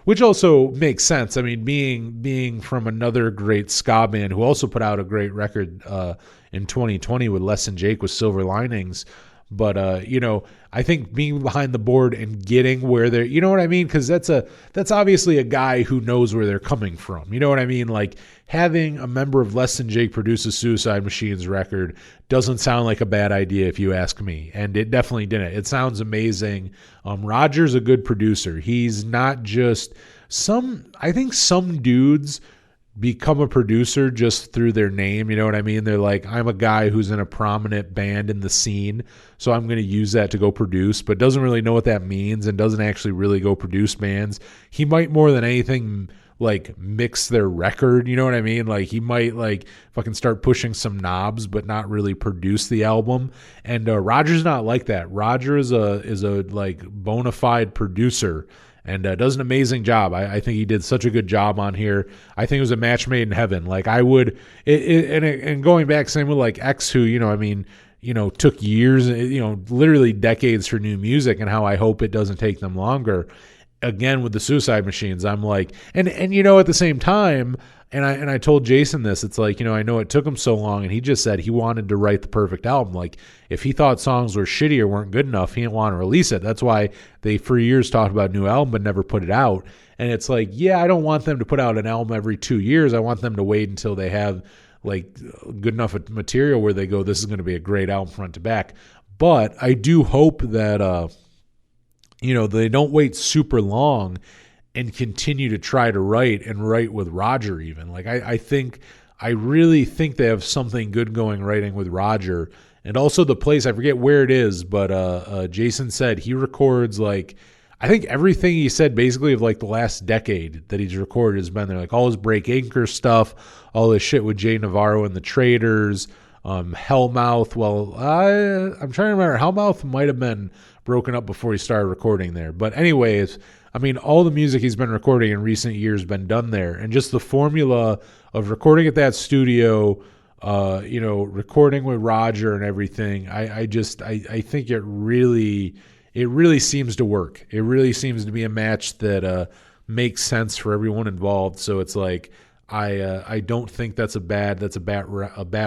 Speaker 3: which also makes sense. I mean, being from another great ska band who also put out a great record in 2020 with Less Than Jake with Silver Linings. But, I think being behind the board and getting where they're, you know what I mean? Because that's obviously a guy who knows where they're coming from. You know what I mean? Like having a member of Less Than Jake produce a Suicide Machines record doesn't sound like a bad idea if you ask me. And it definitely didn't. It sounds amazing. Roger's a good producer. He's not just I think some dudes become a producer just through their name. You know what I mean? They're like, I'm a guy who's in a prominent band in the scene, so I'm going to use that to go produce, but doesn't really know what that means and doesn't actually really go produce bands. He might more than anything mix their record. You know what I mean? Like he might fucking start pushing some knobs, but not really produce the album. And Roger's not like that. Roger is a bona fide producer. And does an amazing job. I think he did such a good job on here. I think it was a match made in heaven. Like I would, and going back, same with X, who took years, literally decades for new music, and how I hope it doesn't take them longer. again with the Suicide Machines, I'm like, and at the same time, and I told Jason this, it's like, I know it took him so long, and he just said he wanted to write the perfect album. Like, if he thought songs were shitty or weren't good enough, he didn't want to release it. That's why they for years talked about a new album but never put it out. And it's like, yeah, I don't want them to put out an album every 2 years. I want them to wait until they have like good enough material where they go, this is going to be a great album front to back. But I do hope that they don't wait super long and continue to try to write with Roger even. Like, I really think they have something good going writing with Roger. And also the place, I forget where it is, but Jason said he records like, I think everything he said basically of like the last decade that he's recorded has been there. Like all his Break Anchor stuff, all this shit with Jay Navarro and the Traders, Hellmouth. Well, I'm trying to remember. Hellmouth might have been broken up before he started recording there. But anyways, I mean, all the music he's been recording in recent years has been done there. And just the formula of recording at that studio, recording with Roger and everything, I think it really seems to work. It really seems to be a match that makes sense for everyone involved. So it's like, I don't think that's a bad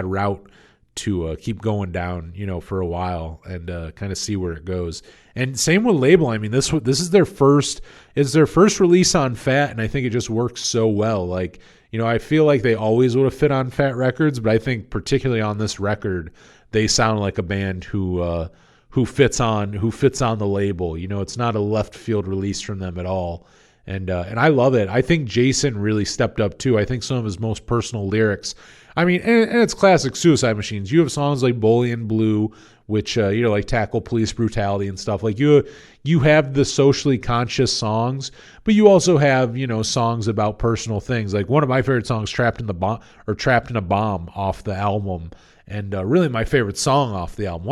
Speaker 3: route to keep going down, for a while and kind of see where it goes. And same with label. I mean, this is their first release on Fat, and I think it just works so well. Like, I feel like they always would have fit on Fat Records, but I think particularly on this record, they sound like a band who fits on the label. It's not a left field release from them at all. And I love it. I think Jason really stepped up too. I think some of his most personal lyrics, I mean, and it's classic Suicide Machines. You have songs like Bullion Blue, which, like tackle police brutality and stuff. Like you have the socially conscious songs, but you also have, songs about personal things. Like one of my favorite songs, Trapped in a Bomb off the album. And really my favorite song off the album.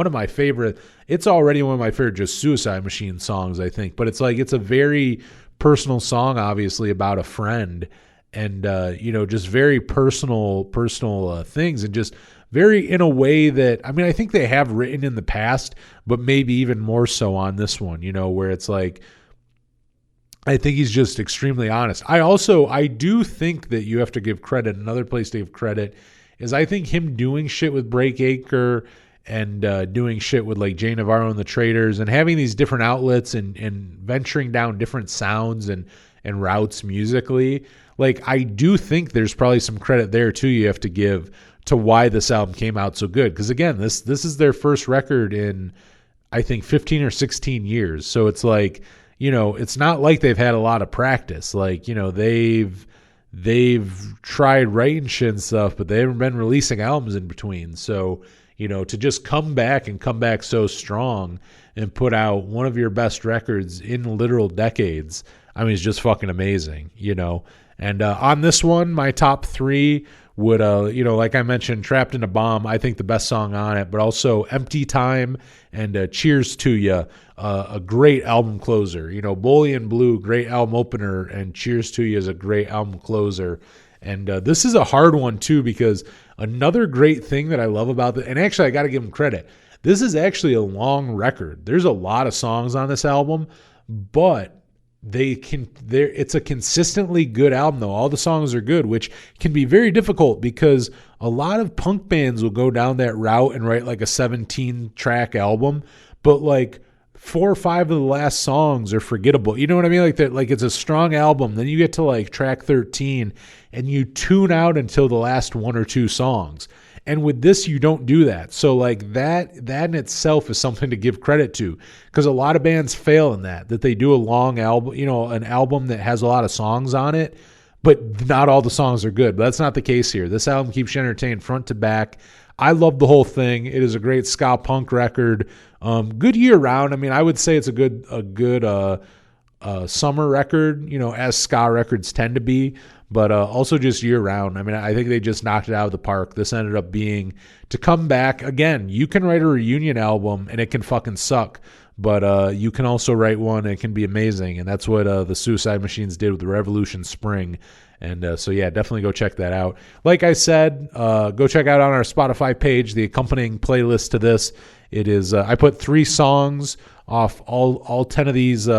Speaker 3: It's already one of my favorite just Suicide Machine songs, I think. But it's like, it's a very personal song, obviously, about a friend. And, just very personal things. And just very in a way that, I mean, I think they have written in the past, but maybe even more so on this one, where it's like, I think he's just extremely honest. I do think that you have to give credit. Another place to give credit is I think him doing shit with Break Acre and doing shit with like Jay Navarro and the Traders and having these different outlets and venturing down different sounds and routes musically. Like, I do think there's probably some credit there too you have to give to why this album came out so good. Because again, this is their first record in, I think, 15 or 16 years. So it's like, it's not like they've had a lot of practice. Like, they've tried writing shit and stuff, but they haven't been releasing albums in between. So, to just come back so strong and put out one of your best records in literal decades, I mean, it's just fucking amazing, And on this one, my top three would, like I mentioned, Trapped in a Bomb, I think the best song on it, but also Empty Time and Cheers to Ya, a great album closer. Bullion Blue, great album opener, and Cheers to Ya is a great album closer. And this is a hard one, too, because another great thing that I love about it, and actually I got to give them credit, this is actually a long record. There's a lot of songs on this album, but it's a consistently good album though. All the songs are good, which can be very difficult because a lot of punk bands will go down that route and write like a 17-track album, but like 4 or 5 of the last songs are forgettable. You know what I mean? Like that, like it's a strong album. Then you get to like track 13 and you tune out until the last 1 or 2 songs. And with this, you don't do that. So like that in itself is something to give credit to, because a lot of bands fail in that they do a long album, an album that has a lot of songs on it, but not all the songs are good. But that's not the case here. This album keeps you entertained front to back. I love the whole thing. It is a great ska punk record. Good year round. I mean, I would say it's a good summer record, as ska records tend to be, but also just year round. I mean, I think they just knocked it out of the park. This ended up being, to come back again, you can write a reunion album and it can fucking suck, but you can also write one and it can be amazing. And that's what the Suicide Machines did with the Revolution Spring. And so, yeah, definitely go check that out. Like I said, go check out on our Spotify page the accompanying playlist to this. It is I put 3 songs off all 10 of these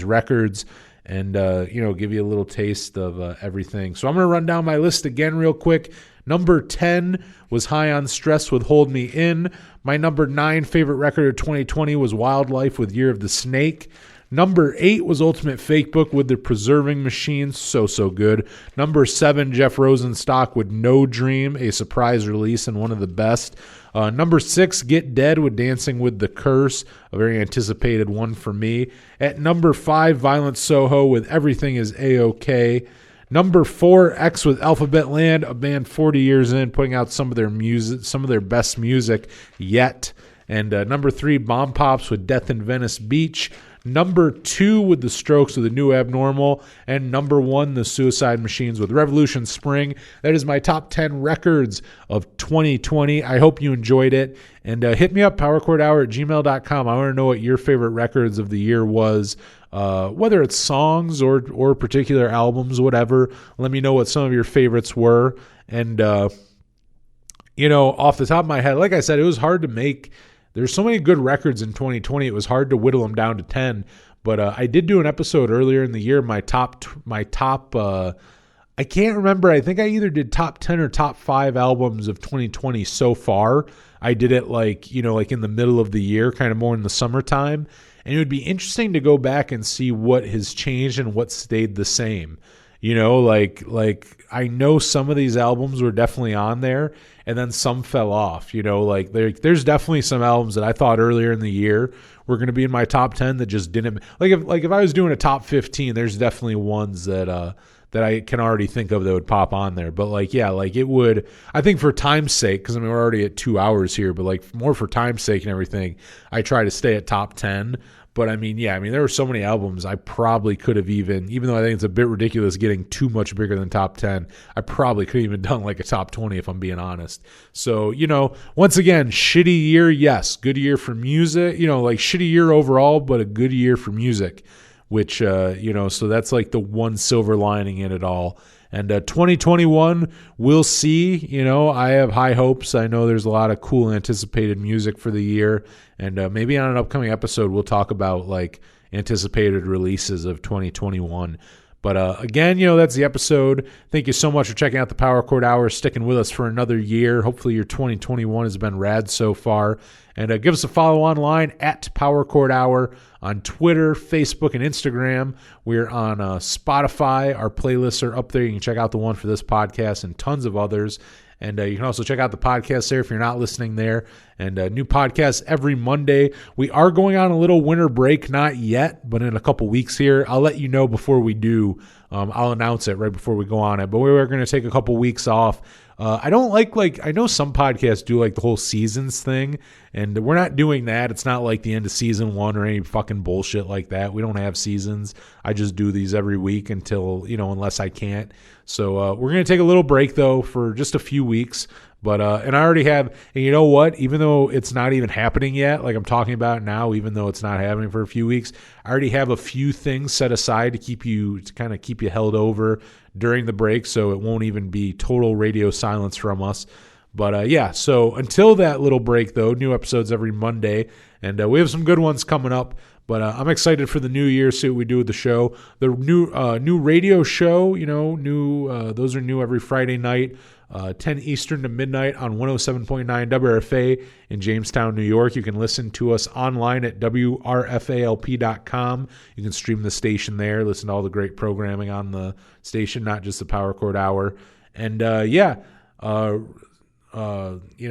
Speaker 3: records, and give you a little taste of everything. So I'm going to run down my list again real quick. Number 10 was High on Stress with Hold Me In. My number 9 favorite record of 2020 was Wildlife with Year of the Snake. Number 8 was Ultimate Fake Book with The Preserving Machine. So good. Number 7, Jeff Rosenstock with No Dream, a surprise release and one of the best. Number 6, Get Dead with Dancing with the Curse, a very anticipated one for me. At number 5, Violent Soho with Everything is A-OK. Number 4, X with Alphabet Land, a band 40 years in, putting out some of their best music yet. And number 3, Bomb Pops with Death in Venice Beach. Number 2 with The Strokes with The New Abnormal. And number 1, The Suicide Machines with Revolution Spring. That is my top 10 records of 2020. I hope you enjoyed it. And hit me up, powerchordhour@gmail.com. I want to know what your favorite records of the year was. Whether it's songs or particular albums, whatever. Let me know what some of your favorites were. And, off the top of my head, like I said, it was hard to make. There's so many good records in 2020. It was hard to whittle them down to 10. But I did do an episode earlier in the year. My top. I can't remember. I think I either did top 10 or top 5 albums of 2020 so far. I did it like in the middle of the year, kind of more in the summertime. And it would be interesting to go back and see what has changed and what stayed the same. Like I know some of these albums were definitely on there, and then some fell off. There's definitely some albums that I thought earlier in the year were going to be in my top 10 that just didn't. If I was doing a top 15, there's definitely ones that I can already think of that would pop on there. But it would. I think for time's sake, because we're already at 2 hours here, but more for time's sake and everything, I try to stay at top 10. But there were so many albums I probably could have even though I think it's a bit ridiculous getting too much bigger than top 10, I probably could have even done like a top 20 if I'm being honest. So, once again, shitty year, yes. Good year for music, shitty year overall, but a good year for music, which, so that's like the one silver lining in it all. And 2021, we'll see. I have high hopes. I know there's a lot of cool anticipated music for the year. And maybe on an upcoming episode, we'll talk about like anticipated releases of 2021. But again, that's the episode. Thank you so much for checking out the Power Chord Hour, sticking with us for another year. Hopefully your 2021 has been rad so far. And give us a follow online at Power Chord Hour on Twitter, Facebook, and Instagram. We're on Spotify. Our playlists are up there. You can check out the one for this podcast and tons of others. And you can also check out the podcast there if you're not listening there. And new podcasts every Monday. We are going on a little winter break, not yet, but in a couple weeks here. I'll let you know before we do. I'll announce it right before we go on it. But we are going to take a couple weeks off. I don't I know some podcasts do like the whole seasons thing, and we're not doing that. It's not like the end of season 1 or any fucking bullshit like that. We don't have seasons. I just do these every week until, unless I can't. So we're going to take a little break though for just a few weeks. But, and I already have, and you know what, even though it's not even happening yet, like I'm talking about now, even though it's not happening for a few weeks, I already have a few things set aside to kind of keep you held over during the break. So it won't even be total radio silence from us. But so until that little break though, new episodes every Monday, and we have some good ones coming up. But I'm excited for the new year, see what we do with the show. The new radio show, those are new every Friday night, 10 Eastern to midnight on 107.9 WRFA in Jamestown, New York. You can listen to us online at WRFALP.com. You can stream the station there, listen to all the great programming on the station, not just the Power Chord Hour. And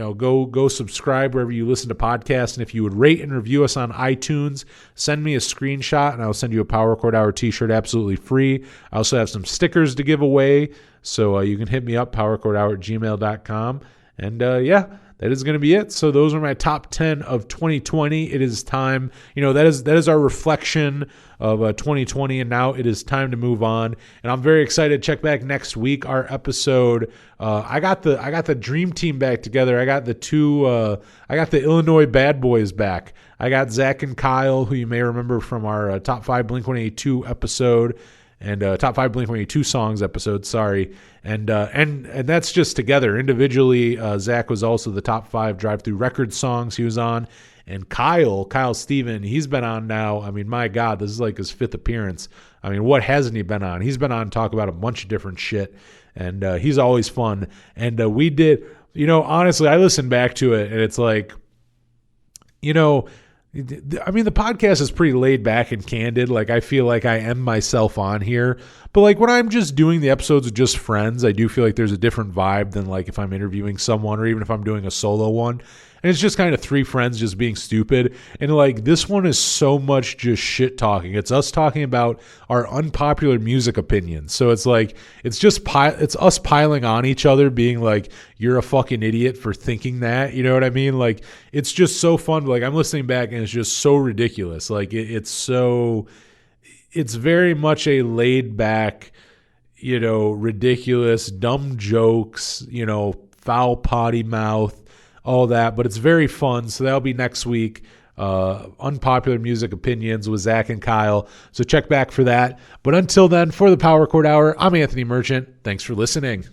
Speaker 3: go subscribe wherever you listen to podcasts. And if you would rate and review us on iTunes, send me a screenshot and I'll send you a Power Chord Hour t-shirt absolutely free. I also have some stickers to give away. So you can hit me up, powerchordhour@gmail.com. And that is going to be it. So those are my top 10 of 2020. It is time, that is our reflection of 2020. And now it is time to move on. And I'm very excited to check back next week. Our episode, I got the dream team back together. I got the Illinois Bad Boys back. I got Zach and Kyle, who you may remember from our top 5 Blink-182 episode. and top 5 Blink-182 songs episode. Sorry, and that's just together. Individually, Zach was also the top 5 drive-through record songs he was on, and Kyle Steven, he's been on now. I mean, my God, this is like his 5th appearance. I mean, what hasn't he been on? He's been on to talk about a bunch of different shit, and he's always fun. And we did, honestly, I listened back to it, and it's like, I mean, the podcast is pretty laid back and candid. Like, I feel like I am myself on here. But, like, when I'm just doing the episodes with just friends, I do feel like there's a different vibe than, like, if I'm interviewing someone or even if I'm doing a solo one. And it's just kind of 3 friends just being stupid. And, like, this one is so much just shit talking. It's us talking about our unpopular music opinions. So it's like, it's us piling on each other, being like, you're a fucking idiot for thinking that. You know what I mean? Like, it's just so fun. Like, I'm listening back and it's just so ridiculous. Like, it's very much a laid back, ridiculous, dumb jokes, foul potty mouth, all that, but it's very fun. So that'll be next week. Unpopular music opinions with Zach and Kyle. So check back for that. But until then, for the Power Chord Hour, I'm Anthony Merchant. Thanks for listening.